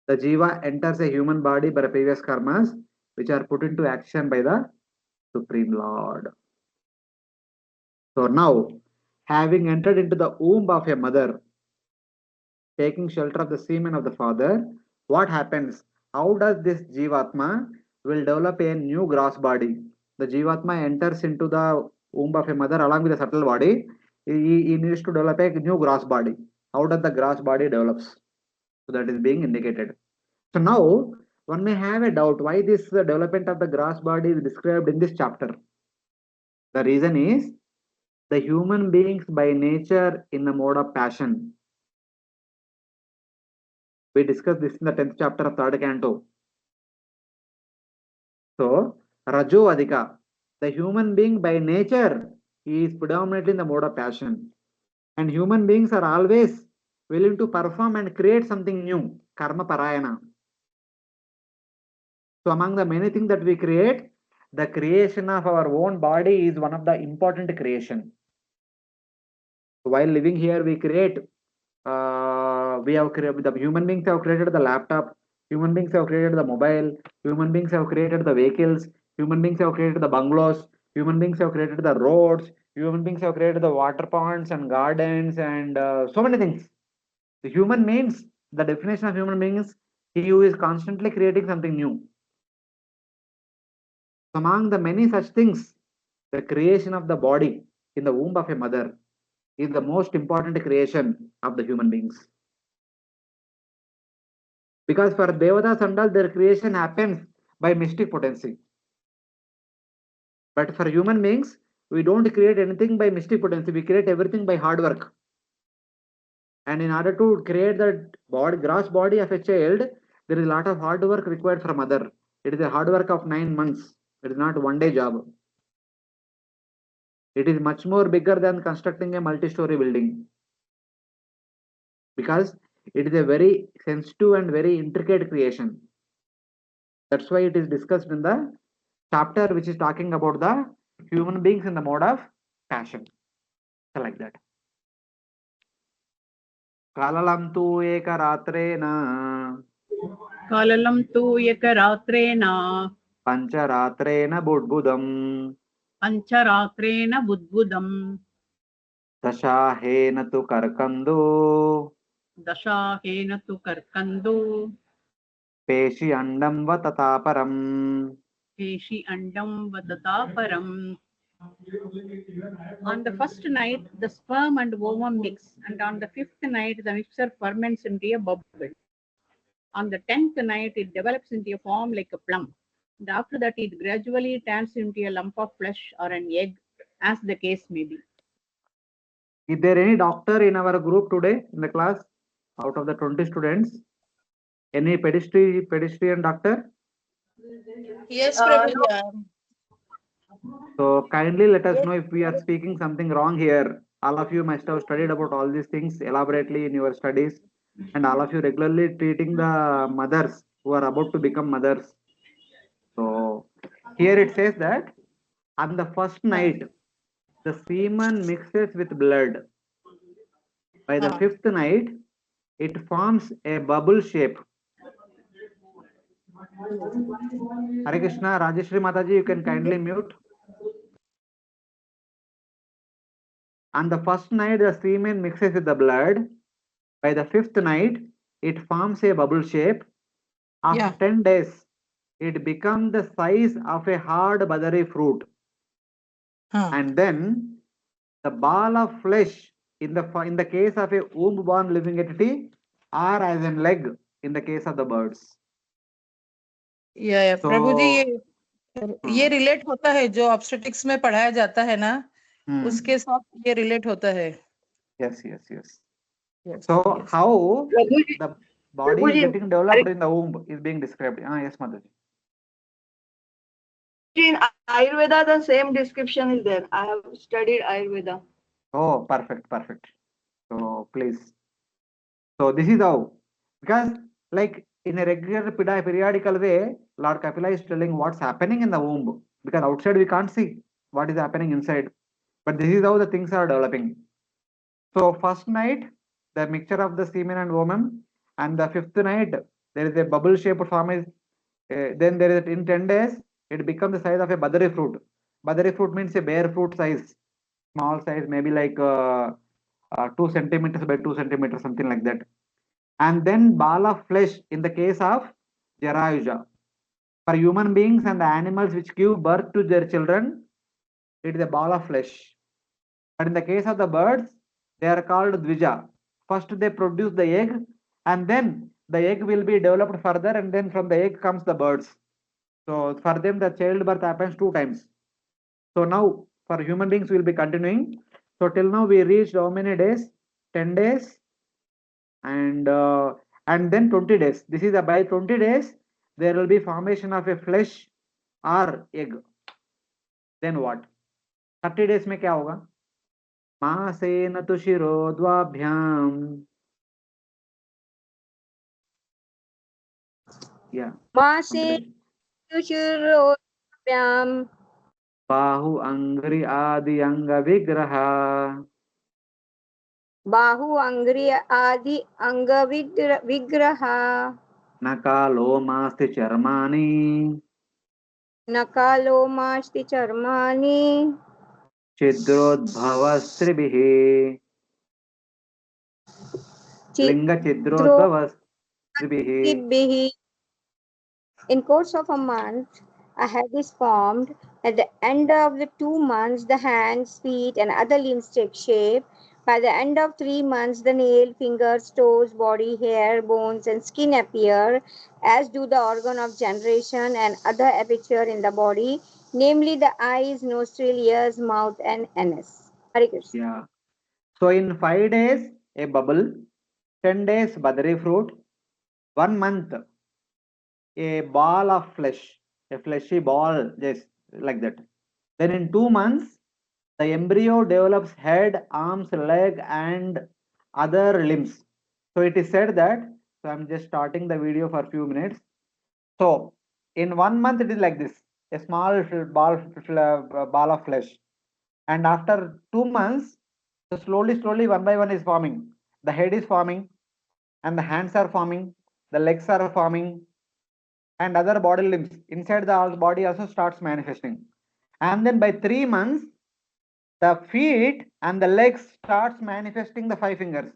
Speaker 1: The Jiva enters a human body by previous karmas, which are put into action by the Supreme Lord. So now, having entered into the womb of a mother, taking shelter of the semen of the father, what happens? How does this Jivatma will develop a new gross body? The Jivatma enters into the womb of a mother along with the subtle body. He needs to develop a new gross body. How does the gross body develops? So that is being indicated. So now one may have a doubt why this development of the gross body is described in this chapter. The reason is the human beings by nature in the mode of passion. We discussed this in the 10th chapter of 3rd canto. So, Rajo Adhika, the human being by nature is predominantly in the mode of passion. And human beings are always willing to perform and create something new, karma parayana. So, among the many things that we create, the creation of our own body is one of the important creation. While living here, we create. We have created the human beings have created the laptop. Human beings have created the mobile. Human beings have created the vehicles. Human beings have created the bungalows. Human beings have created the roads. Human beings have created the water ponds and gardens and so many things. The human means the definition of human beings. He who is constantly creating something new. Among the many such things, the creation of the body in the womb of a mother is the most important creation of the human beings. Because for Devatas and all, their creation happens by mystic potency. But for human beings, we don't create anything by mystic potency. We create everything by hard work. And in order to create the body, gross body of a child, there is a lot of hard work required from mother. It is a hard work of 9 months. It is not one day job. It is much more bigger than constructing a multi-story building. Because it is a very sensitive and very intricate creation. That's why it is discussed in the chapter which is talking about the human beings in the mode of passion. So like that. Kalalam tu eka ratrena
Speaker 13: Kalalam tu ekaratrena
Speaker 1: pancharatrena budbudam
Speaker 13: Pancharatrena Budbudam
Speaker 1: dashahena tu karkando
Speaker 13: Dashahena tu Karkando
Speaker 1: peshi andam vatataparam.
Speaker 13: Keshi Andam Vadataparam. On the first night, the sperm and ovum mix, and on the fifth night, the mixture ferments into a bubble. On the 10th night, it develops into a form like a plum. And after that, it gradually turns into a lump of flesh or an egg, as the case may be.
Speaker 1: Is there any doctor in our group today in the class? Out of the 20 students, any pedestrian doctor?
Speaker 10: Yes, Prabhuji.
Speaker 1: So kindly let us know if we are speaking something wrong here. All of you must have studied about all these things elaborately in your studies. and all of you regularly treating the mothers who are about to become mothers. So here it says that on the first night, the semen mixes with blood. By the fifth night, it forms a bubble shape. Hare Krishna, Rajeshri Mataji, you can kindly mute. On the first night, the semen mixes with the blood. By the fifth night, it forms a bubble shape. After 10 days, it becomes the size of a hard buttery fruit. And then the ball of flesh in the case of a womb-born living entity, or as in leg in the case of the birds.
Speaker 10: Prabhu ji
Speaker 1: So,
Speaker 10: ये relate होता है जो obstetrics में पढ़ाया जाता है ना, उसके साथ ये रिलेट होता है.
Speaker 1: Yes. So how the body is getting developed in the womb is being described. Yes, Mataji.
Speaker 6: In Ayurveda, the same description is there. I have studied Ayurveda.
Speaker 1: Oh, perfect. So please. So this is how, because like in a regular periodical way, Lord Kapila is telling what's happening in the womb, because outside we can't see what is happening inside. But this is how the things are developing. So first night, the mixture of the semen and ovum, and the fifth night, there is a bubble shaped form is, then there is in 10 days, it becomes the size of a badari fruit. Badari fruit means a bare fruit size, small size, maybe like 2 centimeters by 2 centimeters, something like that. And then ball of flesh in the case of Jarayuja. For human beings and the animals which give birth to their children, it is a ball of flesh. But in the case of the birds, they are called Dvija. First they produce the egg, and then the egg will be developed further, and then from the egg comes the birds. So for them, the childbirth happens 2 times. So now for human beings, we will be continuing. So till now we reached how many days? 10 days, and then 20 days. This is by 20 days there will be formation of a flesh or egg. Then what? 30 days में क्या होगा? मासेन तु शिरोद्वाभ्याम. Yeah.
Speaker 5: Mase Tushurobhyam
Speaker 1: बाहु अंग्रि आदि अंग विग्रह.
Speaker 5: Bahu Angri Adi Anga Vigraha
Speaker 1: नकालो मास्ति चर्माणि.
Speaker 5: Nakalo Masti Charmani
Speaker 1: छिद्रोद्भवस्त्रिभिः. लिंग छिद्रोद्भवस्त्रिभिः.
Speaker 5: Bihi. In course of a month, a head is formed. At the end of the 2 months, the hands, feet, and other limbs take shape. By the end of 3 months, the nail, fingers, toes, body, hair, bones, and skin appear, as do the organ of generation and other aperture in the body, namely the eyes, nostril, ears, mouth, and anus. Hare Krishna.
Speaker 1: Yeah. So in 5 days, a bubble, 10 days, badari fruit, 1 month, a ball of flesh, a fleshy ball, just like that. Then in 2 months, the embryo develops head, arms, leg, and other limbs. So it is said that, so I'm just starting the video for a few minutes. So in 1 month, it is like this, a small ball of flesh. And after 2 months, so slowly, one by one is forming. The head is forming, and the hands are forming, the legs are forming, and other body limbs inside the body also starts manifesting. And then by 3 months, the feet and the legs starts manifesting the 5 fingers.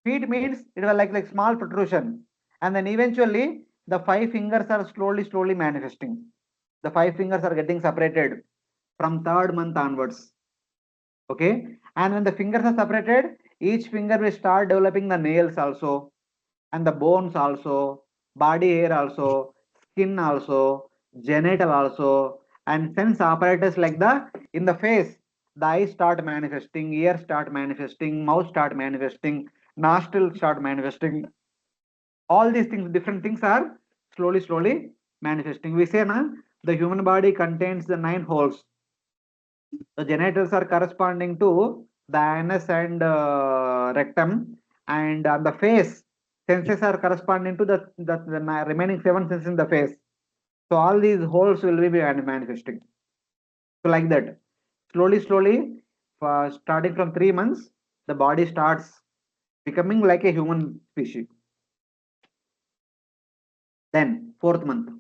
Speaker 1: Feet means it was like small protrusion, and then eventually the 5 fingers are slowly manifesting. The 5 fingers are getting separated from 3rd month onwards. Okay, and when the fingers are separated, each finger will start developing the nails also, and the bones also, body hair also, skin also, genital also, and sense apparatus like the in the face, the eyes start manifesting, ears start manifesting, mouth start manifesting, nostrils start manifesting. All these things, different things are slowly manifesting. We say na, the human body contains the 9 holes. The genitals are corresponding to the anus and rectum, and on the face senses are corresponding to the remaining 7 senses in the face. So all these holes will be manifesting. So like that, slowly, starting from 3 months, the body starts becoming like a human species. Then 4th month,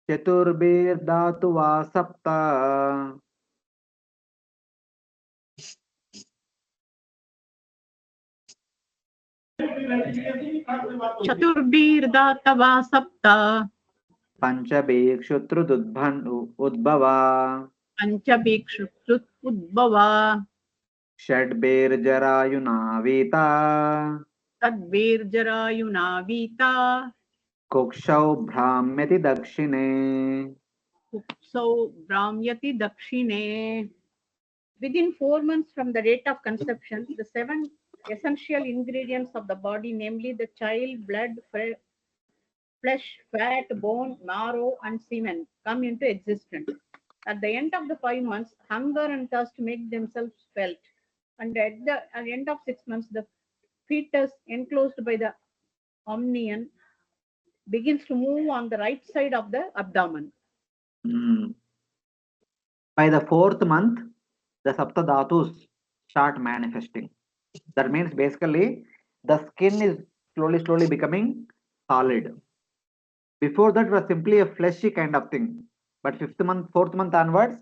Speaker 1: Chaturbir Dhatuva Sapta.
Speaker 13: चतुर्भिर्दातवा सप्त
Speaker 1: Panchabhikshutruddhan Udbhava.
Speaker 13: पंचभिक्षुत् उद्भवा
Speaker 1: Shadbirjarayunavita.
Speaker 13: तद्भिर्जरायुनावीता
Speaker 1: Kokshau Brahmyati Dakshine.
Speaker 13: कुप्सौ भ्राम्यति दक्षिणे. Within 4 months from the date of conception, the 7 essential ingredients of the body, namely the child, blood, flesh, fat, bone, marrow, and semen, come into existence. At the end of the 5 months, hunger and thirst make themselves felt. And at the end of 6 months, the fetus enclosed by the omnium begins to move on the right side of the abdomen.
Speaker 1: By the 4th month, the Saptadhatus start manifesting. That means basically the skin is slowly becoming solid. Before that was simply a fleshy kind of thing. But 5th month, 4th month onwards,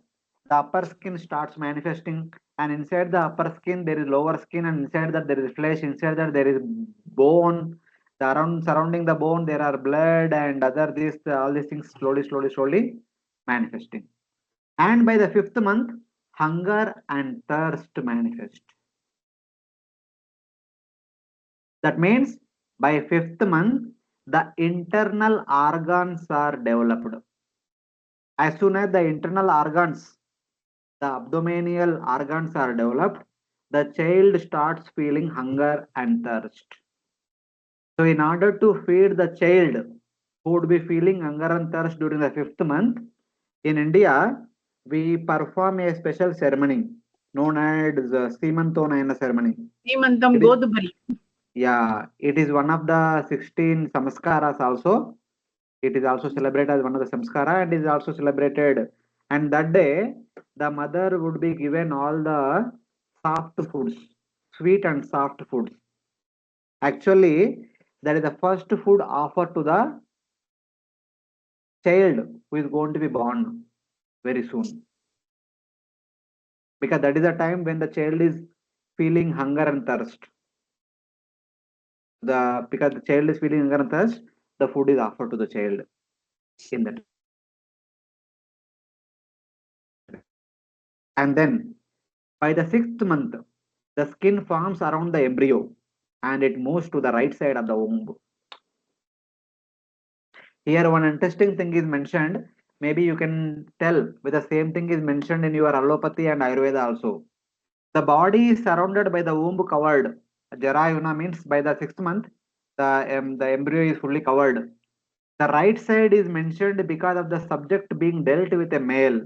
Speaker 1: the upper skin starts manifesting, and inside the upper skin there is lower skin, and inside that there is flesh, inside that there is bone. Surrounding the bone there are blood and other all these things slowly manifesting. And by the 5th month, hunger and thirst manifest. That means by 5th month, the internal organs are developed. As soon as the internal organs, the abdominal organs are developed, the child starts feeling hunger and thirst. So in order to feed the child who would be feeling hunger and thirst during the 5th month, in India, we perform a special ceremony known as Seemantonayana ceremony.
Speaker 13: Seemantam Godubari.
Speaker 1: Yeah, it is one of the 16 samskaras also. It is also celebrated as one of the samskara and is also celebrated. And that day, the mother would be given all the soft foods, sweet and soft foods. Actually, that is the first food offered to the child who is going to be born very soon. Because that is the time when the child is feeling hunger and thirst. Because the child is feeling hunger and thirst, the food is offered to the child in that. And then by the 6th month, the skin forms around the embryo and it moves to the right side of the womb. Here one interesting thing is mentioned. Maybe you can tell with the same thing is mentioned in your allopathy and Ayurveda also. The body is surrounded by the womb covered. Jarayuna means by the 6th month, the embryo is fully covered. The right side is mentioned because of the subject being dealt with a male.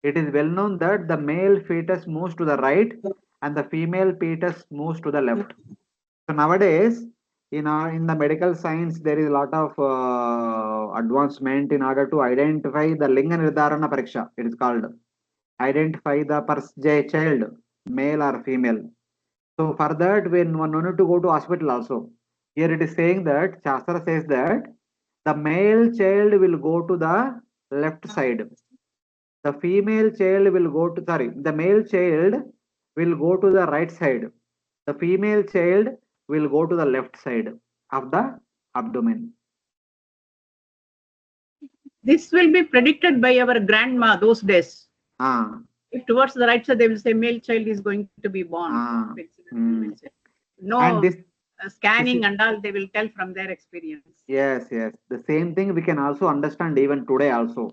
Speaker 1: It is well known that the male fetus moves to the right and the female fetus moves to the left. So nowadays, in the medical science, there is a lot of advancement in order to identify the Linga Nirdharana Pariksha. It is called identify the child, male or female. So for that, when one need to go to hospital also. Here it is saying that Shastra says that the male child will go to the left side. The female child will go to the male child will go to the right side. The female child will go to the left side of the abdomen.
Speaker 13: This will be predicted by our grandma those days. If towards the right side they will say male child is going to be born. No,
Speaker 1: and this
Speaker 13: scanning and all they will tell from their experience.
Speaker 1: Yes. The same thing we can also understand even today also.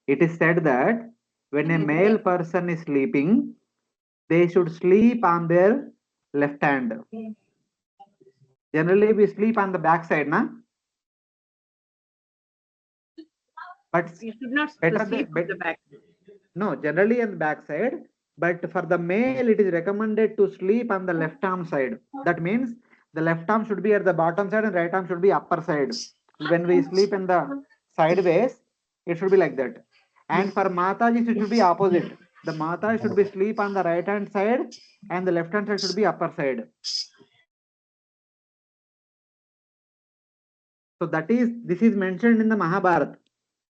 Speaker 1: It is said that when a male person is sleeping, they should sleep on their left hand. Generally, we sleep on the back side, na? But
Speaker 13: you should not sleep on the back.
Speaker 1: No, generally on the back side. But for the male, it is recommended to sleep on the left arm side. That means the left arm should be at the bottom side and right arm should be upper side. When we sleep in the sideways, it should be like that. And for Mataji, it should be opposite. The Mata should be sleep on the right hand side and the left hand side should be upper side. So this is mentioned in the Mahabharata.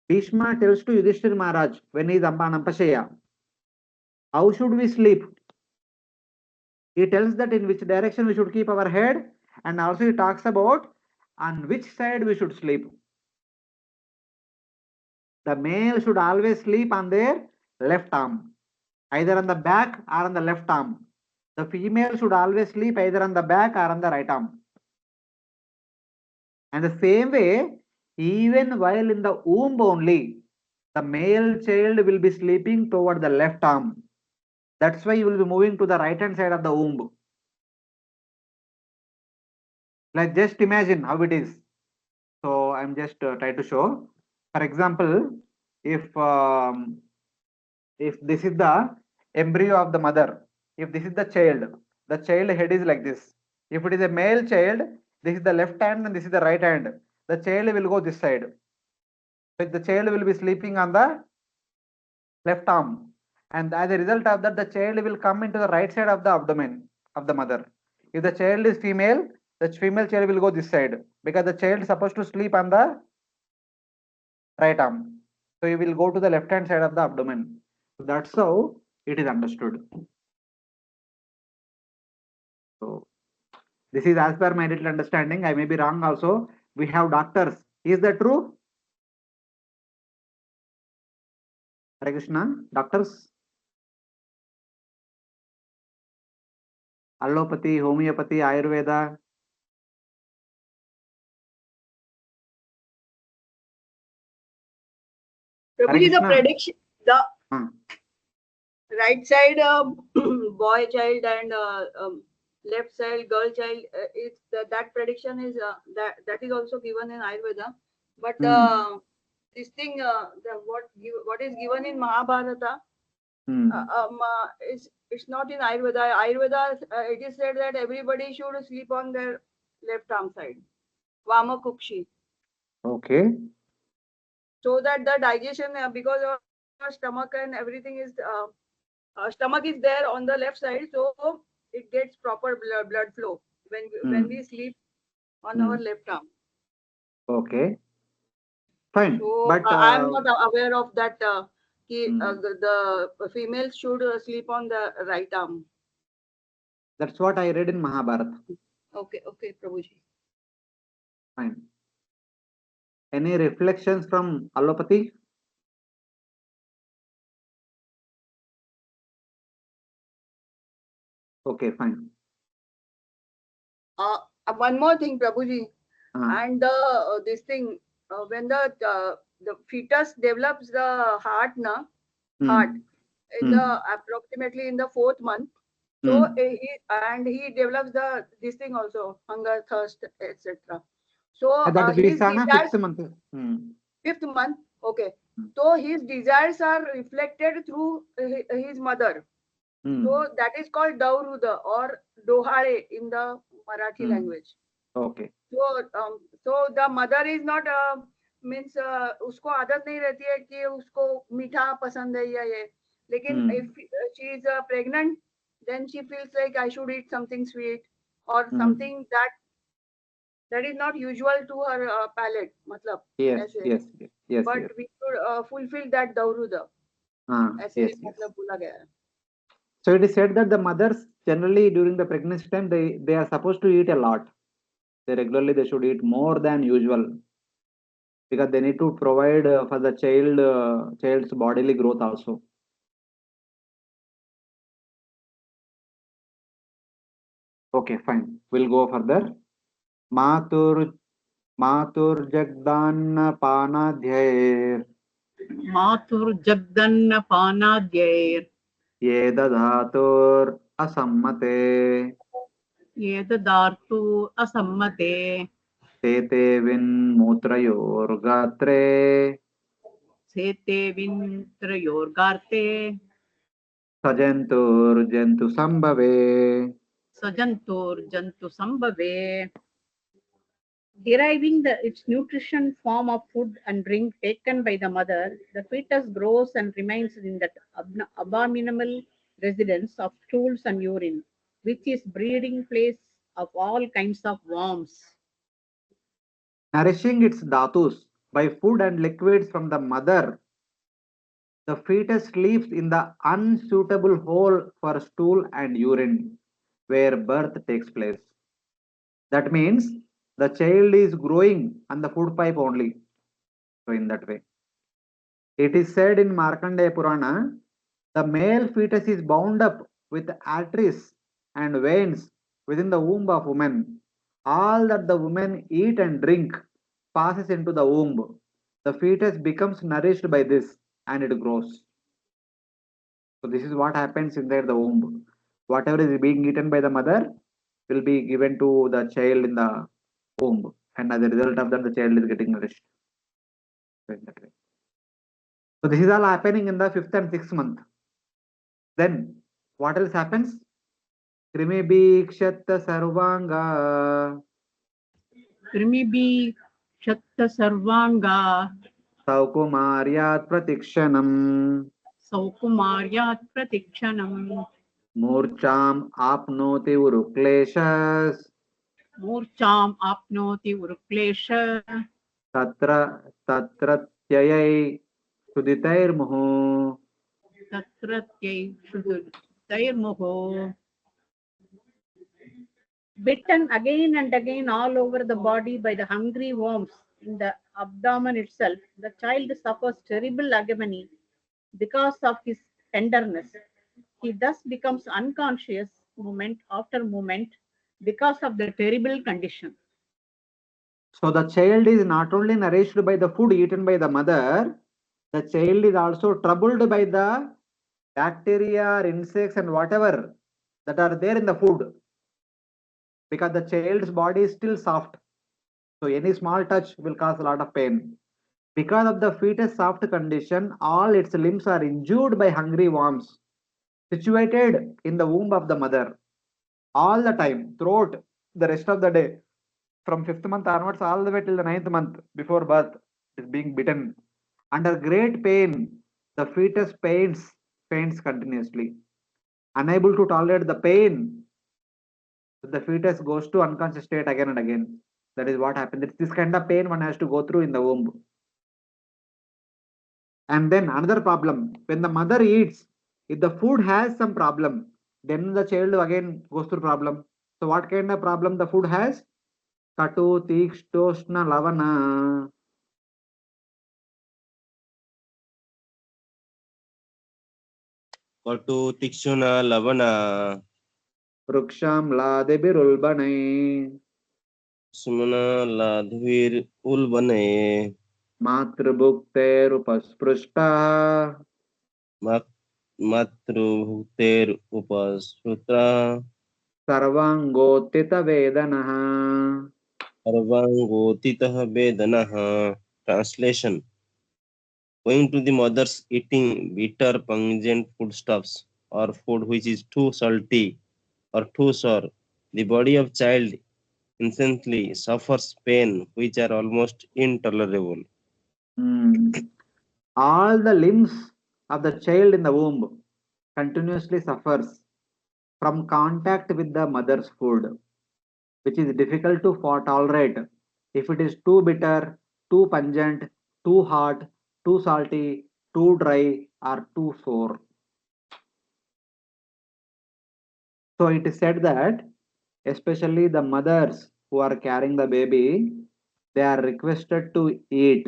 Speaker 1: Bhishma tells to Yudhishthir Maharaj when he is Ampashaya, how should we sleep? He tells that in which direction we should keep our head, and also he talks about on which side we should sleep. The male should always sleep on their left arm, either on the back or on the left arm. The female should always sleep either on the back or on the right arm. And the same way, even while in the womb only, the male child will be sleeping toward the left arm. That's why you will be moving to the right hand side of the womb. Like just imagine how it is. So I'm just trying to show. For example, if this is the embryo of the mother, if this is the child head is like this. If it is a male child, this is the left hand and this is the right hand. The child will go this side. So the child will be sleeping on the left arm, and as a result of that, the child will come into the right side of the abdomen of the mother. If the child is female, the female child will go this side because the child is supposed to sleep on the right arm. So you will go to the left hand side of the abdomen. So that's how it is understood. So this is as per my little understanding. I may be wrong also. We have doctors. Is that true? Hare Krishna. Doctors? Allopathy, homeopathy, Ayurveda.
Speaker 6: Prabhuji, the prediction, the right side boy child and left side girl child, that prediction is that is also given in Ayurveda. But this thing, what is given in Mahabharata, it's not in Ayurveda. Ayurveda, it is said that everybody should sleep on their left arm side, Vama Kukshi.
Speaker 1: Okay.
Speaker 6: So that the digestion, because our stomach and everything is, stomach is there on the left side, so it gets proper blood flow when we sleep on our left arm.
Speaker 1: Okay. Fine.
Speaker 6: So
Speaker 1: But
Speaker 6: I am not aware of that. The female should sleep on the right arm.
Speaker 1: That's what I read in Mahabharata.
Speaker 6: Okay, Prabhuji.
Speaker 1: Fine. Any reflections from allopathy? Okay, fine.
Speaker 6: One more thing, Prabhuji, and this thing, when the fetus develops the heart in the approximately in the 4th month, so he develops this thing also, hunger, thirst, etc. So
Speaker 1: That
Speaker 6: his
Speaker 1: Visana,
Speaker 6: desires,
Speaker 1: 5th month.
Speaker 6: 5th month, okay. So his desires are reflected through his mother. So that is called Dauruda or Dohare in the Marathi language.
Speaker 1: Okay.
Speaker 6: So the mother is not means उसको आदत नहीं रहती है कि उसको मीठा पसंद है या ये, लेकिन if she is pregnant, then she feels like I should eat something sweet or something that is not usual to her palate, मतलब
Speaker 1: Yes.
Speaker 6: But we should fulfill that Dauruda. ऐसे मतलब बोला गया है.
Speaker 1: So it is said that the mothers generally during the pregnancy time they are supposed to eat a lot. They should eat more than usual because they need to provide for the child's bodily growth also. Okay, fine. We'll go further. Matur Jagdanna Panadhyair.
Speaker 13: Mathur Jagdanna Panadhyair.
Speaker 1: Yedadhatur Asammate.
Speaker 13: Yedadartu Asammate.
Speaker 1: Sete Vinmutrayor Gatre.
Speaker 13: Sete Vintrayor Garte.
Speaker 1: Sajantur Jantu Sambhave.
Speaker 13: Sajantur Jantu Sambhave. Deriving its nutrition form of food and drink taken by the mother, the fetus grows and remains in that abominable residence of stools and urine, which is breeding place of all kinds of worms.
Speaker 1: Nourishing its dhatus by food and liquids from the mother, the fetus sleeps in the unsuitable hole for stool and urine, where birth takes place. That means the child is growing on the food pipe only. So, in that way, it is said in Markandeya Purana, the male fetus is bound up with arteries and veins within the womb of woman. All that the woman eat and drink passes into the womb. The fetus becomes nourished by this and it grows. So this is what happens inside the womb. Whatever is being eaten by the mother will be given to the child in the womb, and as a result of that, the child is getting nourished. So in that way. So this is all happening in the 5th and 6th month. Then what else happens? Krimi Bhikshatta Sarvanga
Speaker 13: Krimi Shatta Sarvanga
Speaker 1: Saukumaryat Pratikshanam
Speaker 13: Saukumaryat Pratikshanam
Speaker 1: Murcham Apnoti Urukleshas
Speaker 13: Murcham Apnoti Uruklesha
Speaker 1: Tatra Tatratyayai Suditairmuhu.
Speaker 13: Tatratyai Shudairmuho. Bitten again and again all over the body by the hungry worms in the abdomen itself, the child suffers terrible agony because of his tenderness. He thus becomes unconscious moment after moment because of the terrible condition.
Speaker 1: So the child is not only nourished by the food eaten by the mother, the child is also troubled by the bacteria or insects and whatever that are there in the food, because the child's body is still soft. So any small touch will cause a lot of pain. Because of the fetus soft condition, all its limbs are injured by hungry worms situated in the womb of the mother all the time throughout the rest of the day. From 5th month onwards, all the way till the 9th month before birth, is being bitten. Under great pain, the fetus faints continuously. Unable to tolerate the pain, the fetus goes to unconscious state again and again. That is what happens. It's this kind of pain one has to go through in the womb. And then another problem, when the mother eats, if the food has some problem, then the child again goes through problem. So what kind of problem the food has? Katu, Tikshtoshna, Lavana.
Speaker 2: Katu Tikshuna Lavana
Speaker 1: Vruksham Ladebirulbanai.
Speaker 2: Sumana Ladhvir Ulbane
Speaker 1: Matrabhukterupasprishta.
Speaker 2: Matrubhukter Upasrutra
Speaker 1: Sarvangotita Vedanaha.
Speaker 2: Sarvangotitah Vedanaha. Translation: going to the mother's eating bitter, pungent foodstuffs or food which is too salty or too sour, the body of child instantly suffers pain which are almost intolerable.
Speaker 1: All the limbs of the child in the womb continuously suffers from contact with the mother's food, which is difficult to tolerate if it is too bitter, too pungent, too hot, too salty, too dry, or too sour. So it is said that especially the mothers who are carrying the baby, they are requested to eat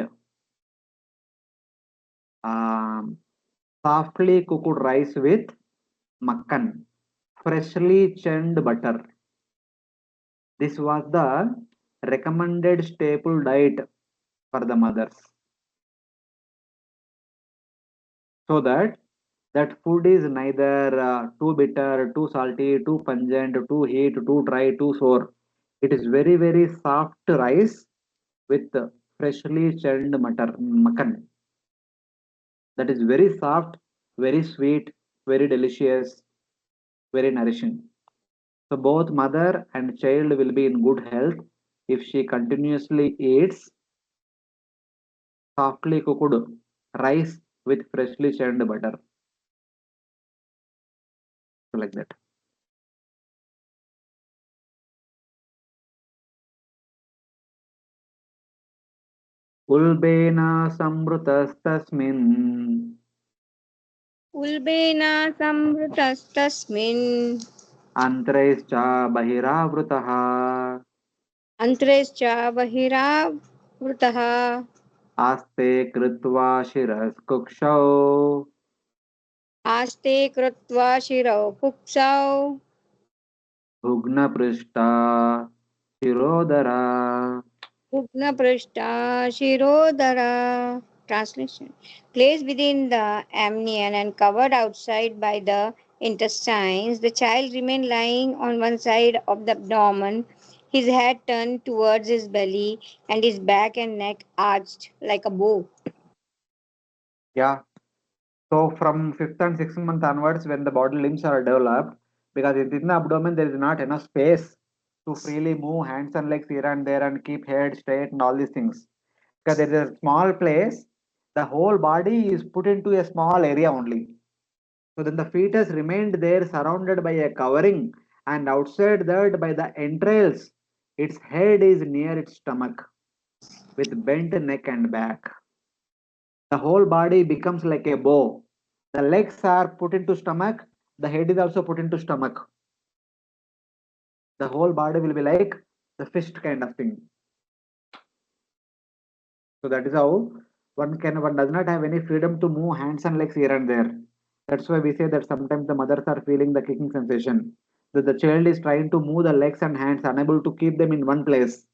Speaker 1: softly cooked rice with makkan, freshly churned butter. This was the recommended staple diet for the mothers, so that food is neither too bitter, too salty, too pungent, too heat, too dry, too sour. It is very very soft rice with freshly churned makkan. That is very soft, very sweet, very delicious, very nourishing. So both mother and child will be in good health if she continuously eats softly cooked rice with freshly churned butter. So like that. Ulbena samrutastasmin
Speaker 5: उल्बेन संवृतस्तस्मिन्
Speaker 1: antraischa bahiravrutaha
Speaker 5: अन्त्रेश्च बहिरावृतः
Speaker 1: आस्ते कृत्वा शिरस्कुक्षौ
Speaker 5: आस्ते कृत्वा शिरौ कुक्षौ
Speaker 1: भुग्नपृष्ठा शिरोदरा.
Speaker 5: Bhugnaprashta Shirodhara. Translation. Placed within the amnion and covered outside by the intestines, the child remained lying on one side of the abdomen, his head turned towards his belly, and his back and neck arched like a bow.
Speaker 1: Yeah. So from 5th and 6th month onwards, when the body limbs are developed, because in the abdomen there is not enough space to freely move hands and legs here and there and keep head straight and all these things. Because there is a small place, the whole body is put into a small area only. So then the fetus remained there surrounded by a covering, and outside that by the entrails, its head is near its stomach with bent neck and back. The whole body becomes like a bow. The legs are put into stomach, the head is also put into stomach. The whole body will be like the fist kind of thing. So that is how one does not have any freedom to move hands and legs here and there. That's why we say that sometimes the mothers are feeling the kicking sensation. That the child is trying to move the legs and hands, unable to keep them in one place.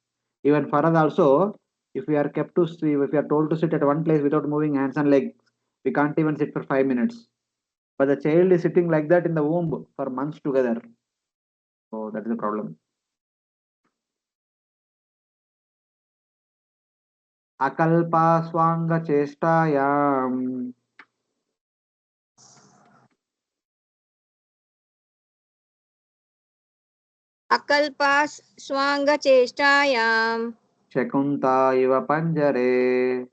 Speaker 1: Even for us also, if we are kept to see, if we are told to sit at one place without moving hands and legs, we can't even sit for 5 minutes. But the child is sitting like that in the womb for months together. So that is the problem. Akalpa swanga chestayam
Speaker 5: Akalpas swanga cheshtayam
Speaker 1: shakunta iva panjare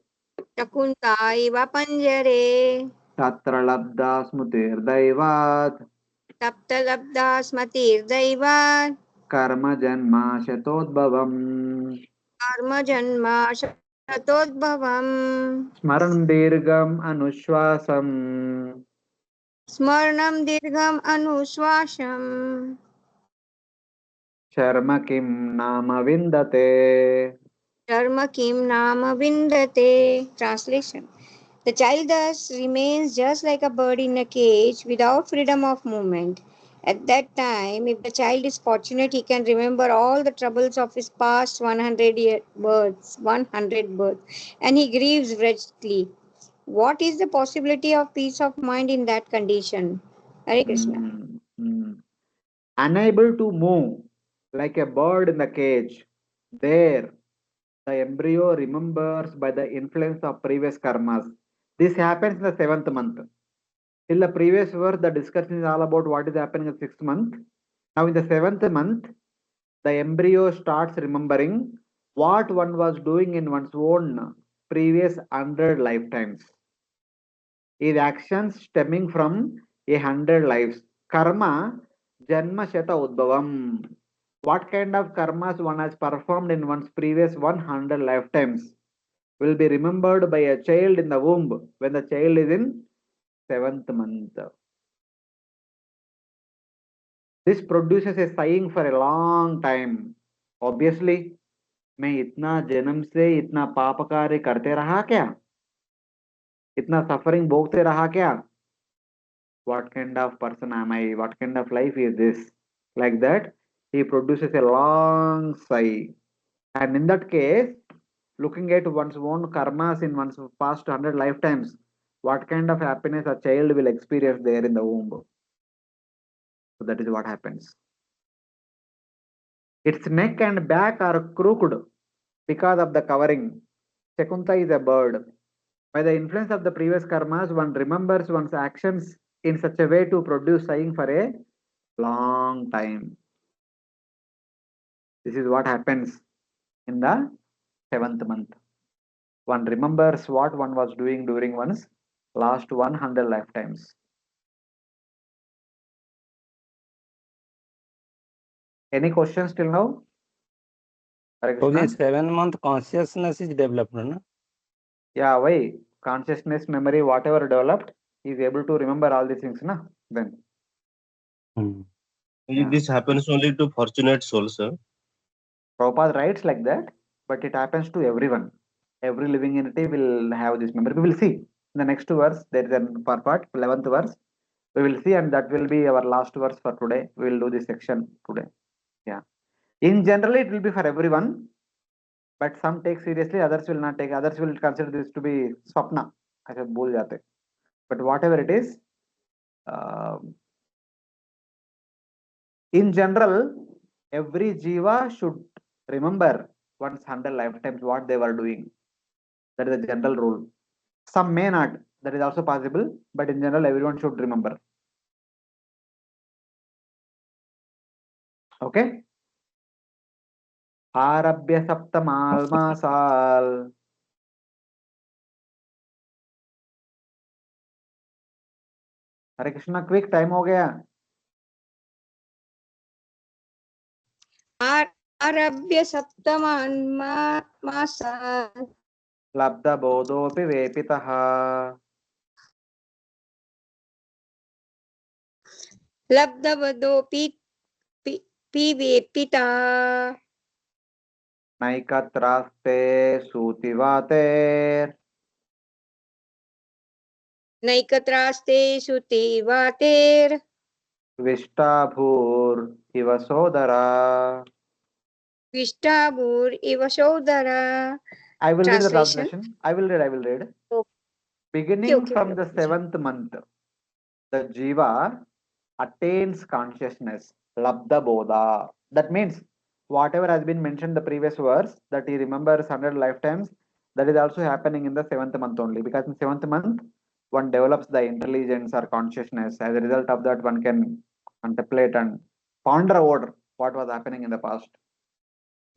Speaker 5: Shakunta iva panjare
Speaker 1: tatra labda smutirdaivat
Speaker 5: Taptalabda smatirdaivat
Speaker 1: karma janma shatodbhavam
Speaker 5: Karma janma shatodbhavam
Speaker 1: smaran dirgam anushwasam
Speaker 5: Smarnam dirgham anuswasham
Speaker 1: sharma kim nama vindate.
Speaker 5: Dharma kim nama vindate. Translation. The child thus remains just like a bird in a cage without freedom of movement. At that time, if the child is fortunate, he can remember all the troubles of his past 100 births, and he grieves wretchedly. What is the possibility of peace of mind in that condition? Hare Krishna.
Speaker 1: Unable to move like a bird in the cage, there the embryo remembers by the influence of previous karmas. This happens in the 7th month. Till the previous verse, the discussion is all about what is happening in the 6th month. Now in the 7th month, the embryo starts remembering what one was doing in one's own previous 100 lifetimes. Is actions stemming from 100 lives. Karma, Janma Shata Udbhavam. What kind of karmas one has performed in one's previous 100 lifetimes will be remembered by a child in the womb when the child is in 7th month. This produces a sighing for a long time. Obviously, मैं इतना जन्म से इतना पाप कार्य करते रहा क्या? इतना सफरिंग भोगते रहा क्या? What kind of person am I? What kind of life is this? Like that, he produces a long sigh. And in that case, looking at one's own karmas in one's past 100 lifetimes, what kind of happiness a child will experience there in the womb. So that is what happens. Its neck and back are crooked because of the covering. Shakunta is a bird. By the influence of the previous karmas, one remembers one's actions in such a way to produce sighing for a long time. This is what happens in the 7th month. One remembers what one was doing during one's last 100 lifetimes. Any questions till now? Hare
Speaker 4: So the
Speaker 1: Krishna?
Speaker 4: 7-month consciousness is developed, no?
Speaker 1: Yeah, why? Consciousness, memory, whatever developed, he is able to remember all these things, na? Then. Yeah.
Speaker 2: This happens only to fortunate souls, sir.
Speaker 1: Prabhupada writes like that, but it happens to everyone. Every living entity will have this memory. We will see in the next verse. There is a part, 11th verse. We will see, and that will be our last verse for today. We will do this section today. Yeah. In general, it will be for everyone, but some take seriously, others will not take. Others will consider this to be swapna. I said, bhul jate. But whatever it is, in general, every jiva should remember once 100 lifetimes what they were doing. That is the general rule. Some may not. That is also possible. But in general, everyone should remember. Okay. Arabhya saptamal masal. Hare Krishna, quick time हो गया.
Speaker 5: आरभ्य सप्तमान्मासात्
Speaker 1: लब्ध बोधोपि वेपितः.
Speaker 5: लब्धवदोऽपि पिवेपिता
Speaker 1: नैकत्रास्ते सूतिवातेर्.
Speaker 5: नैकत्रास्ते सुतेवातेर्
Speaker 1: विष्टाभूर् इव सोदरा.
Speaker 5: विष्टाभूरिव Saudra.
Speaker 1: I will read the
Speaker 5: Translation.
Speaker 1: translation. I will read. Beginning
Speaker 5: Okay.
Speaker 1: from the 7th month, the jiva attains consciousness, labdha bodha. That means whatever has been mentioned the previous verse, that he remembers 100 lifetimes, that is also happening in the 7th month only, because in 7th month one develops the intelligence or consciousness. As a result of that, one can contemplate and ponder over what was happening in the past.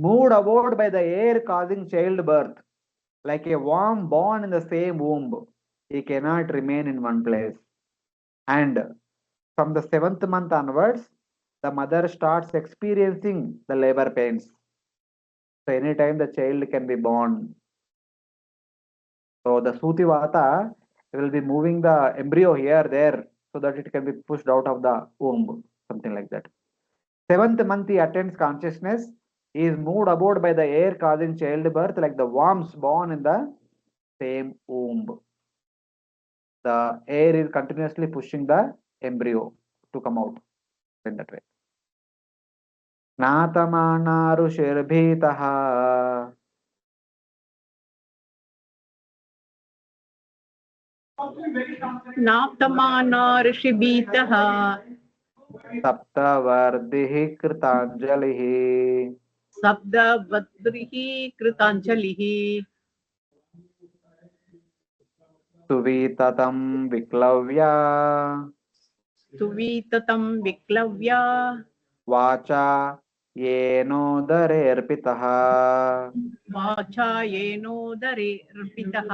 Speaker 1: Moved about by the air causing childbirth, like a worm born in the same womb, he cannot remain in one place. And from the 7th month onwards, the mother starts experiencing the labor pains. So anytime the child can be born. So the Sutivata will be moving the embryo here, there, so that it can be pushed out of the womb, something like that. 7th month he attains consciousness. He is moved about by the air causing childbirth, like the worms born in the same womb. The air is continuously pushing the embryo to come out in that way. Natamana ऋषिर्भीतः.
Speaker 13: नाप्तमाना ऋषिभीतः
Speaker 1: सप्तवर्धिः कृताञ्जलिः.
Speaker 13: शब्दवद्भिः कृताञ्जलिः
Speaker 1: सुवीततं विक्लव्या.
Speaker 13: सुवीततं विक्लव्या
Speaker 1: वाचा येनोदरेऽर्पितः.
Speaker 13: वाचा येनोदरे अर्पितः.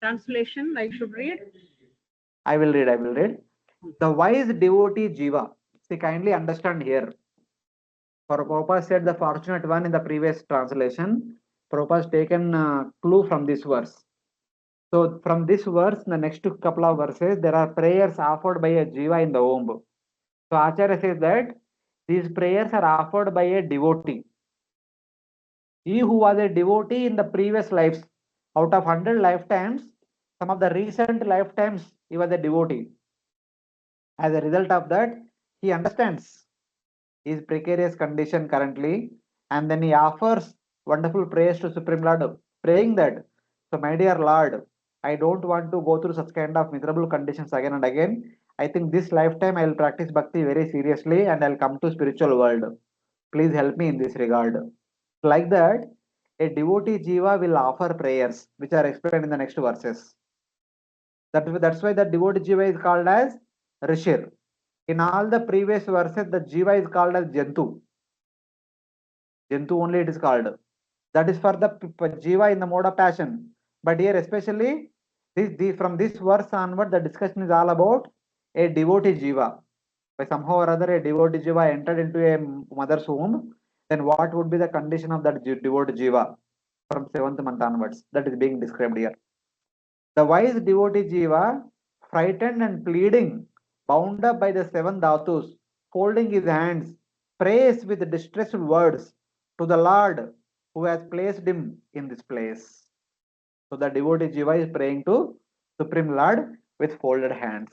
Speaker 13: Translation, I should read.
Speaker 1: I will read. The wise devotee jiva. See, kindly understand here. For Prabhupada said the fortunate one in the previous translation. Prabhupada has taken a clue from this verse. So from this verse, in the next couple of verses, there are prayers offered by a jiva in the womb. So Acharya says that these prayers are offered by a devotee. He who was a devotee in the previous lives, out of 100 lifetimes, some of the recent lifetimes, he was a devotee. As a result of that, he understands his precarious condition currently, and then he offers wonderful prayers to Supreme Lord, praying that, so my dear Lord, I don't want to go through such kind of miserable conditions again and again. I think this lifetime I will practice bhakti very seriously and I'll come to spiritual world. Please help me in this regard. Like that, a devotee jiva will offer prayers, which are explained in the next verses. That's why the devotee jiva is called as Rishir. In all the previous verses, the Jiva is called as Jantu. Jantu only it is called. That is for the Jiva in the mode of passion. But here especially, from this verse onward, the discussion is all about a devotee Jiva. By somehow or other, a devotee Jiva entered into a mother's womb, then what would be the condition of that devotee Jiva from 7th month onwards? That is being described here. The wise devotee Jiva, frightened and pleading, bound up by the 7 dhatus, folding his hands, prays with distressed words to the Lord who has placed him in this place. So the devotee Jiva is praying to Supreme Lord with folded hands.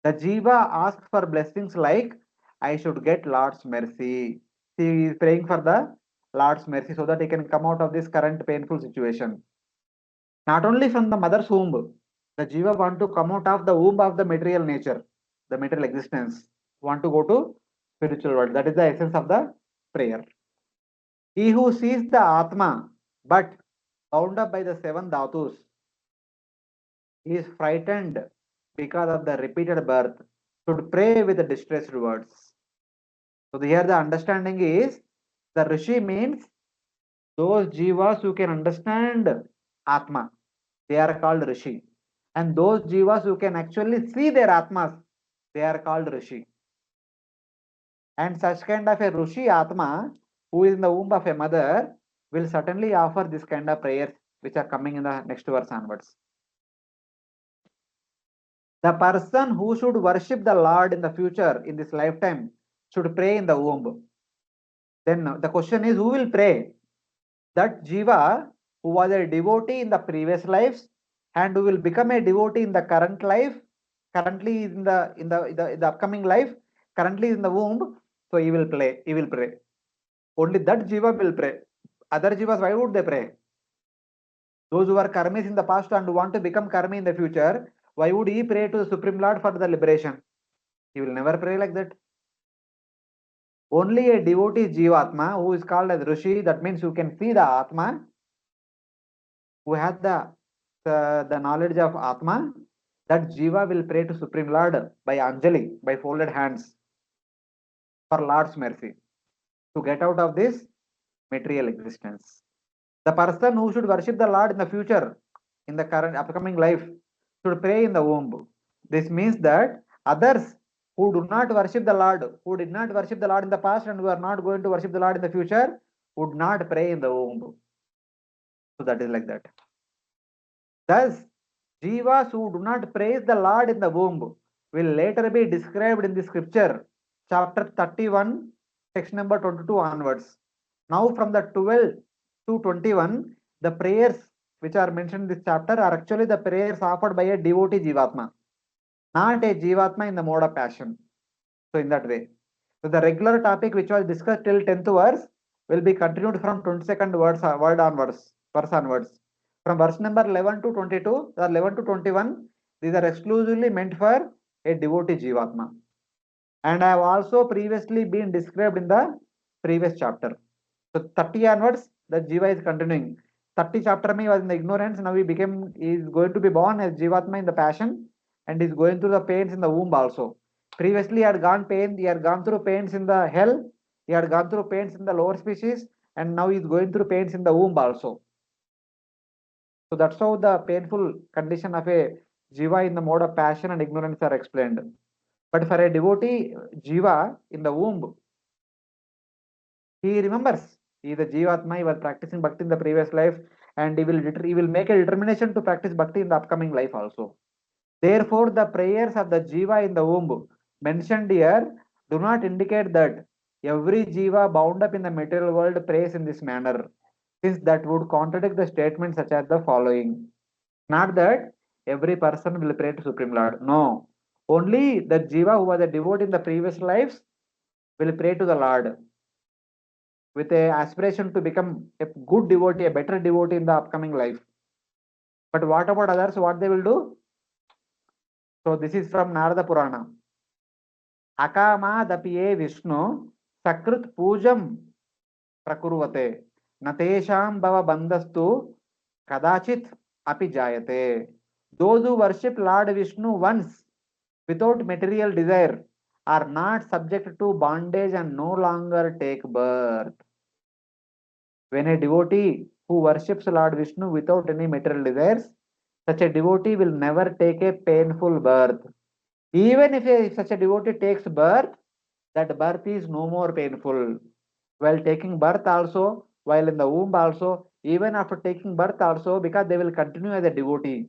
Speaker 1: The Jiva asks for blessings like, I should get Lord's mercy. He is praying for the Lord's mercy so that he can come out of this current painful situation. Not only from the mother's womb, the Jiva want to come out of the womb of the material nature, the material existence, want to go to spiritual world. That is the essence of the prayer. He who sees the Atma but bound up by the 7 dhatus, he is frightened because of the repeated birth, should pray with the distressed words. So here the understanding is, the Rishi means those Jivas who can understand Atma. They are called Rishi. And those Jivas who can actually see their Atmas, they are called Rishi. And such kind of a Rishi Atma, who is in the womb of a mother, will certainly offer this kind of prayers which are coming in the next verse onwards. The person who should worship the Lord in the future, in this lifetime, should pray in the womb. Then the question is, who will pray? That Jiva who was a devotee in the previous lives and who will become a devotee in the current life, currently in the upcoming life, currently in the womb, so he will pray. Only that Jiva will pray. Other Jivas, why would they pray? Those who are karmis in the past and want to become karmi in the future, why would he pray to the Supreme Lord for the liberation? He will never pray like that. Only a devotee Jivatma who is called as Rishi, that means who can see the Atma, who has the knowledge of Atma, that Jiva will pray to Supreme Lord by Anjali, by folded hands, for Lord's mercy, to get out of this material existence. The person who should worship the Lord in the future, in the current upcoming life, should pray in the womb. This means that others who do not worship the Lord, who did not worship the Lord in the past and who are not going to worship the Lord in the future, would not pray in the womb. So that is like that. Thus, Jivas who do not praise the Lord in the womb will later be described in the scripture, chapter 31, section number 22 onwards. Now from the 12 to 21, the prayers which are mentioned in this chapter are actually the prayers offered by a devotee Jivatma, not a Jivatma in the mode of passion. So in that way. So the regular topic which was discussed till 10th verse will be continued from 22nd word onwards, verse onwards. From verse number 11 to 22 or 11 to 21, these are exclusively meant for a devotee Jivatma. And I have also previously been described in the previous chapter. So 30 onwards, the Jiva is continuing. 30 chapter me was in the ignorance, now he is going to be born as Jivatma in the passion and is going through the pains in the womb also. Previously he had gone through pains in the hell, he had gone through pains in the lower species, and now he is going through pains in the womb also. So that's how the painful condition of a Jiva in the mode of passion and ignorance are explained. But for a devotee Jiva in the womb, he remembers he is a Jivatma, he was practicing Bhakti in the previous life, and he will make a determination to practice Bhakti in the upcoming life also. Therefore, the prayers of the Jiva in the womb mentioned here do not indicate that every Jiva bound up in the material world prays in this manner, since that would contradict the statement such as the following. Not that every person will pray to Supreme Lord. No. Only the Jiva who was a devotee in the previous lives will pray to the Lord with a aspiration to become a good devotee, a better devotee in the upcoming life. But what about others? What they will do? So this is from Narada Purana. Akama Vishnu Sakrut Pujam Prakurvate Natesham Bhava Bandhastu Kadachit Api Jayate. Those who worship Lord Vishnu once without material desire are not subject to bondage and no longer take birth. When a devotee who worships Lord Vishnu without any material desires, such a devotee will never take a painful birth. Even if such a devotee takes birth, that birth is no more painful. While taking birth also, while in the womb also, even after taking birth also, because they will continue as a devotee.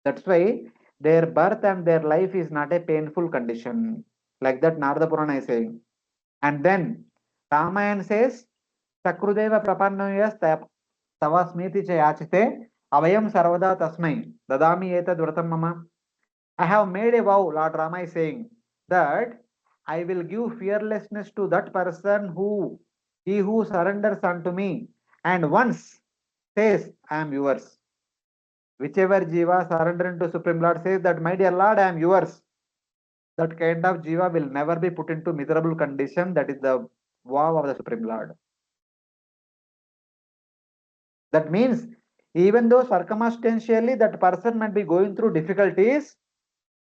Speaker 1: That's why their birth and their life is not a painful condition. Like that Narada Purana is saying. And then Ramayana says, Sakrudeva prapannoyas tavasmiti chayachite avayam sarvada tasmai dadami etad vratam mama. I have made a vow, Lord Rama is saying, that I will give fearlessness to that person he who surrenders unto me and once says, I am yours. Whichever Jiva surrendering to Supreme Lord says that, my dear Lord, I am yours. That kind of Jiva will never be put into miserable condition. That is the vow of the Supreme Lord. That means, even though circumstantially that person might be going through difficulties,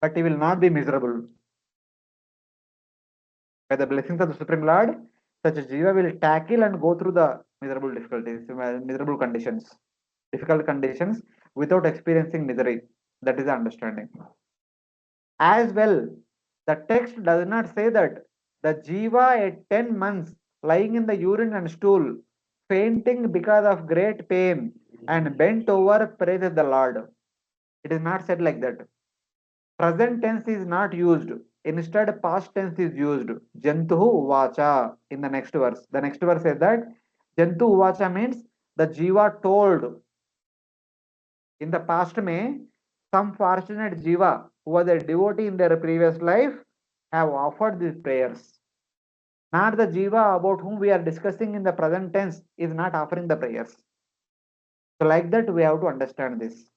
Speaker 1: but he will not be miserable. By the blessings of the Supreme Lord, such a Jiva will tackle and go through the miserable difficulties, miserable conditions, difficult conditions without experiencing misery. That is the understanding. As well, the text does not say that the Jiva at 10 months lying in the urine and stool, fainting because of great pain and bent over praises the Lord. It is not said like that. Present tense is not used. Instead, past tense is used. Jantuhu uvacha in the next verse. The next verse says that Jantu uvacha means the Jiva told. In the past may some fortunate Jiva who was a devotee in their previous life have offered these prayers. Not the Jiva about whom we are discussing in the present tense is not offering the prayers. So like that we have to understand this.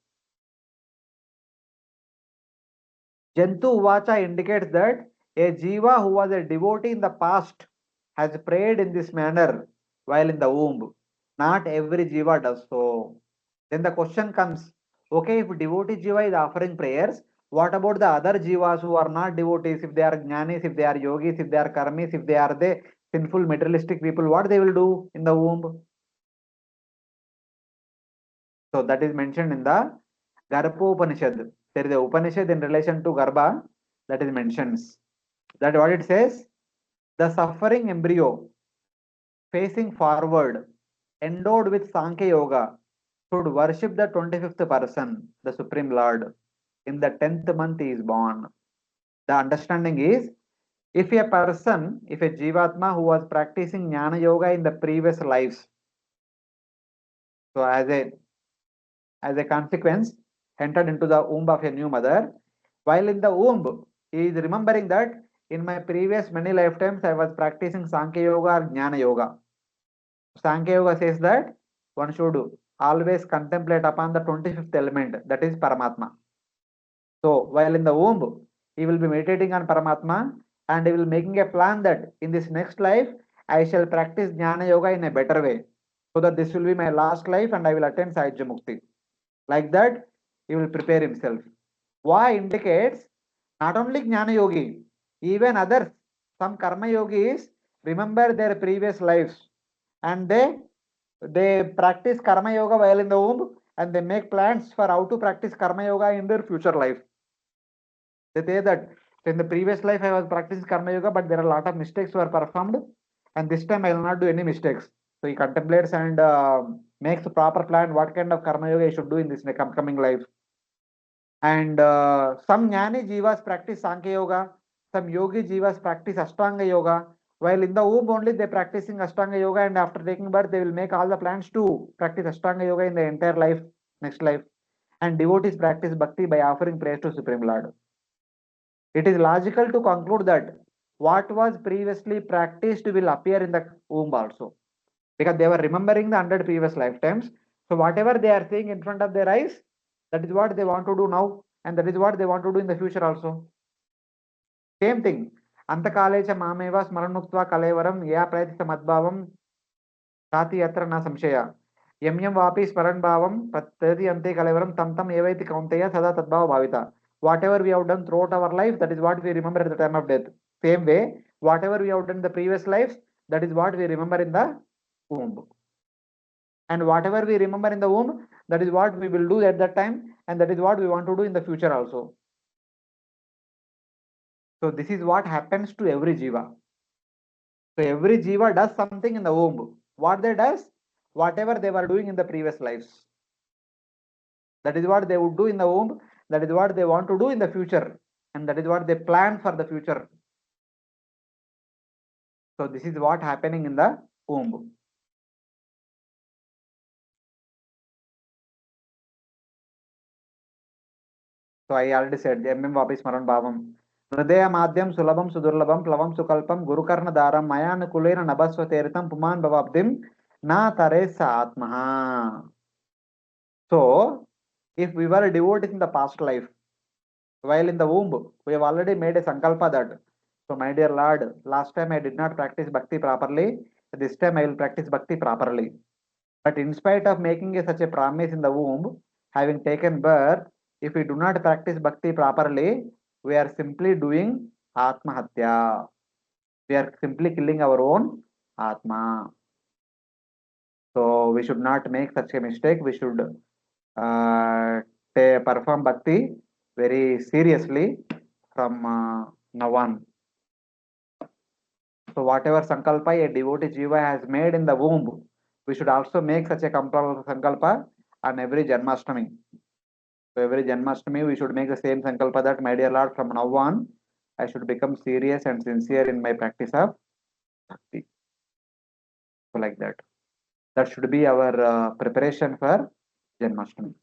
Speaker 1: Jantu Uvacha indicates that a Jiva who was a devotee in the past has prayed in this manner while in the womb. Not every Jiva does so. Then the question comes, okay, if devotee Jiva is offering prayers, what about the other Jivas who are not devotees? If they are Jnanis, if they are Yogis, if they are Karmis, if they are the sinful materialistic people, what they will do in the womb? So that is mentioned in the Garbopanishad. There is a Upanishad in relation to Garbha that is mentions. That what it says? The suffering embryo facing forward, endowed with Sankhya Yoga, should worship the 25th person, the Supreme Lord. In the 10th month he is born. The understanding is, if a person, if a Jivatma who was practicing Jnana Yoga in the previous lives, so as a consequence, entered into the womb of a new mother, while in the womb, he is remembering that in my previous many lifetimes I was practicing Sankhya Yoga or Jnana Yoga. Sankhya Yoga says that one should always contemplate upon the 25th element, that is Paramatma. So while in the womb, he will be meditating on Paramatma and he will making a plan that in this next life, I shall practice Jnana Yoga in a better way, so that this will be my last life and I will attain Sahajya Mukti. Like that, he will prepare himself. Why indicates not only Jnana Yogi, even others, some Karma Yogis remember their previous lives and they practice Karma Yoga while in the womb and they make plans for how to practice Karma Yoga in their future life. They say that in the previous life I was practicing Karma Yoga, but there are a lot of mistakes were performed, and this time I will not do any mistakes. So he contemplates and makes a proper plan what kind of Karma Yoga he should do in this upcoming life. And some Jnani Jivas practice Sankhya Yoga, some Yogi Jivas practice Ashtanga Yoga. While in the womb only they practicing Ashtanga Yoga, and after taking birth they will make all the plans to practice Ashtanga Yoga in the entire life, next life. And devotees practice Bhakti by offering praise to Supreme Lord. It is logical to conclude that what was previously practiced will appear in the womb also, because they were remembering the 100 previous lifetimes. So whatever they are seeing in front of their eyes, that is what they want to do now, and that is what they want to do in the future also. Same thing. Antakalecha mameva smaranukva kalevaram ya prayatita madbhavam tati yatra na samshaya. Yam yam vapi smaran bhavam pratyati ante kalevaram tam tam evaiti kaunteya sada tadbhava bhavita. Whatever we have done throughout our life, that is what we remember at the time of death. Same way, whatever we have done in the previous lives, that is what we remember in the womb. And whatever we remember in the womb, that is what we will do at that time, and that is what we want to do in the future also. So this is what happens to every jiva. So every jiva does something in the womb. What they does? Whatever they were doing in the previous lives. That is what they would do in the womb. That is what they want to do in the future. And that is what they plan for the future. So this is what happening in the womb. So I already said, MM Vapi Smaran Bhavam. Hridaya Madhyam Sulabam Sudurlabam Plavam Sukalpam Gurukarna Dharam Mayan Kulena Nabaswa Teritam Puman Bhavabdim Na Taresa Atmaha. So if we were devotees in the past life, while in the womb, we have already made a sankalpa that, so my dear Lord, last time I did not practice bhakti properly, this time I will practice bhakti properly. But in spite of making such a promise in the womb, having taken birth, if we do not practice bhakti properly, we are simply doing atmahatya. We are simply killing our own atma. So we should not make such a mistake. We should perform bhakti very seriously from now on. So whatever sankalpa a devotee jiva has made in the womb, we should also make such a sankalpa on every Janmashtami. So every Janmashtami we should make the same sankalpa that, my dear Lord, from now on I should become serious and sincere in my practice of bhakti. So like that. That should be our preparation for Janmashtami.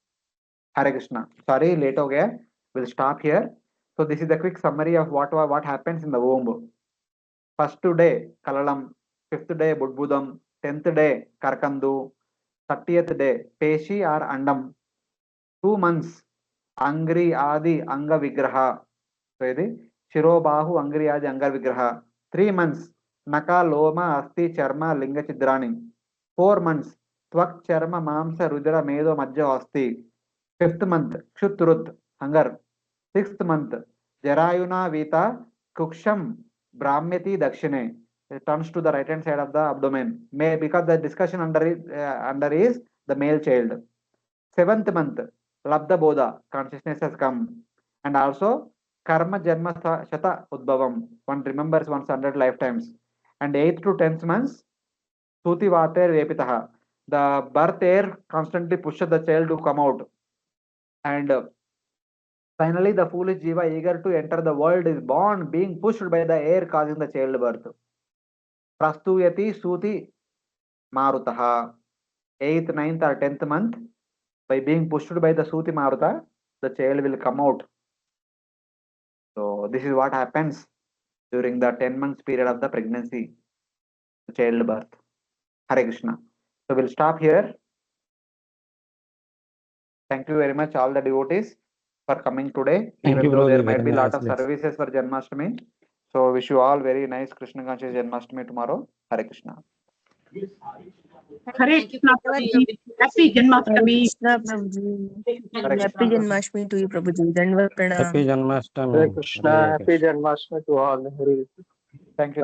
Speaker 1: Hare Krishna. Sorry, late ho gaya. We'll stop here. So this is the quick summary of what happens in the womb. First day Kalalam, 5th day Budbudam, 10th day Karkandu, 30th day Peshi or Andam, 2 months Angri Adi Anga Vigraha, so this Shirobahu Angri Adi Anga Vigraha, 3 months Naka Loma Asti Charma Linga Chidrani, 4 months Twak Charma Mamsa Rudra Medo Majja Asti, 5th month Kshutrut Hunger, 6th month Jarayuna Vita Kuksham Brahmeti Dakshine. It turns to the right hand side of the abdomen. May, because the discussion under is the male child. 7th month Labda Bodha, consciousness has come. And also Karma Janma Shata Udbhavam. One remembers one's 100 lifetimes. And 8th to 10th months Suti Vater Vepitaha. The birth air constantly pushes the child to come out. And finally, the foolish jiva eager to enter the world is born, being pushed by the air causing the childbirth. Prastuyati Suti Marutaha. 8th, 9th or 10th month, by being pushed by the Suti Maruta, the child will come out. So this is what happens during the 10 months period of the pregnancy, the childbirth. Hare Krishna. So we'll stop here. Thank you very much, all the devotees, for coming today.
Speaker 4: Thank
Speaker 1: Even
Speaker 4: you,
Speaker 1: though there
Speaker 4: Prabhuji.
Speaker 1: might
Speaker 4: Very
Speaker 1: be a lot of
Speaker 4: nicely.
Speaker 1: services for Janmashtami. So wish you all very nice Krishna conscious Janmashtami tomorrow. Hare Krishna.
Speaker 13: Hare Krishna Prabhuji. Happy
Speaker 8: Hare
Speaker 13: Janmashtami.
Speaker 8: Krishna, Prabhuji.
Speaker 1: Hare
Speaker 8: Happy
Speaker 1: Krishna.
Speaker 8: Janmashtami to you, Prabhuji. Dandavat
Speaker 4: Happy
Speaker 8: pranam.
Speaker 4: Janmashtami.
Speaker 14: Hare Krishna,
Speaker 4: Hare
Speaker 14: happy
Speaker 4: Krishna.
Speaker 14: Janmashtami to all. Hare
Speaker 1: Thank you.